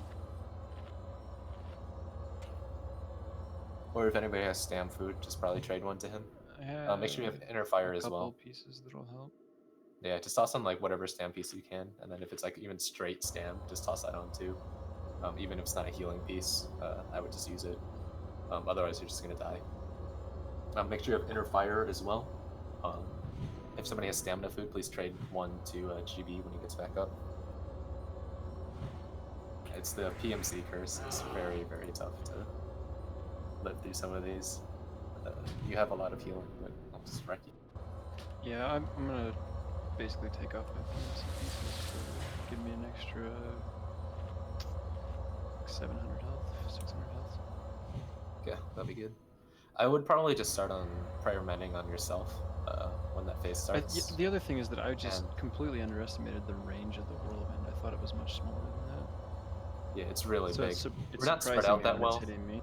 Or if anybody has stam food, just probably trade one to him. Make sure you have inner fire as well. A couple pieces that'll help. Yeah, just toss on like whatever stam piece you can, and then if it's like even straight stam, just toss that on too. Even if it's not a healing piece, I would just use it. Otherwise, you're just gonna die. Make sure you have inner fire as well. If somebody has stamina food, please trade one to GB when he gets back up. It's the PMC curse. It's very, very tough to live through some of these. You have a lot of healing, but I'll just wreck you. Yeah, I'm gonna basically take off my PMC pieces to give me an extra 700 health, 600 health. Yeah, that'd be good. I would probably just start on prior mending on yourself when that phase starts. The other thing is that I just completely underestimated the range of the whirlwind. I thought it was much smaller than that. Yeah, it's really big. It's we're not spread out that well. Me.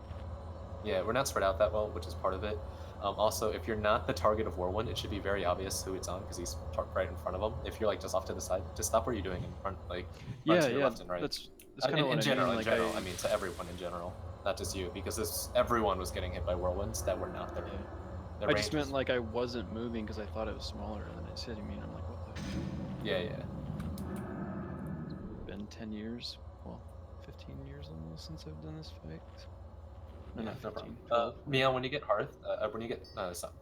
Yeah, we're not spread out that well, which is part of it. Also, if you're not the target of Whirlwind, it should be very obvious who it's on because he's right in front of him. If you're like just off to the side, just stop what you're doing in front, like run to your left and right. That's kind of in general. I mean, to everyone in general, not just you, because everyone was getting hit by whirlwinds that were not there. The I just range meant is- like I wasn't moving because I thought it was smaller, and then it's hitting me, and I'm like, what the? Yeah. Been 10 years, well, 15 years almost since I've done this fight. No, Yeah, not no 15, problem. 12. Mia, when you get Hearth, when you get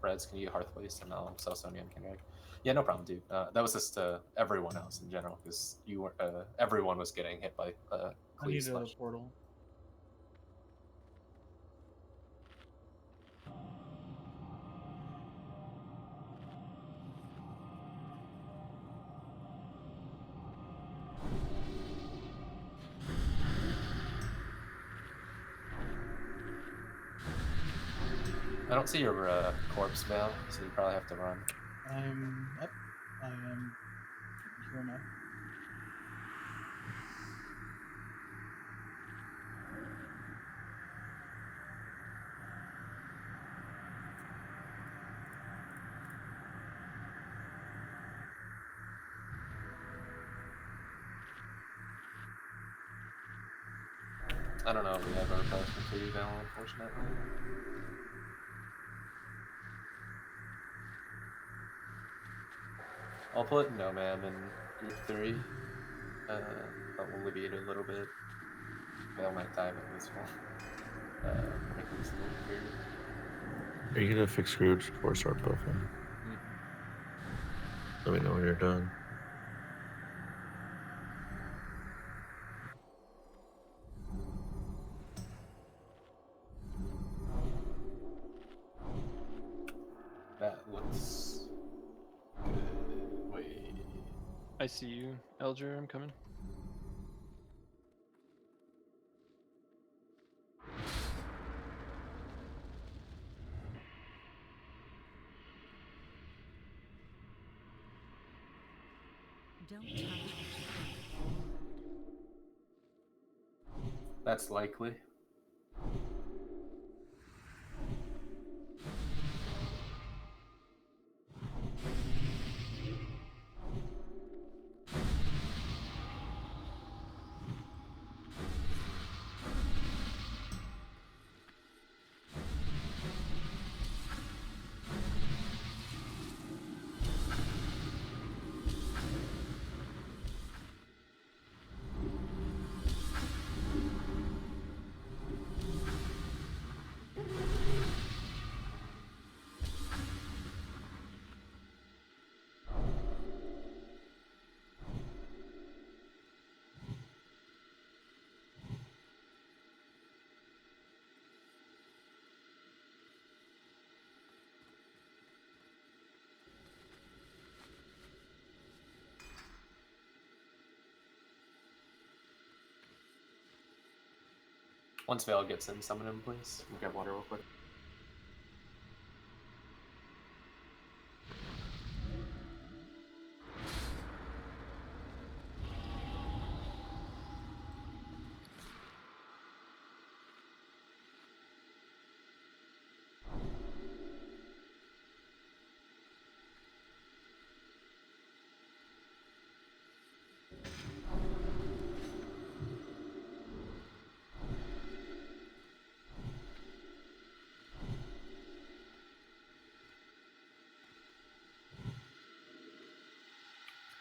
Reds, can you get Hearth Waste and I'll sell Sony and Kindred? Yeah, no problem, dude. That was just to everyone else in general because you were everyone was getting hit by I Cleave need a Slash. portal. I don't see your corpse, Val, so you probably have to run. I'm up. I am here now. I don't know if we have a replacement for you, Val, unfortunately. I'll put No Man in group 3. But we'll alleviate it a little bit. Val might die, but this will make things a little weird. Are you gonna fix Scrooge before I start buffing? Let me know when you're done. That looks good. Wait. I see you, Elger. I'm coming. Don't touch. That's likely. Once Vale gets in, summon him, please. We'll grab water real quick.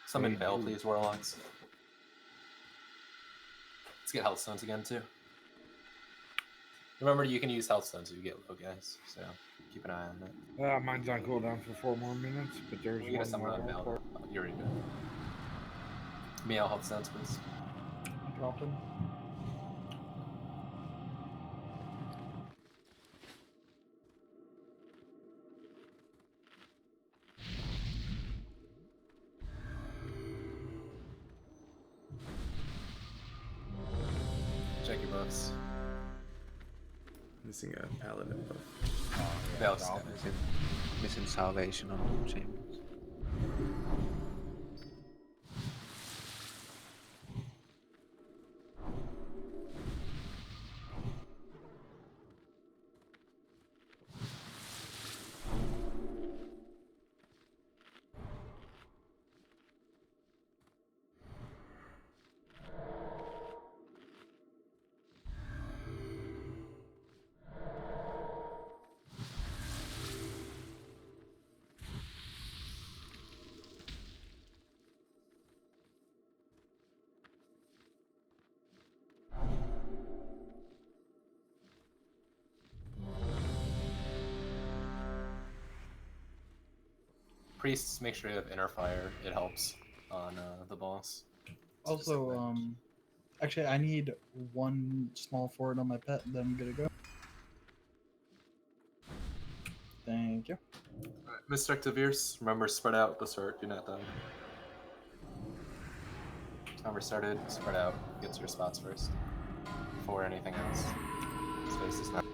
Summon Vale, please, Warlocks. Let's get health stones again, too. Remember, you can use health stones if you get low, guys, so keep an eye on that. Mine's on cooldown for 4 more minutes, but there's We're gonna one summon on more. Vale. Oh, you're good. Meow health stones, please. Dropped him. Check your buffs. Missing a paladin buff. Vale's Missing salvation on chambers. priests, make sure you have inner fire. It helps on the boss. Also, actually, I need one small forward on my pet, then I'm good to go. Thank you. Mr. Activeers, remember spread out at the start, do not die. Timer started, spread out, get to your spots first. Before anything else. Space is not.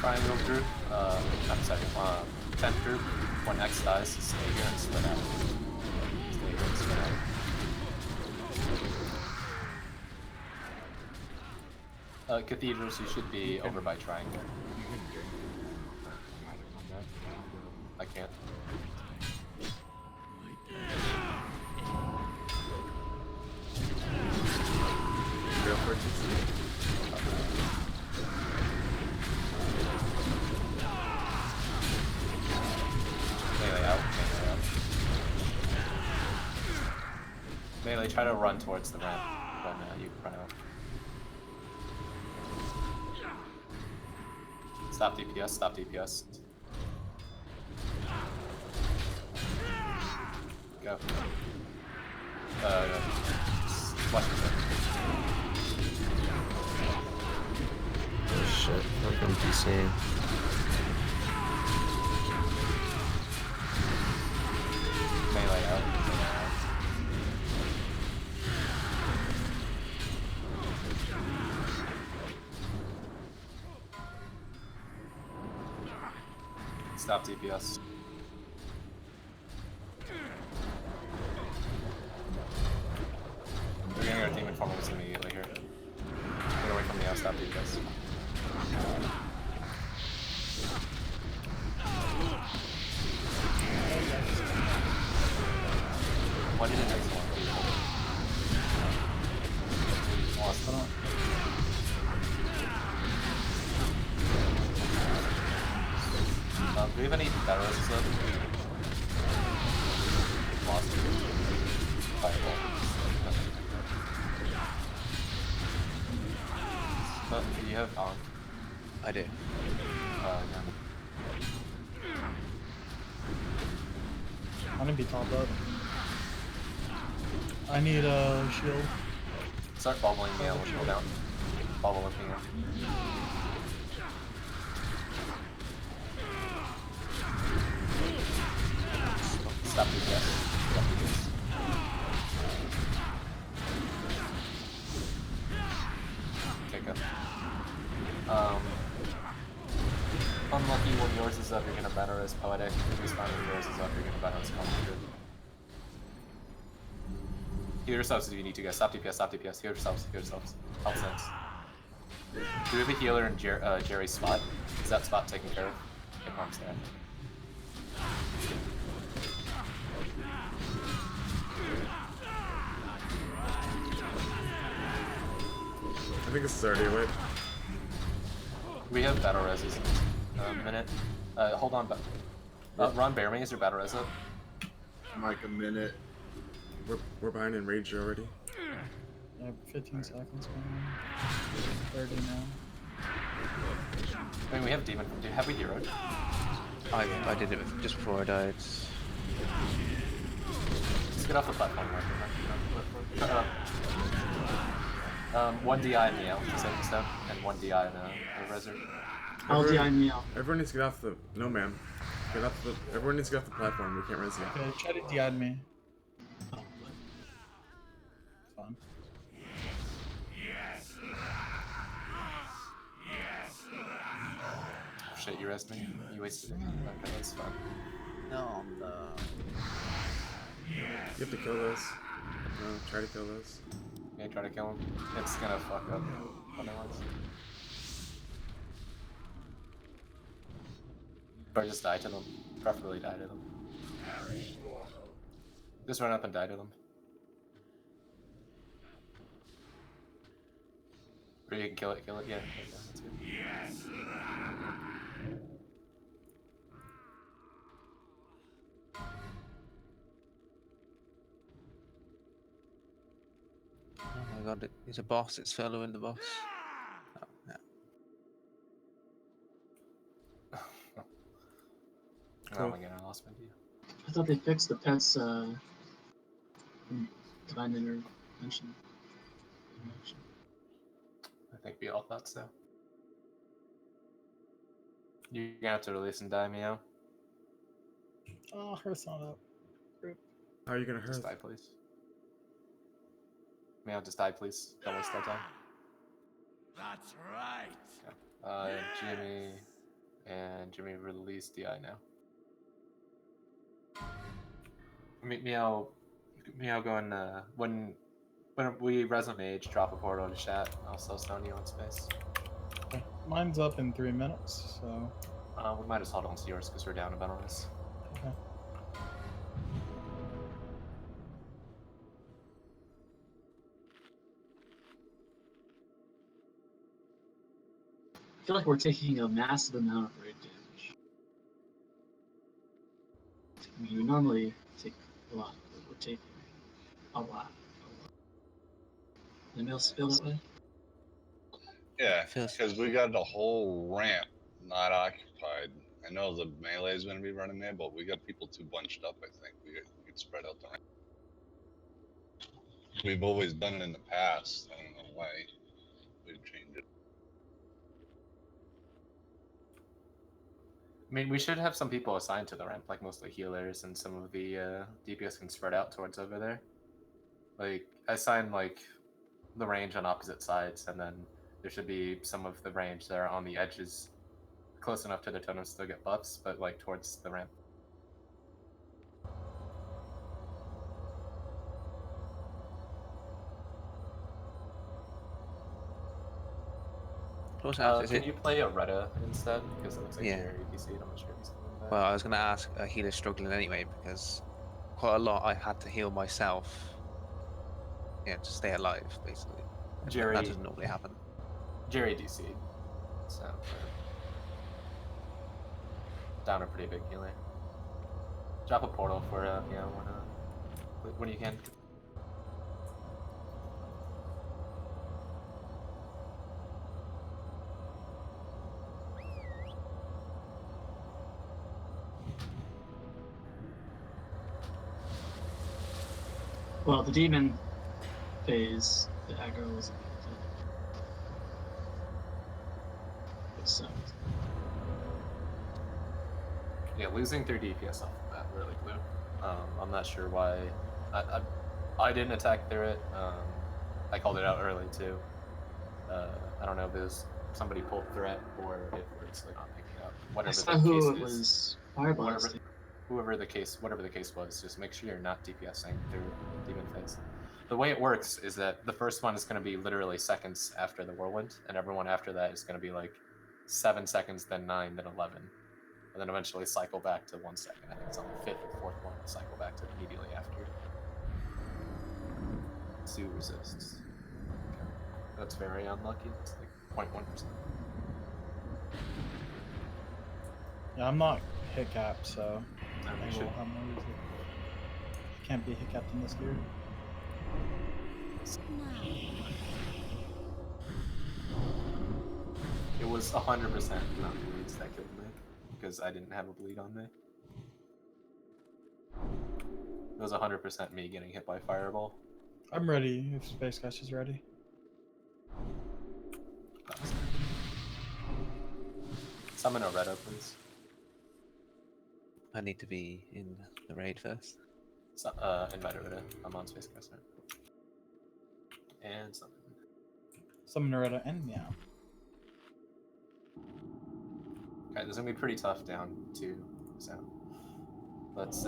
Triangle group, I'm sorry, 10th group, when X dies, stay here and split out. Stay here and split out. Cathedrals, you should be over by Triangle. I can't. Go for it. Melee out, melee out. Melee, try to run towards the ramp when you run out. Stop DPS, stop DPS. Go. Watch it. Oh shit, I'm NPCing. Melee out. Stop DPS. We're getting our demon formals immediately here. Get away from the stop DPS. Why did it take so long? Awesome. Do we have any better resistance left? Lost. Fireball. Do you have Ankh? I do. I'm gonna be topped up. I need a shield. Start bobbling me out when you go down. Bobble up me out. Stop DPS. Stop DPS. Okay, good. Unlucky when yours is up, you're gonna banner as Poetic. If respawn when yours is up, you're gonna banner as Complicated. Heal yourselves if you need to, guys. Stop DPS, stop DPS. Heal yourselves, heal yourselves. Help sense. Do we have a healer in Jerry's spot? Is that spot taken care of? Okay, Parm's there. I think this is already away. We have battle reses in a minute. Hold on, Ron, bear me. Is your battle res up? Like a minute. We're behind in rage already. Yeah, 15 seconds going. 30 now. I mean, we have demon. Have we heroed? I did it just before I died. Let's get off the platform, Mark. 1 DI in the L, second step, and 1 DI in the Reser. I'll DI me out. Everyone needs to get off the. No, ma'am. Get off the. Everyone needs to get off the platform. We can't res you. Okay, try to DI me. Fine. Oh shit, you resed me? You wasted it. Okay, that's fine. No, no. You have to kill those. No, try to kill those. Yeah, try to kill him. It's gonna fuck up otherwise. Or just die to them. Preferably die to them. Just run up and die to them. Or you can kill it, yeah. That's good. Yes. Oh my god, it's a boss. It's following the boss. Oh, yeah. Oh my god, I lost my view. I thought they fixed the pets in Divine Intervention. I think we all thought so. You're gonna have to release and die, Meow. Oh, Hearth's not up. Rip. How are you gonna Just hurt? die, please. Meow, just die, please. Don't waste our time. That's right. Jimmy release DI now. Meow, go and when we resume mage, drop a portal to chat. I'll still stone you on space. Okay. Mine's up in 3 minutes, so. We might as well hold on to yours because we're down a bit on this. Okay. I feel like we're taking a massive amount of raid damage. I mean, we normally take a lot, but we're taking a lot. Anybody else feel that way? Yeah, because we got the whole ramp not occupied. I know the melee is going to be running there, but we got people too bunched up. I think we could spread out the ramp. We've always done it in the past. I don't know why we'd change it. I mean, we should have some people assigned to the ramp, like mostly healers, and some of the DPS can spread out towards over there. Like, assign like the range on opposite sides, and then there should be some of the range that are on the edges, close enough to the totems to get buffs, but like towards the ramp. Can you play a Retta instead? Because it looks like Jerry DC'd. I'm not sure if he's coming back. Well, I was going to ask a healer struggling anyway because quite a lot I had to heal myself. Yeah, to stay alive, basically. And Jerry, that doesn't normally happen. Jerry DC'd. So, down a pretty big healer. Drop a portal for when you can. Well, the demon phase, the aggro was a big thing. It sucked. Yeah, losing 3 DPS off the bat really blew. I'm not sure why. I didn't attack through it. I called it out early too. I don't know if it was somebody pulled threat or if we're just like not picking up. Whatever I saw the who case it is, was fireblasting. whatever the case was, just make sure you're not DPSing through demon phase. The way it works is that the first one is going to be literally seconds after the whirlwind, and everyone after that is going to be like 7 seconds, then 9, then 11. And then eventually cycle back to 1 second. I think it's on the 5th or 4th one to cycle back to immediately after. 2 resists. Okay. That's very unlucky. It's like 0.1%. Yeah, I'm not hit capped, so No, I you should. will have more reason. I can't be hit capped in this gear. It was 100% not bleeds that killed me, because I didn't have a bleed on me. It was 100% me getting hit by fireball. I'm ready if Space Cash is ready. Summon a Retta, please. I need to be in the raid first. So, invite a Retta. I'm on Space Caster. And summon. Summon Loretta and Meow. Okay, this is gonna be pretty tough down too. So let's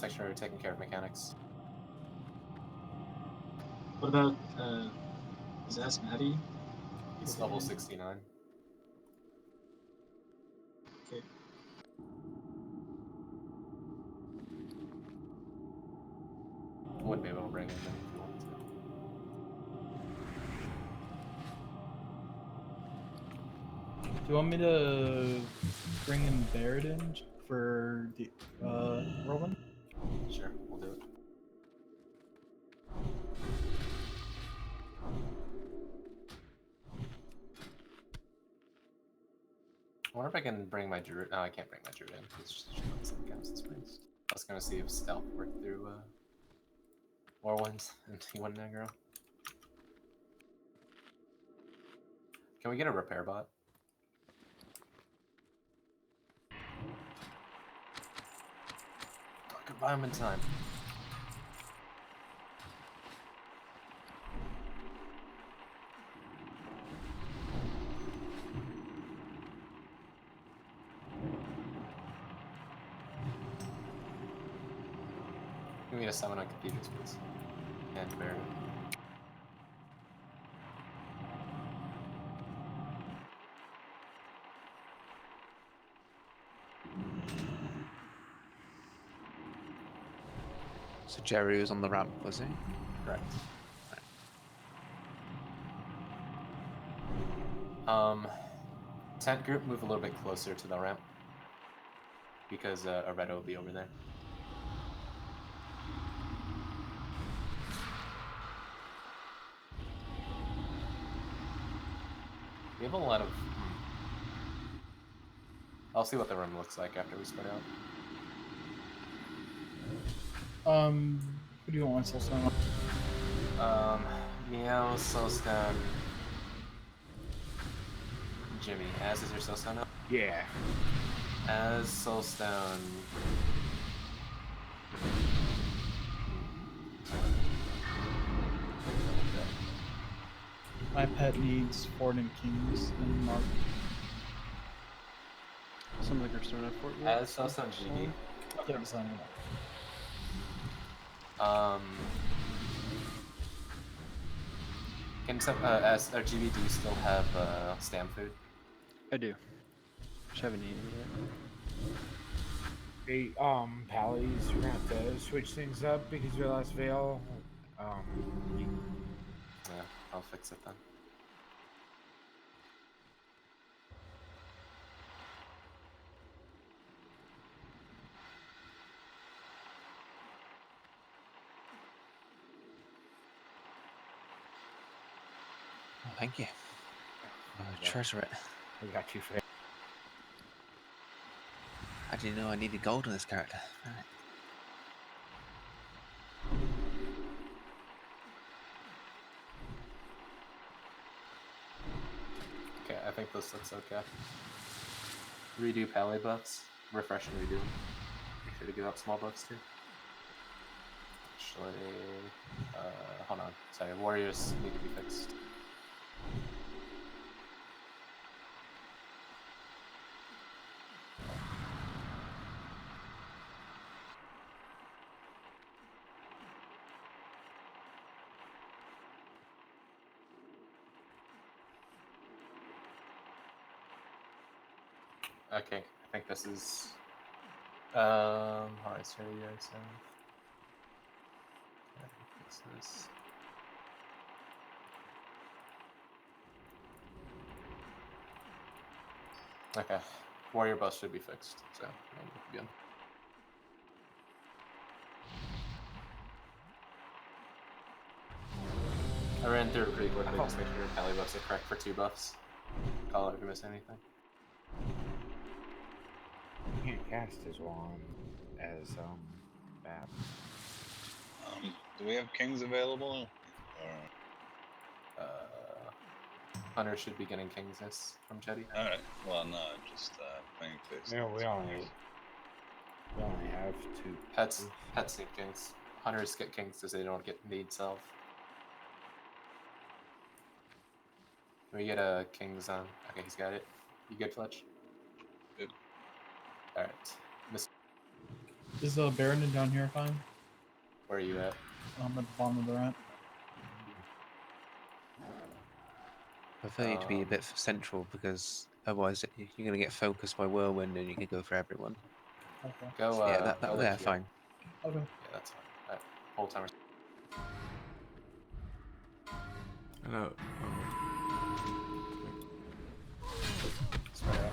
make sure we're taking care of mechanics. What about is that Maddie? He's level 69. Okay. wouldn't be able to bring him in if you wanted to. Do you want me to bring in Baird in for the Roland? Sure, we'll do it. I wonder if I can bring my druid. No, I can't bring my druid in. It's just some Council Springs. I was gonna see if stealth worked through Warwinds and T1 Negro. Can we get a repair bot? I could buy him in time. Give me a summon on computers, please. And Baron. So Jerry was on the ramp, was he? Correct. Tent group, move a little bit closer to the ramp because Aretto will be over there. We have a lot of. I'll see what the room looks like after we spread out. Who do you want to sell? Meow, Soulstone, Jimmy. Az is your Soulstone now? Yeah. Az, Soulstone. My pet needs Ford and Kings and Mark. Some like are starting at Fort Worth. Az, Soulstone, GB. Yeah, I'm signing up. Can some as GB, do you still have stam food? I do. Just haven't eaten yet. Hey, Pallies, we're gonna have to switch things up because of your last veil. Yeah, I'll fix it then. Oh, thank you. Treasure it. I got you for. How do you know I needed gold on this character? Right. Okay, I think this looks okay. Redo Pally buffs. Refresh and redo them. Make sure to give up small buffs too. Actually, hold on. Sorry, warriors need to be fixed. Okay, I think this is alright, so yeah, so okay, fix this. Okay, warrior buffs should be fixed, so good. I ran through it pretty quickly, just make sure your pally buffs are correct for 2 buffs. Call it if you miss anything. You can't cast as one as Bab. Do we have kings available? Or... Hunter should be getting kings this from Jetty. Alright, well, no, just playing face. No, we only have 2. Pets need kings. Hunters get kings because they don't get need self. Can we get a king's on? Okay, he's got it. You good, Fletch? Good. Alright. Is Baron down here fine? Where are you at? I'm at the bottom of the ramp. I prefer you to be a bit central because otherwise you're going to get focused by Whirlwind and you can go for everyone. Okay. Go, So yeah, that go there, here. fine. Okay. Yeah, that's fine. Alright, whole timer. I know. Spread out.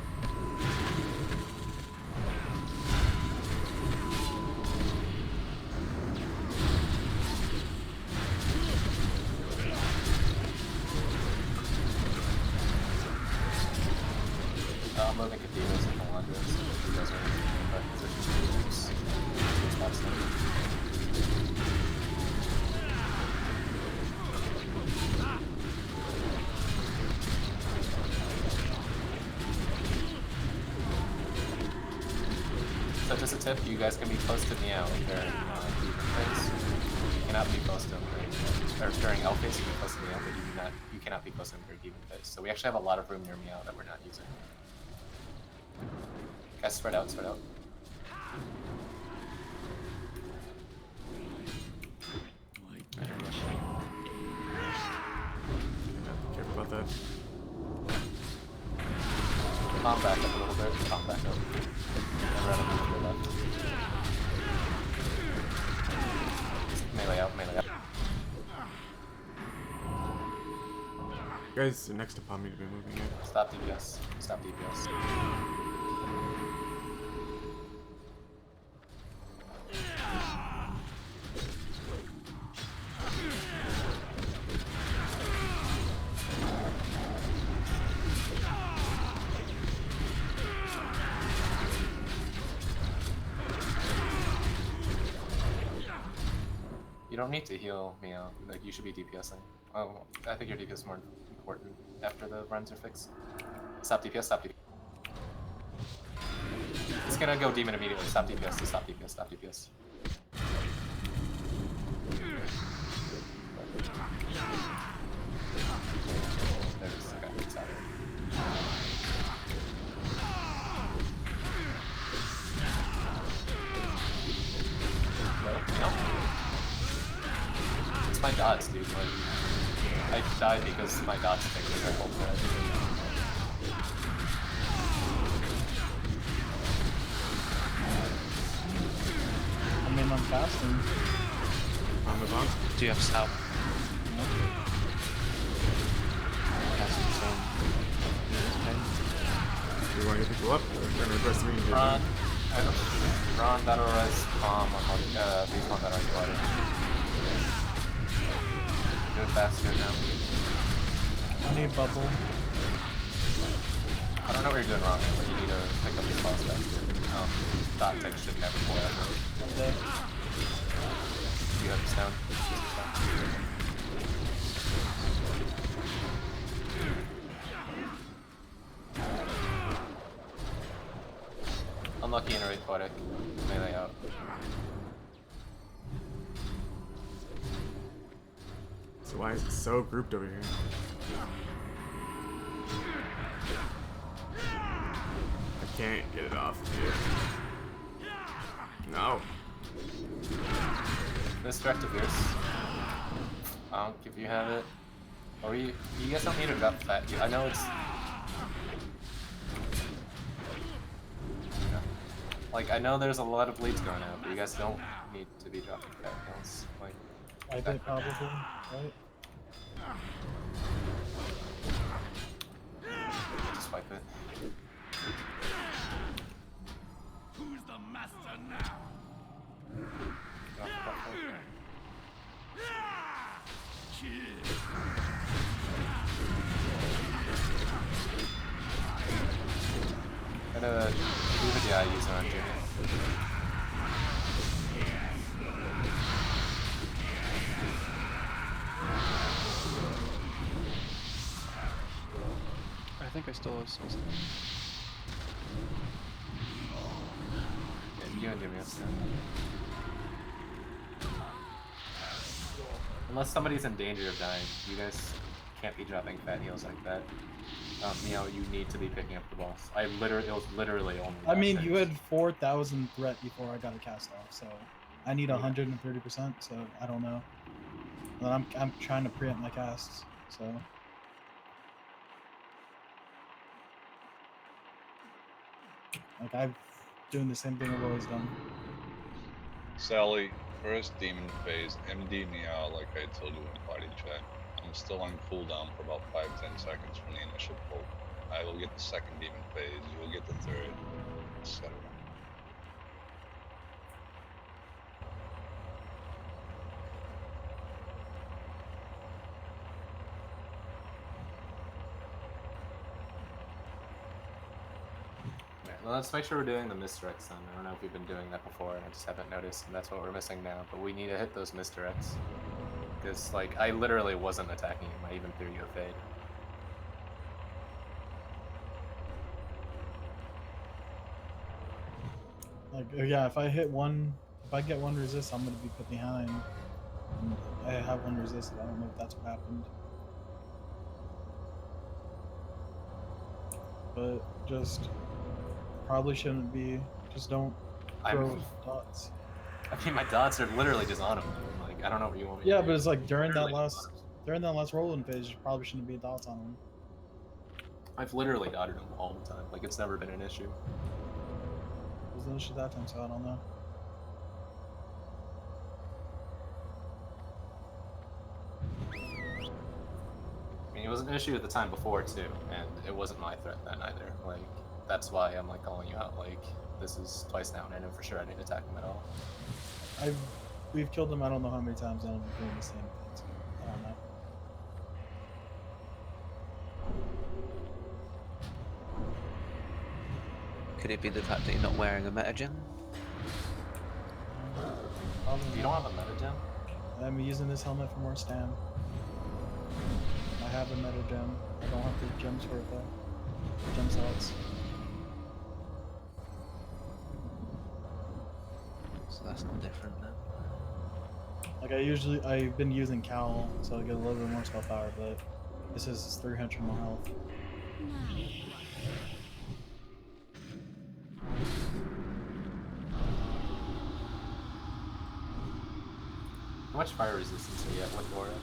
I'm moving cathedrals and Melandras, so if you guys are in the right position to use two spots there. So just a tip, you guys can be close to Meow during Demon phase. You cannot be close to him during L phase, you can be close to Meow, but you cannot be close to him during Demon phase. So we actually have a lot of room near Meow that we're not using. Guys, spread out, spread out. Careful about that. Calm back up a little bit, calm back up. And right up to your left. Melee out, melee out. You guys are next to Palm, you've been moving it. Stop DPS. Stop DPS. You don't need to heal Meow. Like, you should be DPSing. Oh, I think your DPS is more important after the runs are fixed. Stop DPS, stop DPS. It's gonna go demon immediately. Stop DPS, stop DPS, stop DPS. There it is. Okay, it's out here. No. It's my dots, dude. Like, I died because my dots picked the triple threat. I mean, I'm fasting. On the bomb. Do you have stout? No. You want to get people up? Or trying to request me? Ron, battle res, palm, beef on battle res, water. Do it faster now. I need bubble. I don't know what you're doing wrong, but you need to pick up your boss faster. Dot tech should never pull out. Okay. You have this down. Unlucky and Wraith Poetic. Melee out. So why is it so grouped over here? I can't get it off, dude. No. This direct to Pierce. If you have it. Or you guys don't need to drop fat. I know it's... Like, I know there's a lot of bleeds going out, but you guys don't need to be dropping fat kills. Like, I did probably, right? just wipe it. Who's the master now? I'm gonna do the DI user on Junior. I think I still have some stuff. Yeah, you and Jimmy have to. Unless somebody's in danger of dying, you guys can't be dropping fat heals like that. Meow, you need to be picking up the boss. It was literally only. I mean, you had 4,000 threat before I got a cast off, so I need 130%. So I don't know. But I'm trying to preempt my casts, so. Like I'm doing the same thing I've always done. Sally, first demon phase, MD Meow, like I told you in party chat. I'm still on cooldown for about 5-10 seconds from the initial bolt. I will get the second demon phase, you'll get the third, etc. Well, let's make sure we're doing the misdirects then. I don't know if we've been doing that before and I just haven't noticed, and that's what we're missing now. But we need to hit those misdirects. Because, like, I literally wasn't attacking him. I even threw you a fade. Like, yeah, if I get one resist, I'm gonna be put behind. And I have one resist. I don't know if that's what happened. But just probably shouldn't be. Just don't throw dots. I mean, my dots are literally just on him. Like, I don't know what you want me to Yeah, do. but it's like during that last rolling phase, you probably shouldn't be dots on him. I've literally dotted him all the time. Like, it's never been an issue. It was an issue that time, so I don't know. I mean, it was an issue at the time before, too. And it wasn't my threat then, either. Like, that's why I'm, like, calling you out. Like, this is twice now, and I know for sure I didn't attack him at all. We've killed him I don't know how many times, and I'm doing the same thing, so I don't know. Could it be the fact that you're not wearing a metagem? You don't have a metagem? I'm using this helmet for more stam. I have a metagem. I don't have the gems for it though. Gem salts. So that's not different then. Like I've been using Cowl, so I get a little bit more spell power, but this is 300 more health. How much fire resistance do you get with VoA?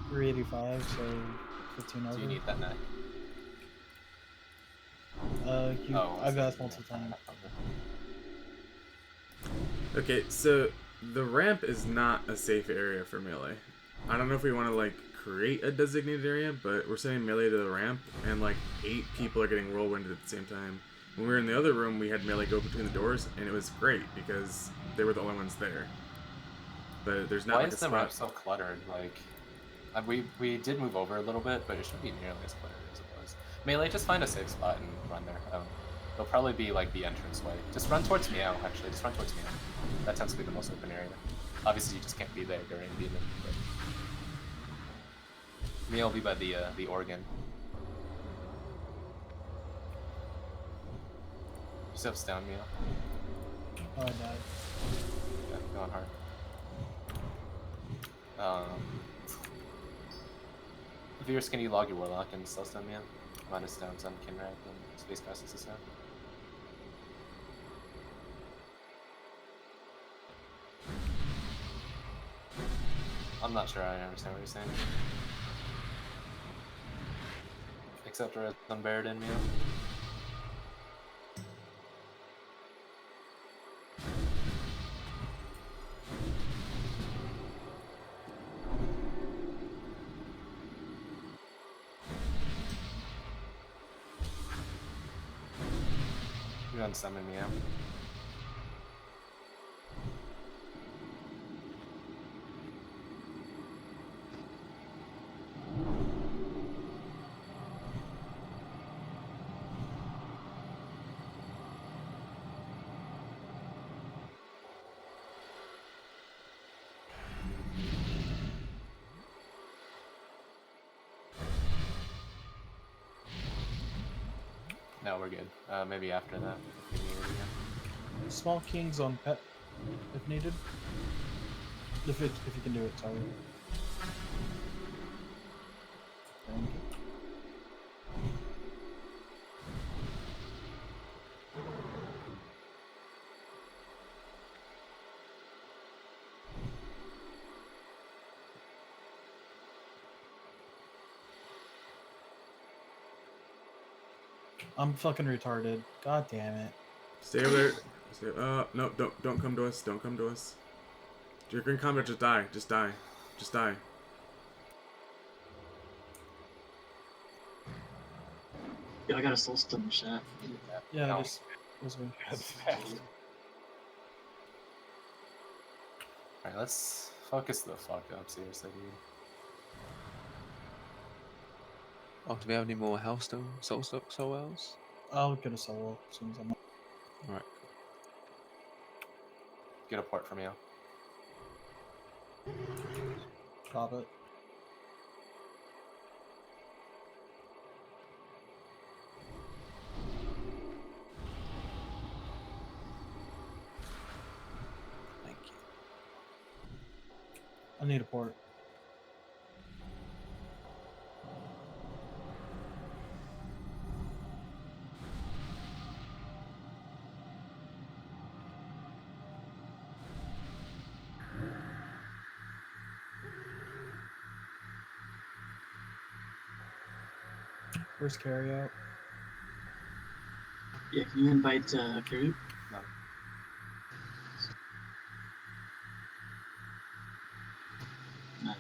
385, so 15 over. Do you need that neck? I've asked multiple times. Okay, so the ramp is not a safe area for melee. I don't know if we want to like create a designated area, but we're sending melee to the ramp, and like 8 people are getting whirlwinded at the same time. When we were in the other room, we had melee go between the doors, and it was great because they were the only ones there. But there's not Why like is a the ramp spot. so cluttered? Like, we did move over a little bit, but it shouldn't be nearly as cluttered as it was. Melee, just find a safe spot and run there. It'll probably be like the entrance way. Just run towards Meow, actually. Just run towards Meow. That tends to be the most open area. Obviously, you just can't be there during Demon, but Meow will be by the organ. Yourself down, Meow. Oh, I died. Yeah, go on hard. If you're skinny, log your Warlock and still stun Meow. Minus stones on Kinrad and Space Cast is a stone. I'm not sure I understand what you're saying. Except for unburied in Meow. You unsummon Meow. No, we're good. Maybe after that, if we need it again. Small kings on pet, if needed. If you can do it, sorry. Thank you. I'm fucking retarded. God damn it. Stay over there. Stay, no, don't come to us. Don't come to us. If you're in combat, just die. Just die. Just die. Yeah, I got a soul stone in the chat. Yeah, No. just Whisker. Alright, let's focus the fuck up, seriously, dude. Oh, do we have any more Hellstone soul wells? I'll get a solo as soon as I'm. Alright, Get a port from you. Drop it. thank you. I need a port. Where's carry out? Yeah, can you invite Carrie? No. No.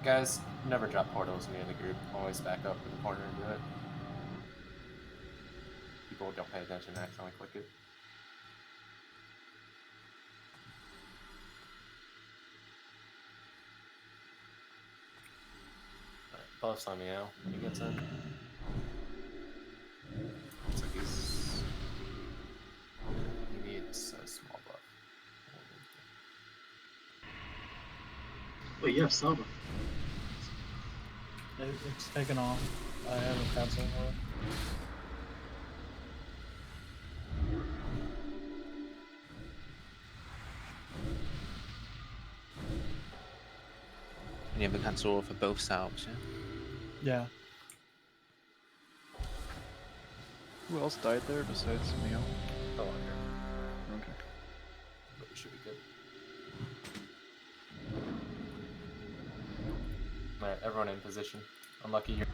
Guys, never drop portals near the group. Always back up in the corner and do it. People don't pay attention and accidentally click it. Alright, buffs on me now when he gets in. Looks like he needs a small buff. Wait, you have Saba. It's taken off. I haven't canceled it. And you have a cancel for both salves, yeah? Yeah. Who else died there besides Mio? Oh, here. Okay. But we should be good. Alright, everyone in position. Unlucky you're.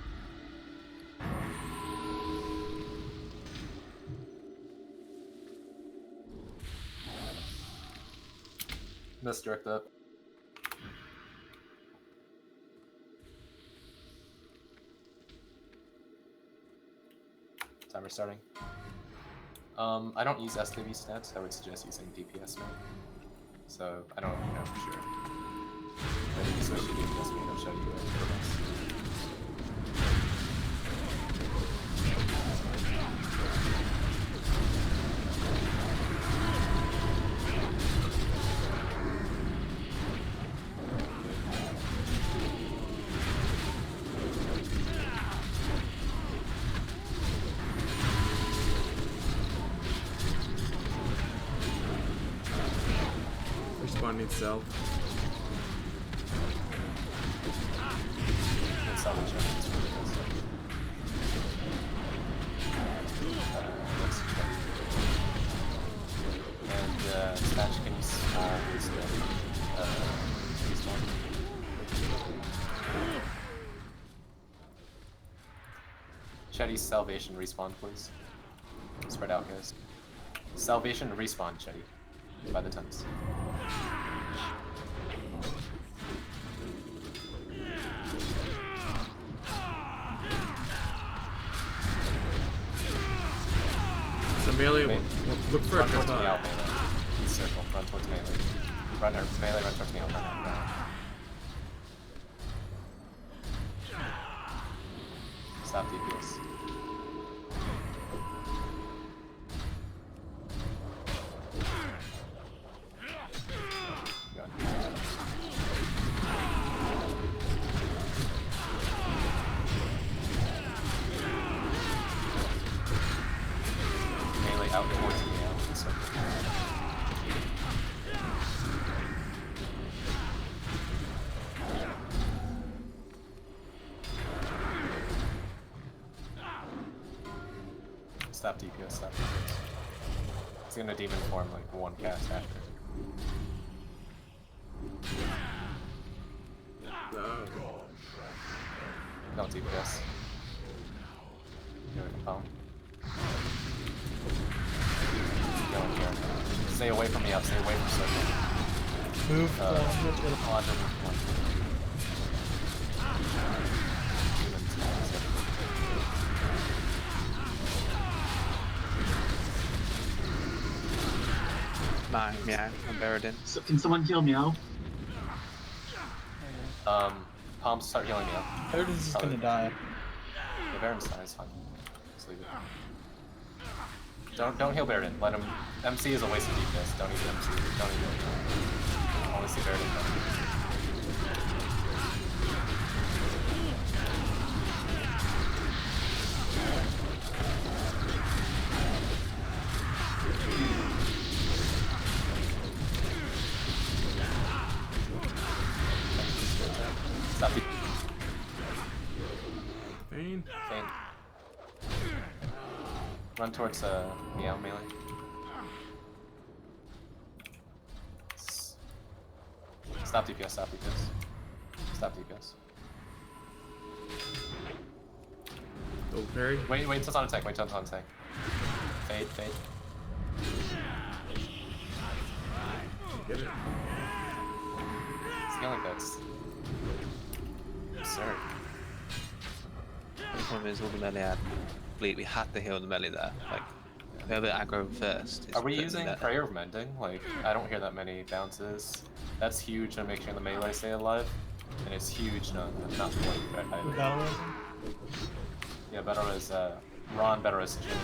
Misdirect up. Timer starting. I don't use SKB stats. I would suggest using DPS mode. So I don't know for sure. But if you switch to DPS mode, it'll show you the best. Respawn needs self. And salvage it. Let's check. And Snatch can use small instead. Respawn. Chetty's Salvation respawn, please. Spread out, guys. Salvation respawn, Chetty. By the tons. So melee, Wait. look for Run a towards me couple. out, melee. Circle, run towards melee. Run towards me out, run. Stop DPS. Got it. Melee out towards me now. Circle. Stop DPS, stop DPS. It's gonna demon form like one cast after. No. Don't DPS. You're compelling. Stay away from me, stay away from circle. Move to Conjure, move. Meow, I'm buried in. So, can someone heal Meow? Palms start healing me up. Everything's just gonna die. Yeah, Baron's fine, it's fine. Just leave it. Don't heal Baron. Let him. MC is a waste of DPS. Don't even MC. Don't even. Only see Baron. Stop. Pain. Faint. Run towards Meow melee. Stop DPS, stop DPS. Stop DPS. Double parry. Wait until it's on attack, wait until it's on attack. Fade. Get it. It's feeling like that's absurd. The problem is all the melee had we had to heal the melee there. Like, whoever aggro first. Are we using Prayer of Mending? Like, I don't hear that many bounces. That's huge to make sure the melee stay alive. And it's huge, not for like, Battle Rising? Yeah, better as Ron, better as Jimmy.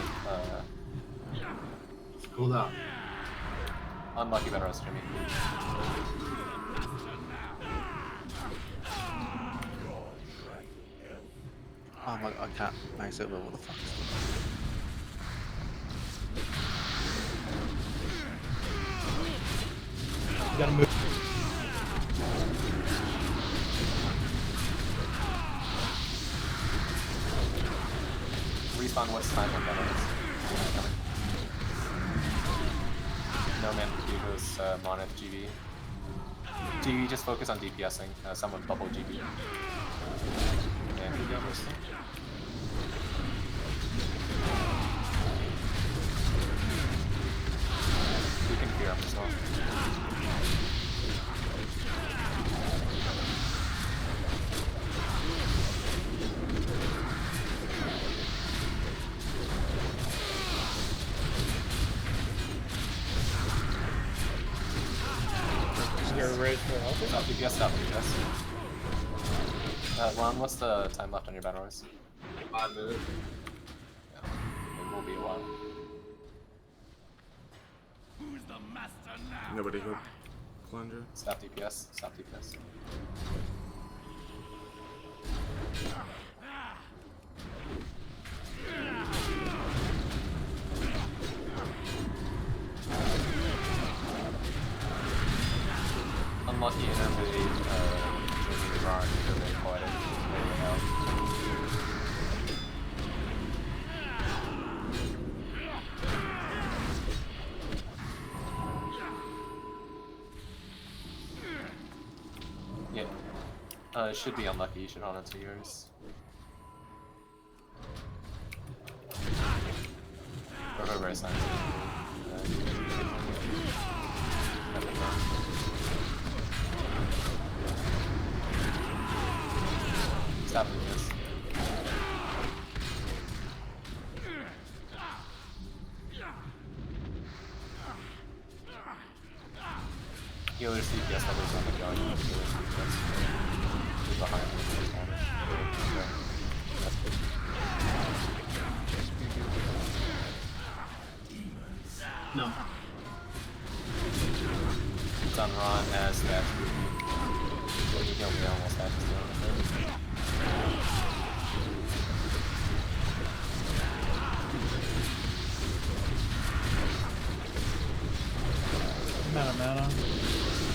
Cool down. Unlucky better as Jimmy. Oh my, I can't max over, what the fuck is You gotta move. Respawn what's time on that is. No man Kudos, Moneth, GB. GB, just focus on DPSing. Someone bubble GB. And you got this. You can hear him as well. You're ready for help? Stop DPS, stop DPS. Ron, what's the time left on your battle race? 5 minutes. Yeah. It will be a while. Who's the master now? Nobody healed Plunger. Stop DPS, stop DPS. Unlucky intervade, Jimmy Ron, intervade quite way out. Yeah. It should be unlucky, you should hold on to yours. Or very nice. Stop this. Healer's DPS levels on the gun. Healer's DPS. He's behind me. That's good. No. It's on Ron as stats. When you heal me down while stats is down. I'm out of mana.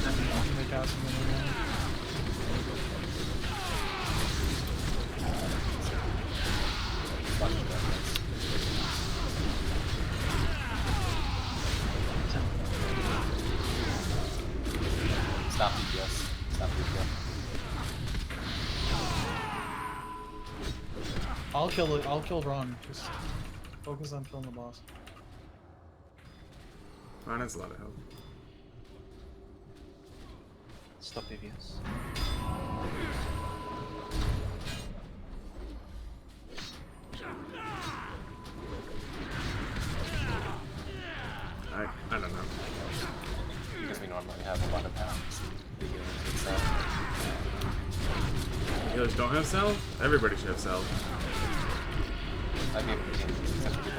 I can make out something again. Stop DPS. Stop DPS. I'll kill Ron. Just focus on killing the boss. Ron has a lot of health. Stop Vivius. I don't know. Because we normally have a lot of pounds. The healers and stuff. Healers don't have cell? Everybody should have cell. I gave it to him except for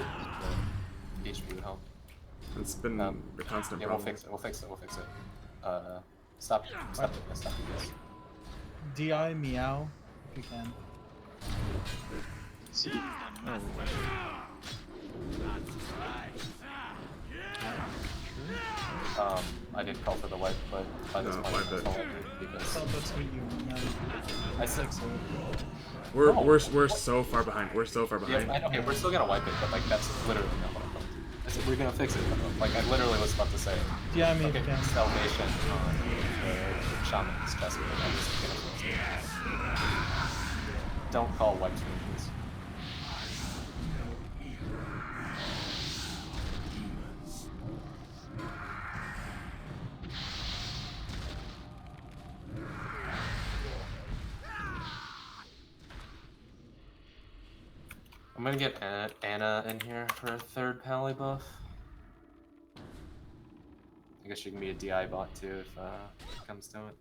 the HP would help. It's been a constant yeah, problem. We'll fix it. Stop this. DI meow if you can. I did call for the wipe, but by this point, wipe it. Because That's what you meant. I said so. We're so far behind. We're so far behind. Yeah, I know. Okay, we're still gonna wipe it, but like that's literally not what I'm going to do. I said we're gonna fix it. Like I literally was about to say. Yeah, I mean, okay, yeah. salvation on the shaman's chest. I'm just gonna fix it. Don't call wipes me, please. I'm gonna get Anna in here for a third pally buff. I guess she can be a DI bot too if it comes to it.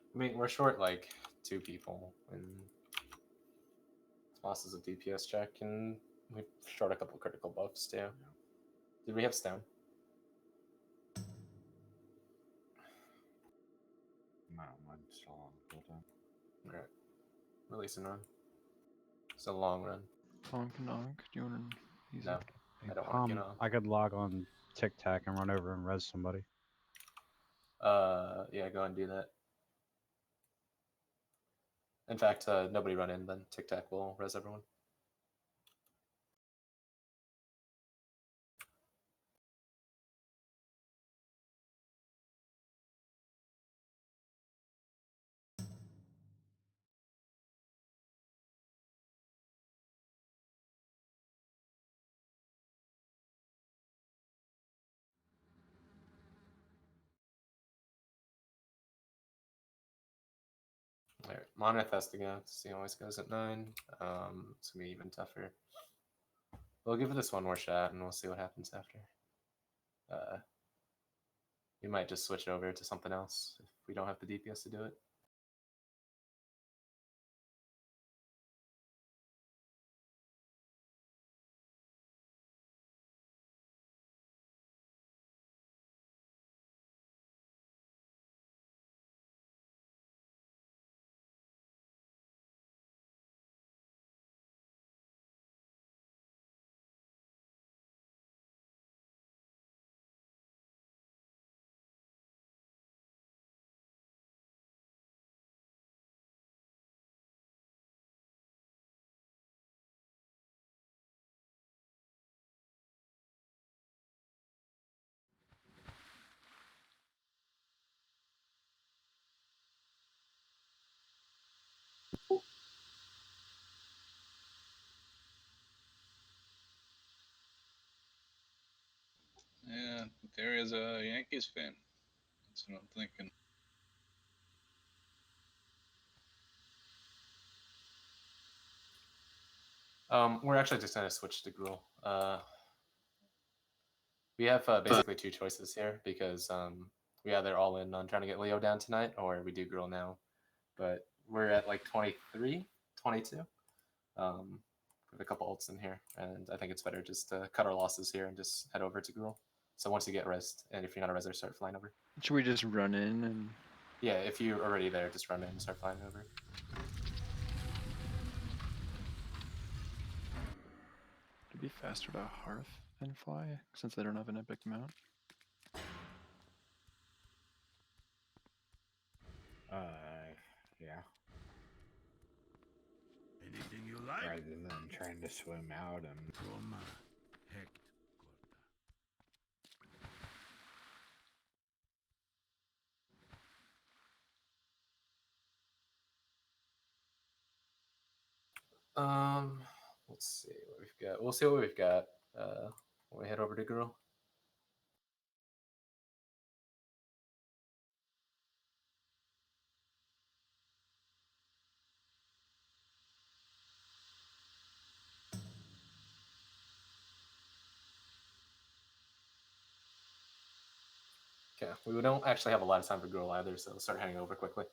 I mean, we're short like 2 people, and this boss is a DPS check, and we're short a couple critical buffs too. Did we have stone? No, mine's still on cooldown. Alright. Release and run. It's a long run. Honk. Do you want to use No, it? I don't want to get on. I could log on Tic Tac and run over and res somebody. Yeah, go and do that. In fact, nobody run in, then Tic Tac will res everyone. Alright, Monolith has to go, because he always goes at 9. It's going to be even tougher. We'll give it this one more shot, and we'll see what happens after. We might just switch over to something else if we don't have the DPS to do it. Yeah, there is a Yankees fan. That's what I'm thinking. We're actually just going to switch to Gruul. We have basically 2 choices here, because we either all in on trying to get Leo down tonight, or we do Gruul now. But we're at like 23, 22. With a couple ults in here, and I think it's better just to cut our losses here and just head over to Gruul. So once you get rest, and if you're not a reser, start flying over. Should we just run in and... Yeah, if you're already there, just run in and start flying over. It'd be faster to Hearth and fly, since they don't have an epic mount. Yeah. rather than trying to swim out and. Let's see what we've got. We'll see what we've got when we head over to Girl. Okay, we don't actually have a lot of time for Girl either, so we'll start heading over quickly.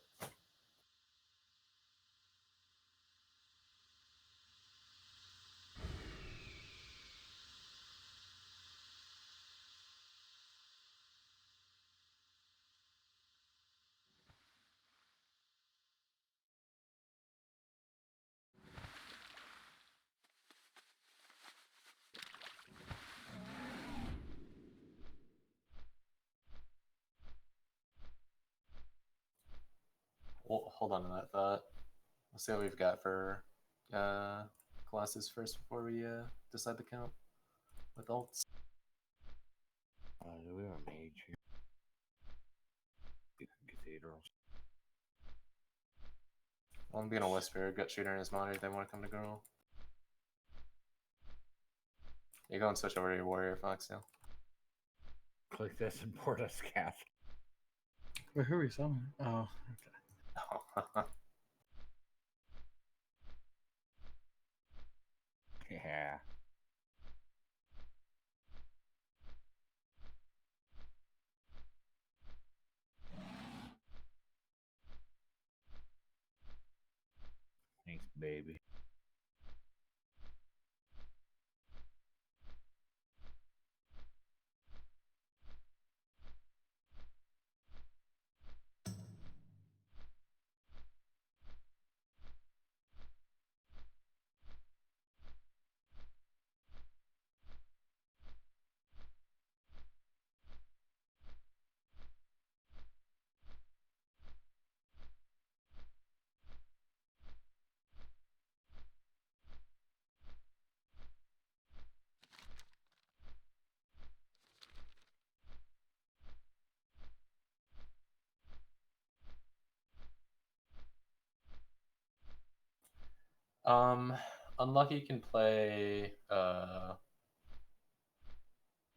We'll hold on to that thought. We'll see what we've got for classes first before we decide the count with ults. Do we have a mage here? Cathedrals. I'm gonna whisper a gut shooter in his monitor if they want to come to Girl. You go and switch over to your warrior, Foxtail. Click this and port us cat. Wait, who are we summoning? Oh, okay. Yeah. Thanks, baby. Unlucky can play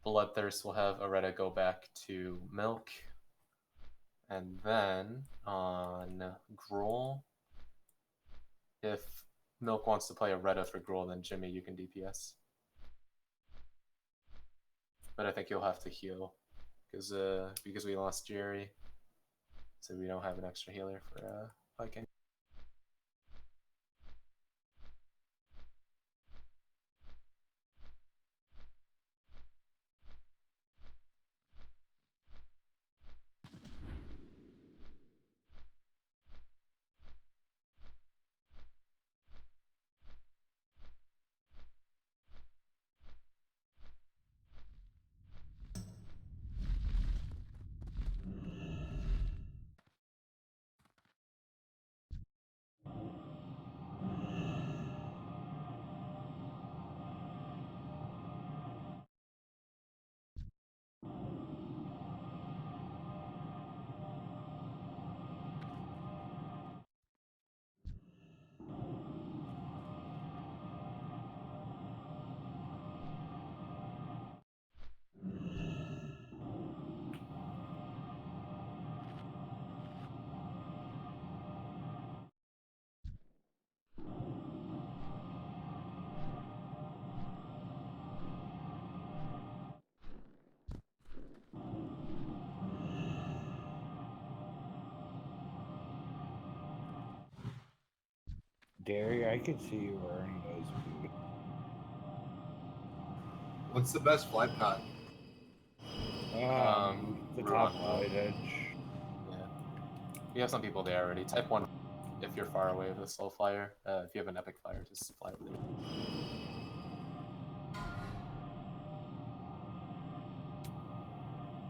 Bloodthirst will have Areta go back to Milk. And then on Gruul, if Milk wants to play Areta for Gruul, then Jimmy, you can DPS. But I think you'll have to heal because we lost Jerry, so we don't have an extra healer for hiking. Derry, I could see you wearing those boots. What's the best flight path? The top right edge. Yeah. We have some people there already. Type 1 if you're far away with a slow flyer. If you have an epic flyer, just fly with it.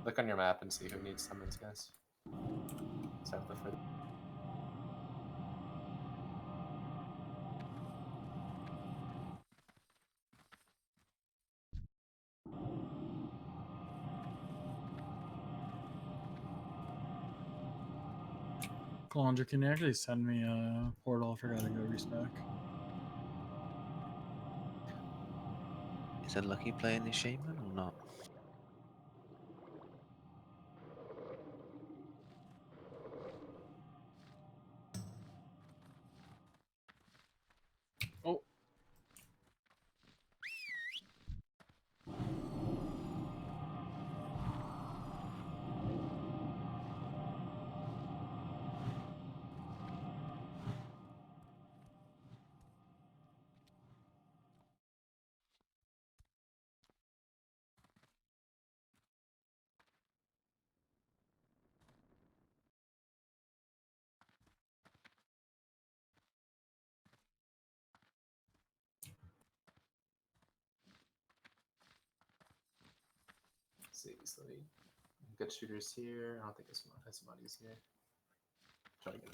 Look on your map and see who needs summons, guys. Start with the first. Challenger, can you actually send me a portal? I forgot to go respec. Is it lucky playing this shaman or not? Oh. See, so good shooters here. I don't think this money's here. Try to get him.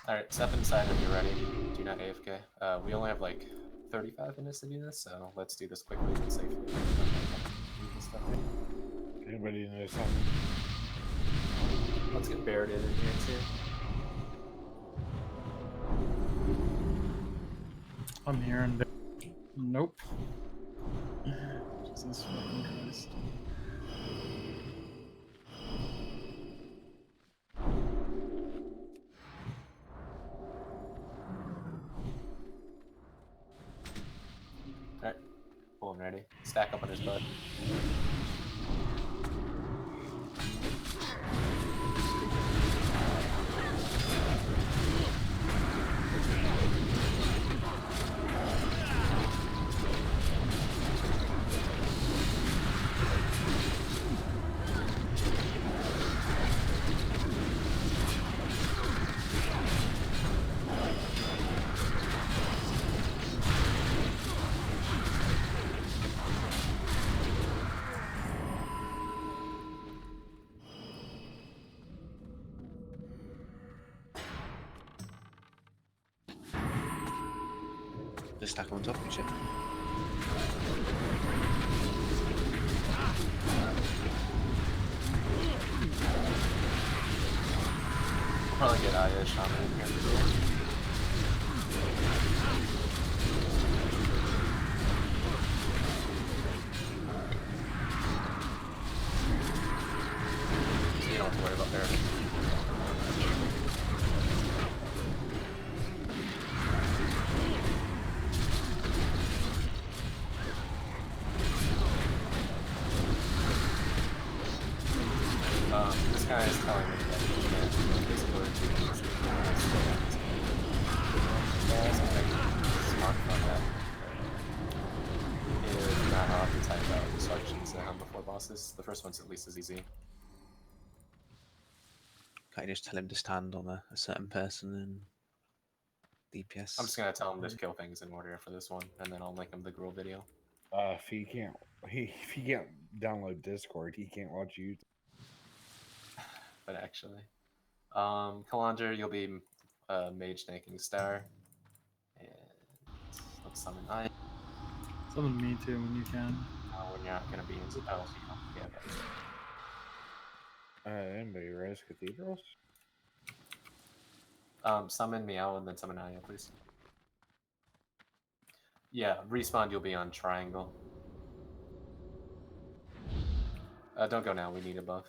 Alright, step inside if you're ready. Do not AFK. We only have like 35 minutes to do this, so let's do this quickly and safely. Anybody know something? Let's get buried in here too. I'm hearing. Nope. Jesus fucking Christ. Alright, pull him ready. Stack up on his butt. Just stack on top of each other. We'll probably get Aya Shaman in here for you. So you don't have to worry about Baron. This guy is telling me that he can't do Discord because smart from that. Is not how to type out instructions before bosses. The first one's at least as easy. Can't you just tell him to stand on a certain person and DPS? I'm just gonna tell him to kill things in order for this one, and then I'll make him the gruel video. If he can't download Discord, he can't watch YouTube. But actually, Kalander, you'll be Mage Snaking Star, and let's summon Aya. Summon me too when you can. When you're not gonna be in. Oh, yeah. Anybody res cathedrals? Summon Meow and then summon Aya, please. Yeah, respawn. You'll be on triangle. Don't go now. We need a buff.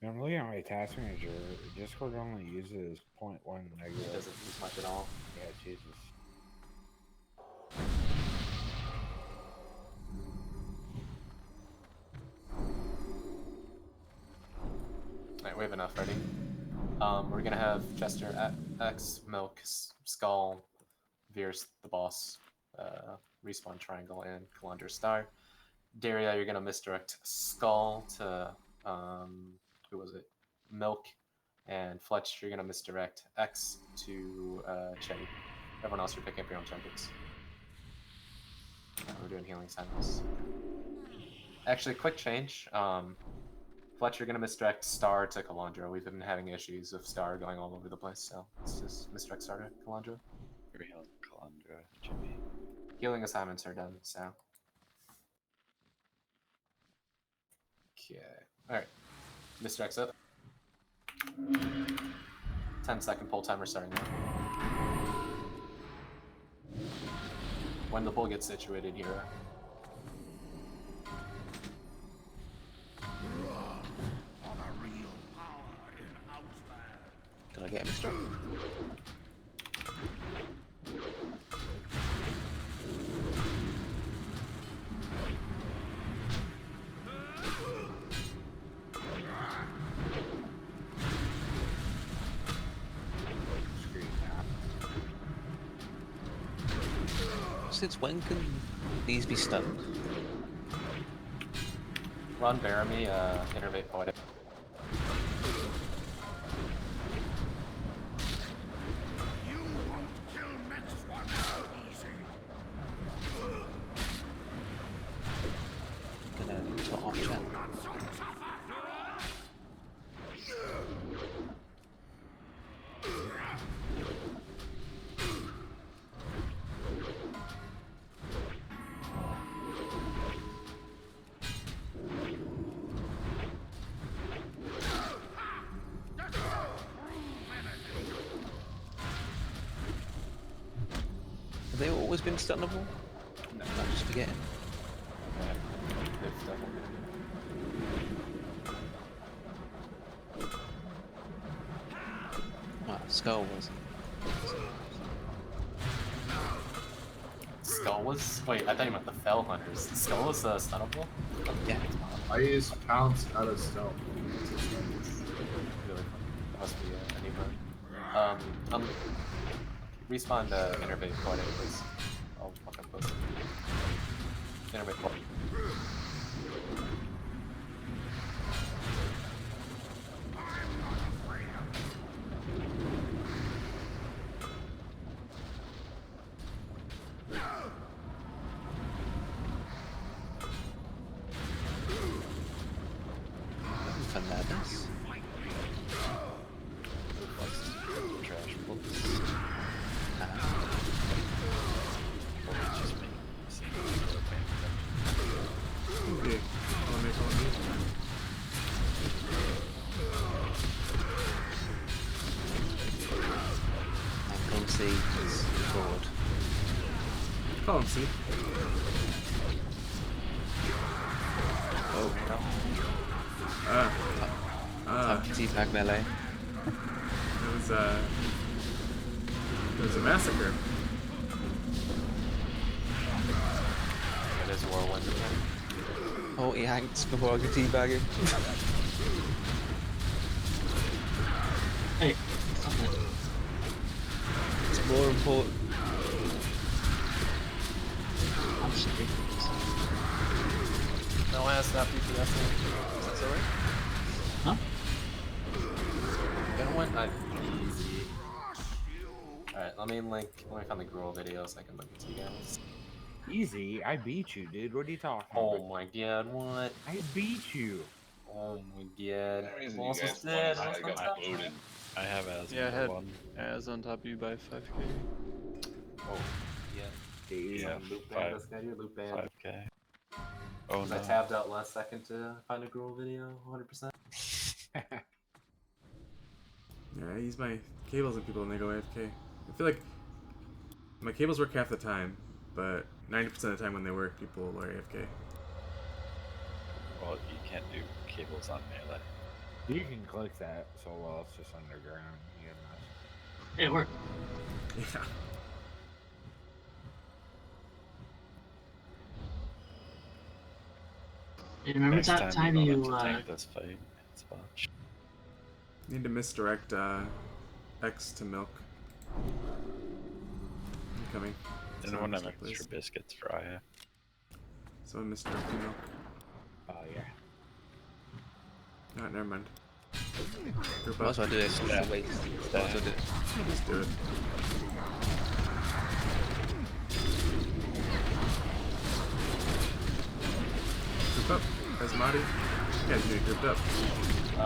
I'm looking at my task manager. Discord only uses 0.1 negative. It doesn't use much at all. Yeah, Jesus. Alright, we have enough ready. We're gonna have Jester at X, Milk, Skull, Veers, the boss, Respawn Triangle, and Calandra Star. Daria, you're gonna misdirect Skull to who was it? Milk, and Fletch, you're gonna misdirect X to Chetty. Everyone else, you're picking up your own targets. We're doing healing silence. Actually, quick change. Fletch, you're gonna misdirect Star to Calandra. We've been having issues of Star going all over the place, so let's just misdirect Star to Calandra. You're healing Calandra, Jimmy. Healing assignments are done, so. Okay. Alright. Misdirect's up. 10-second pull timer starting now. When the pull gets situated, hero. Can I get him struck? Since when can these be stunned? Ron Baramy, Innervate Poetic. Gonna put off chat. Have they always been stunnable? No. I'm just forgetting. Skull was. Skull was? Wait, I thought you meant the Fell Hunters. Skull was stunnable? Yeah. I use pounce out of stealth. Really? That must be a new bug. Respawn to Innervate Poetic, please. I'll fucking post it. Innervate Poetic. Fun madness. Trash bullets. Okay. I'll make all these. And Column C is forward. Column C. Oh. Teabag melee. It was a massacre. It is Whirlwind again. Oh, he hanks before I can teabag him. Hey, stop that. It's more important. I'm just ridiculous. No ass, not DPS. Is that so right? Huh? Gonna win. Easy. Alright, let me find the Gruul video so I can look at you guys. Easy, I beat you, dude. What are you talking Oh about? my god, what? I beat you. Oh my god. The reason Almost you was guys won dead. is I Almost got was booted. I have as Yeah, I had one. Az on top of you by 5k. Oh, yeah. Dude, Yeah, loop band, this guy here, loop band. 5k. Oh Because no. I tabbed out last second to find a Gruul video, 100%. Yeah, I use my cables on people when they go AFK. I feel like my cables work half the time, but 90% of the time when they work, people are AFK. Well, you can't do cables on melee. You can click that, so well, it's just underground EMS. Hey, it worked. Yeah. Hey, remember Next that time we you don't have to tank this fight. It's watch. Need to misdirect X to milk. I'm coming. Anyone have Stop, please. extra biscuits for Aya? Someone misdirected milk. Oh yeah. No, never mind. Group Might up. as well do this. It's a waste. Might as well do it. Just do it. Group up. Asmati. You guys need to group up.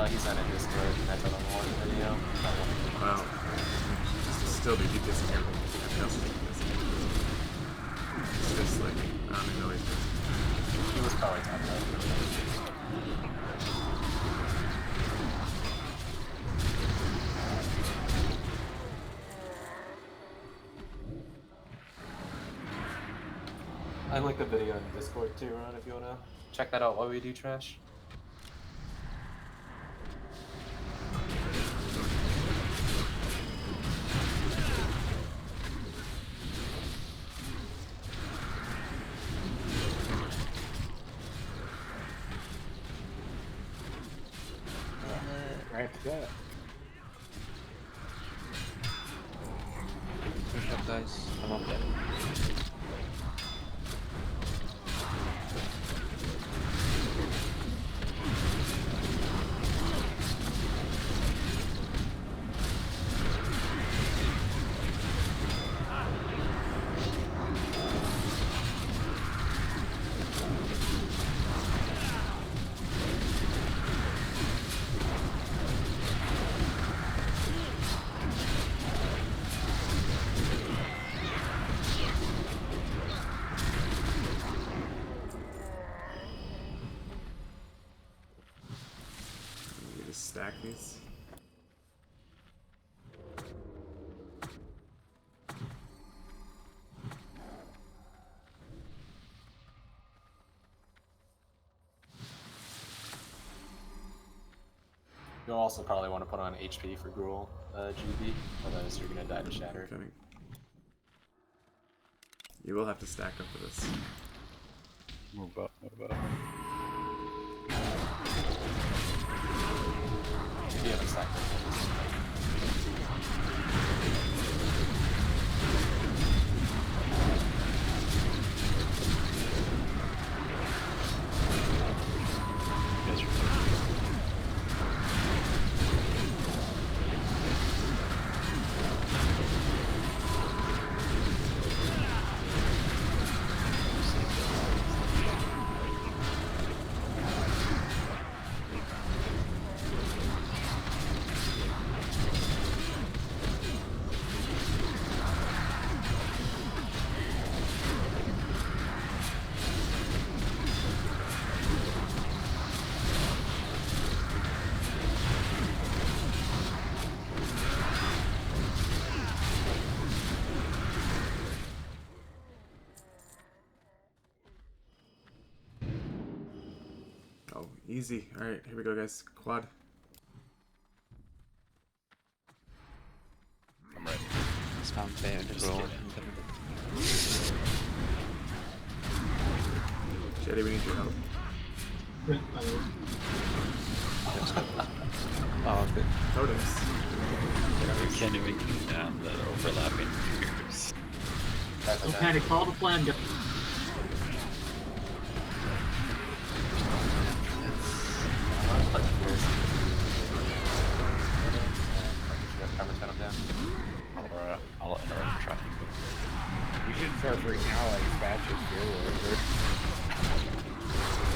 He's on a Discord, and I told him to watch the video. Wow. Still be DPS in here. Everything else is DPS. It's just like, I don't even know what he's doing. He was probably top right. I like the video in Discord too, Ron, if you wanna check that out while we do trash. Right to that. Push up, guys. I'm up there. Let me just stack these. You'll also probably want to put on HP for Gruul, GB, otherwise you're gonna die to Shatter. Coming. You will have to stack up for this. Move up, move up. You haven't stacked up. Oh, easy. Alright, here we go, guys. Quad. I'm ready. Spam fair in the Just brawl. Jetty, we need your help. Oh, good. Totems. We can't even keep down the overlapping figures. Okay, call the plan. I'll interrupt tracking. You should start freaking out like Batches do, or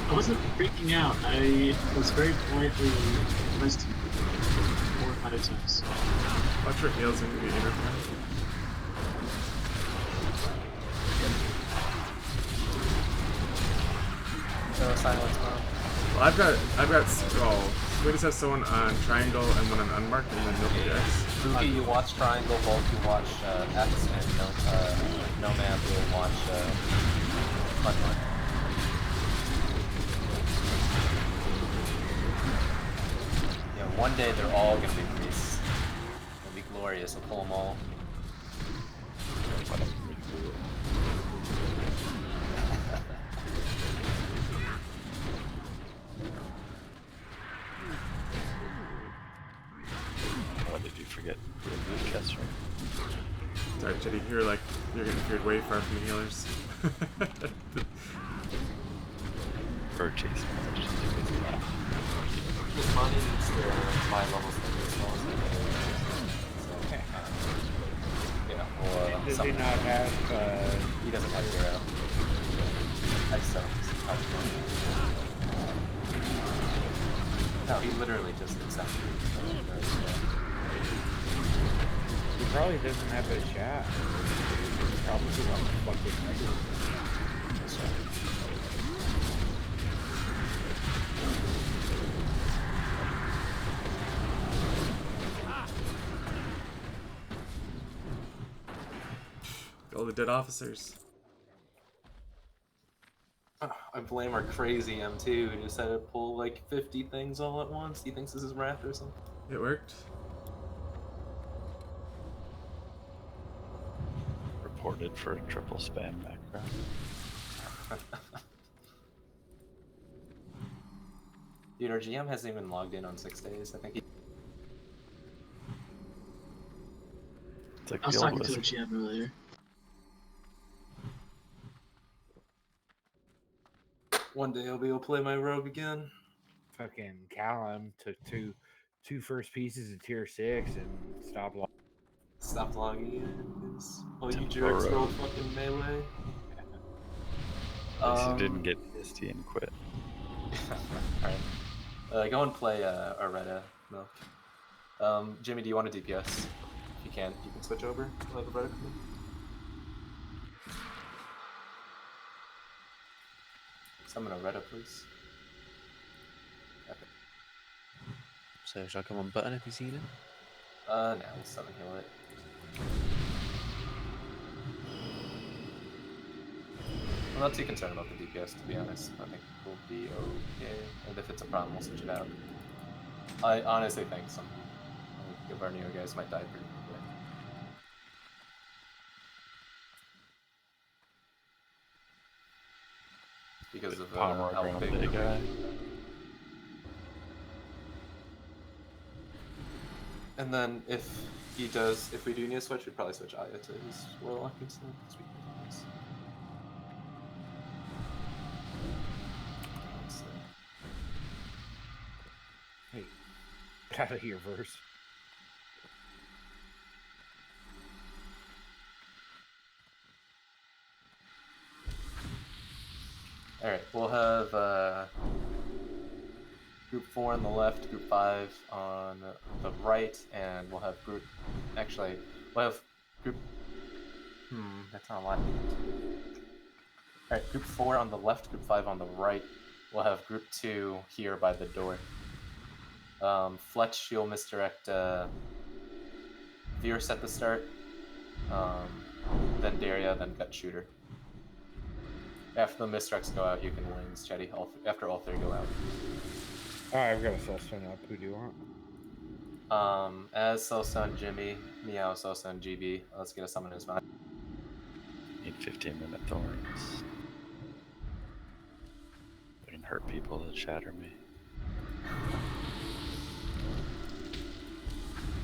I wasn't freaking out. I was very politely listening 4 or 5 times. Watch your heals and your inner plan. No silence, Mom. Well, I've got Skull. We just have someone on Triangle and one on Unmarked, and then Milky X. Spooky, you watch Triangle, Bolt, you watch X, and Nomad will watch Unmarked. One day they're all gonna be priests. It'll be glorious. We'll pull them all. What did you forget? Chester. Sorry, Chitty, you're getting way far from the healers. Bird chase. This money needs to my levels as well as Does he not have, he doesn't have zero. I just don't. No, he literally just accepted it. he probably doesn't have a chat. He's probably like fucking regular. All the dead officers. I blame our crazy M2 who just had to pull like 50 things all at once. He thinks this is Wrath or something. It worked. Reported for a triple spam background. Dude, our GM hasn't even logged in on 6 days. I think he... It's like I was the old talking to a Whiskers. GM earlier. One day I'll be able to play my rogue again. Fucking Callum took two first pieces of tier 6 and stopped logging in because all you Temporary. jerks rolled fucking melee. At least you didn't get pissed and quit. Alright. Go and play Areta Milk. Jimmy, do you want a DPS? If you can switch over. Let Areta come in. Summon Areta, please. Okay. So should I come on button if he's healing? No, we'll summon heal it. I'm not too concerned about the DPS, to be honest. I think we'll be okay. And if it's a problem, we'll switch it out. I honestly think some of our newer guys might die pretty quickly. Because of how big the guy. And then if we do need to switch, we'd probably switch Aya to his Warlock instead. Hey, get out of here, verse. Alright, we'll have group 4 on the left, group 5 on the right, and we'll have group... Actually, we'll have group... that's not a lot. Alright, group 4 on the left, group 5 on the right. We'll have group 2 here by the door. Fletch, you'll misdirect Virus at the start, then Daria, then Gut Shooter. After the misdirects go out, you can wings, Chetty, after all 3 go out. Alright, I've got a Soulstone up. Who do you want? As Soulstone, Jimmy, Meow, Soulstone, GB. Let's get a summon who's fine. Need 15-minute thorns. I can hurt people that shatter me.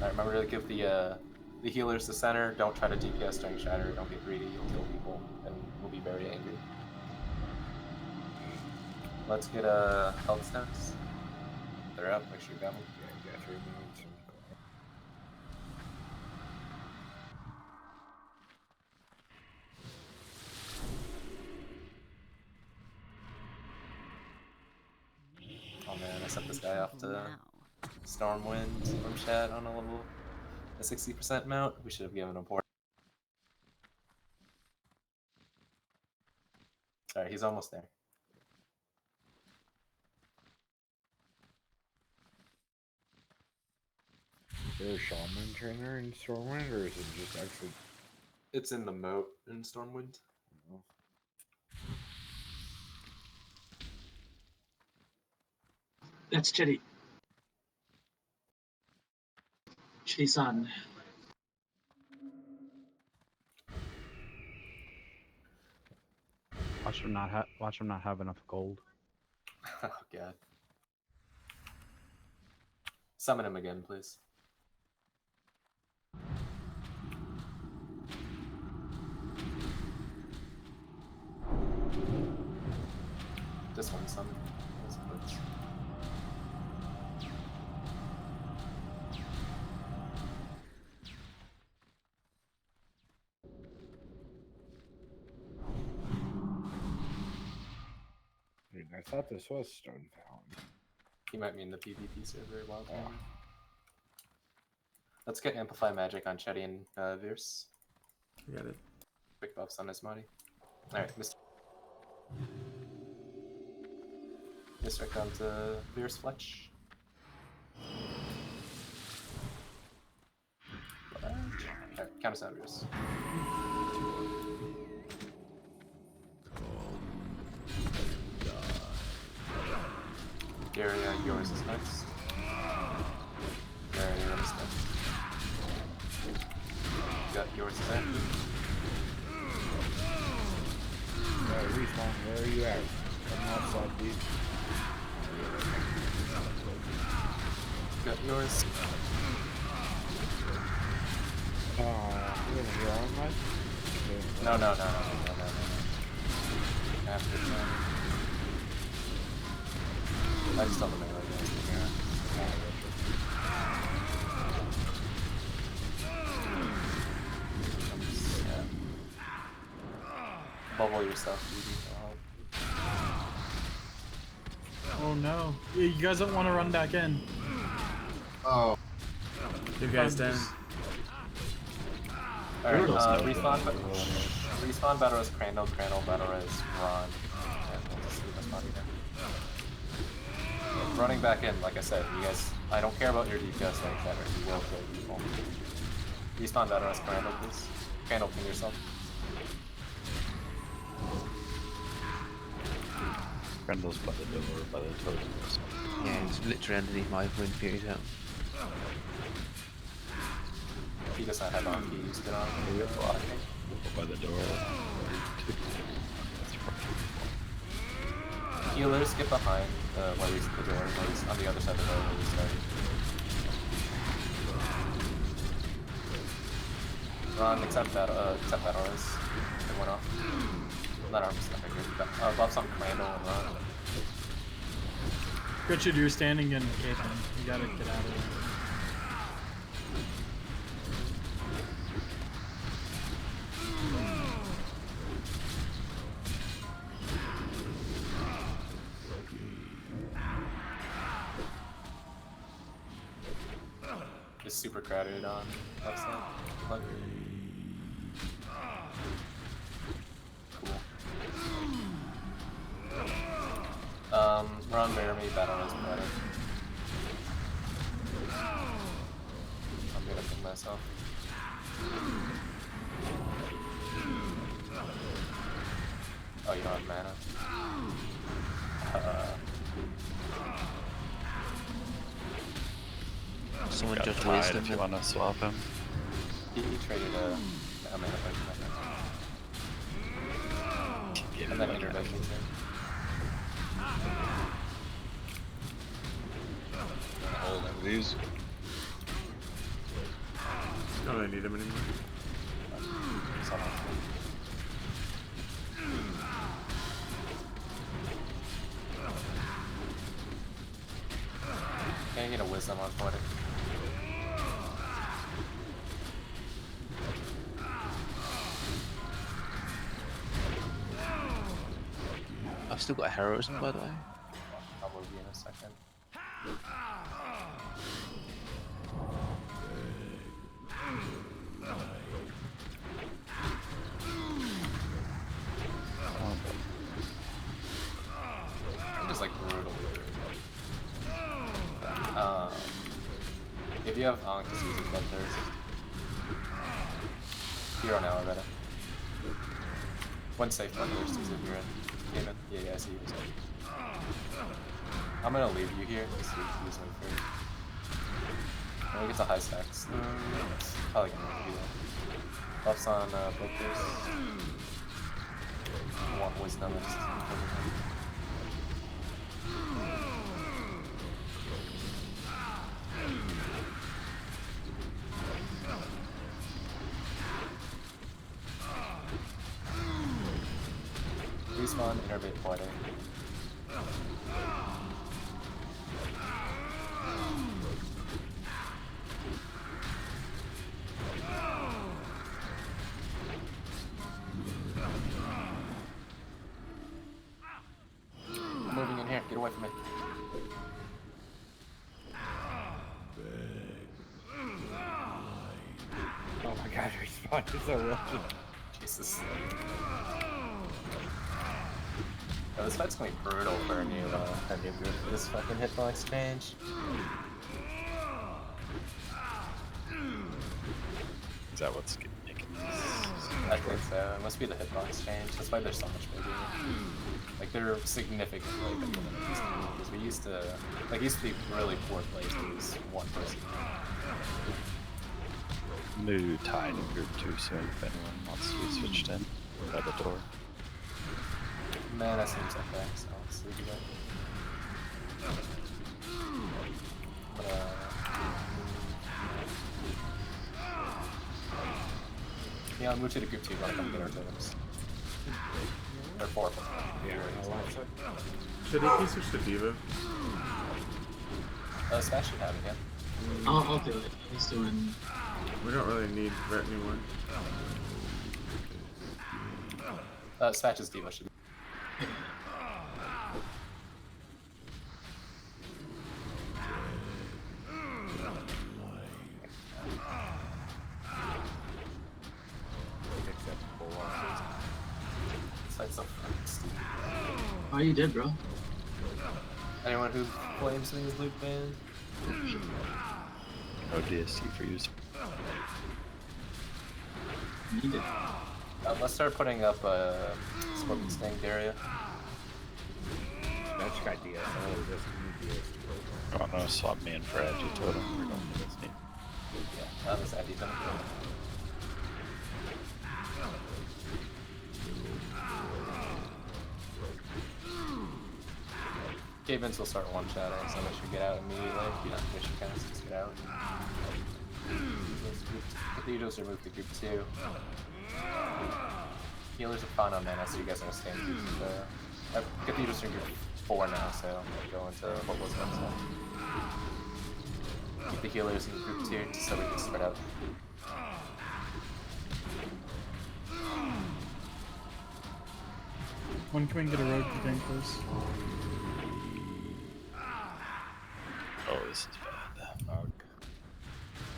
Alright, remember to give the healers the center. Don't try to DPS during shatter. Don't get greedy. You'll kill people, and we'll be very angry. Let's get health stones. They're up. Make sure you got them. Yeah, you got 3 minutes. Oh man, I sent this guy off to Stormwind from chat on a 60% mount. We should have given him port. Alright, he's almost there. Is there a shaman trainer in Stormwind, or is it just actually... It's in the moat in Stormwind. Oh. That's Chitty. Chi-san. Watch him not have enough gold. Oh god. Summon him again, please. This one summon. This one. Dude, I thought this was Stone Fountain. You might mean the PvP server wild card. Let's get Amplify Magic on Chetty and Veers. Got it. Quick buffs on his body. Alright, Mr. down to Veers Fletch. Alright, count us out, Veers. Gary, yours is next. Gary, yours is next. Got yours is empty. Respawn, where are you at? Come outside, dude. Got yours. You're gonna be on, right? No. After that. I just don't remember Bubble yourself, Edie. Oh no. You guys don't want to run back in. Oh. You guys down. Alright, respawn battle is Crandall battle is Ron. And we'll just leave this body there. Running back in, like I said, you guys, I don't care about your DPS like that, or you will kill people. Respawn battle is Crandall, please. Crandall, ping yourself. Crandall's by the door, by the totems. Yeah, it's literally underneath my Wind Fury's helm. He does not have on keys, get on. You're blocking. By the door. Healers, get behind while he's at the door, while he's on the other side of the door where we started. Ron, accept that arms. It went off. That arm's not very good. Buffs on Crandall and Ron. Richard, you're standing in Cavern. You gotta get out of there. It's super crowded on left side. Look. Cool. Ron Baramy, battle is better. I'm gonna put myself. Oh, you don't have mana. Someone Got just Tide wisdom. if you want to swap him. He traded a mana potion, and then intervention too. Hold them these. Don't really need them anymore. Can I get a wisdom on point? I've still got a heroism, by the way. I'll move you in a second. I'm just like brutal. If you have Ankh, just use it then there's hero now already. One safe one, just use it here. Came in. Yeah, I see you. I'm gonna leave you here just so you can use my free. I think it's a high stacks. It's probably gonna be buffs on Whiskers. One wisdom and everything. Respawn, innervate portal. I'm moving in here, get away from me. Oh my god, respawn is so real. Jesus. Oh, this fight's gonna be brutal for a new group for this fucking hitbox change. Is that what's making this? I think so. It must be the hitbox change. That's why they're so much bigger. Like they're significantly bigger than they used to be. Because we used to, like, it used to be really poor plays to use one person. New tied in group 2 soon if anyone wants to be switched in by the door. Man, that seems okay, so let's see what we got. Yeah, I'll move to the group 2 when I come get our totems. Or 4. Yeah, Should AP switch to Diva? Smash should have it, yeah. I'll do it. He's doing. We don't really need Ret anymore. Smash is Diva should be. It's so fucking stupid. Oh, you did, bro. Anyone who claims me is loot banned? No DST for use. Need it. Let's start putting up a Scorpion Sting area. That's got DS. Oh, just new DS. Oh no, swap me in for Agi Totem. We're going for this team. Yeah, that was Agi Totem. Cavens will start one-shotting, so make sure you get out immediately. If you don't finish your cast, just get out. Cathedrals are moved to group 2. Healers are fine on mana, so you guys are gonna stay in group Cathedrals are in group 4 now, so go into what was next one. Keep the healers in group 2 so we can spread out. When can we get a road to tank, please? Oh, this is bad. Fuck.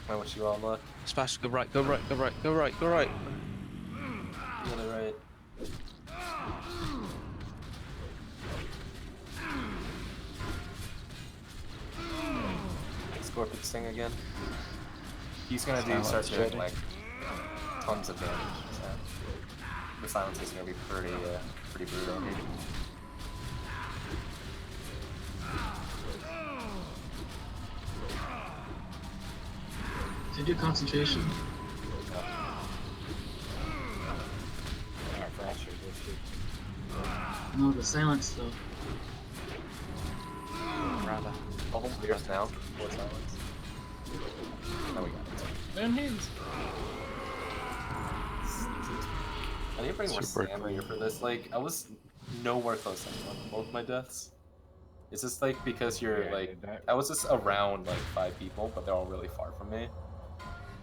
Why would you all look? Smash, go right, go right, go right, go right, go right. Really right. Scorpion Sting again. He's gonna start doing like tons of damage. So the silence is gonna be pretty brutal here. To do concentration. No, the silence though. Rather. Oh, clears now. More silence. Now we got it. Man hands. I need to bring more stamina for this. Like, I was nowhere close to both my deaths. Is this like because you're I was just around like 5 people, but they're all really far from me.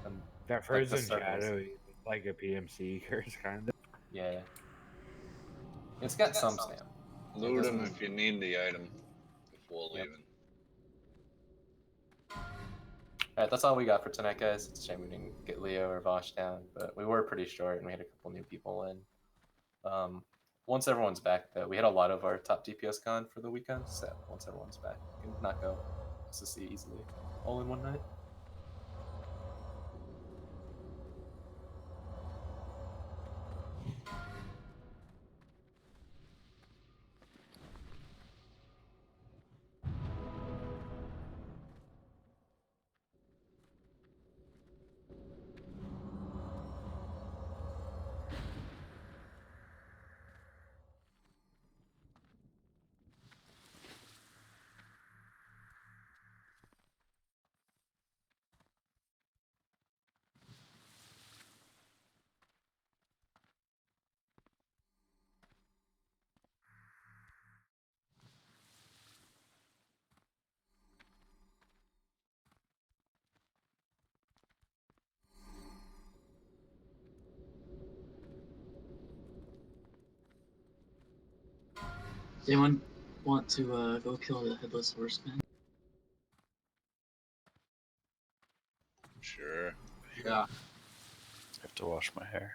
And that frozen shadow, like a PMC curse, kind of. Yeah. It's got some stamina. Loot him if you need the item before leaving. Alright, that's all we got for tonight, guys. It's a shame we didn't get Leo or Vosh down, but we were pretty short and we had a couple new people in. Once everyone's back, though, we had a lot of our top DPS gone for the weekend, so once everyone's back, we can knock out SSC easily, all in one night. Does anyone want to go kill the headless horseman? Sure. Yeah. I have to wash my hair.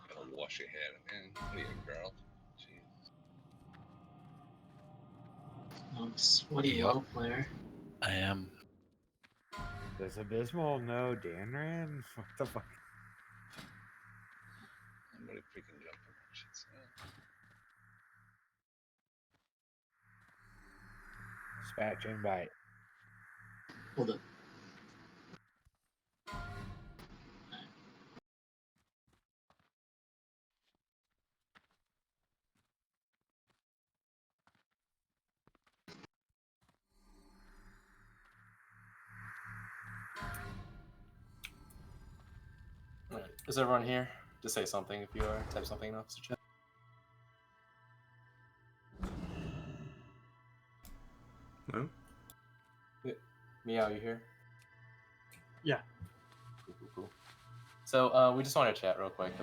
Gotta wash your head, man. What are you, a girl? Jeez. Sweaty Yup. WoW player. I am. Does Abysmal know Danran? What the fuck? Somebody freaking jump in that shit. Dispatch invite. Hold up. Alright. Is everyone here? Just say something if you are. Type something in the officer chat. No? Yeah. Meow, you here? Yeah. Cool. So we just want to chat real quick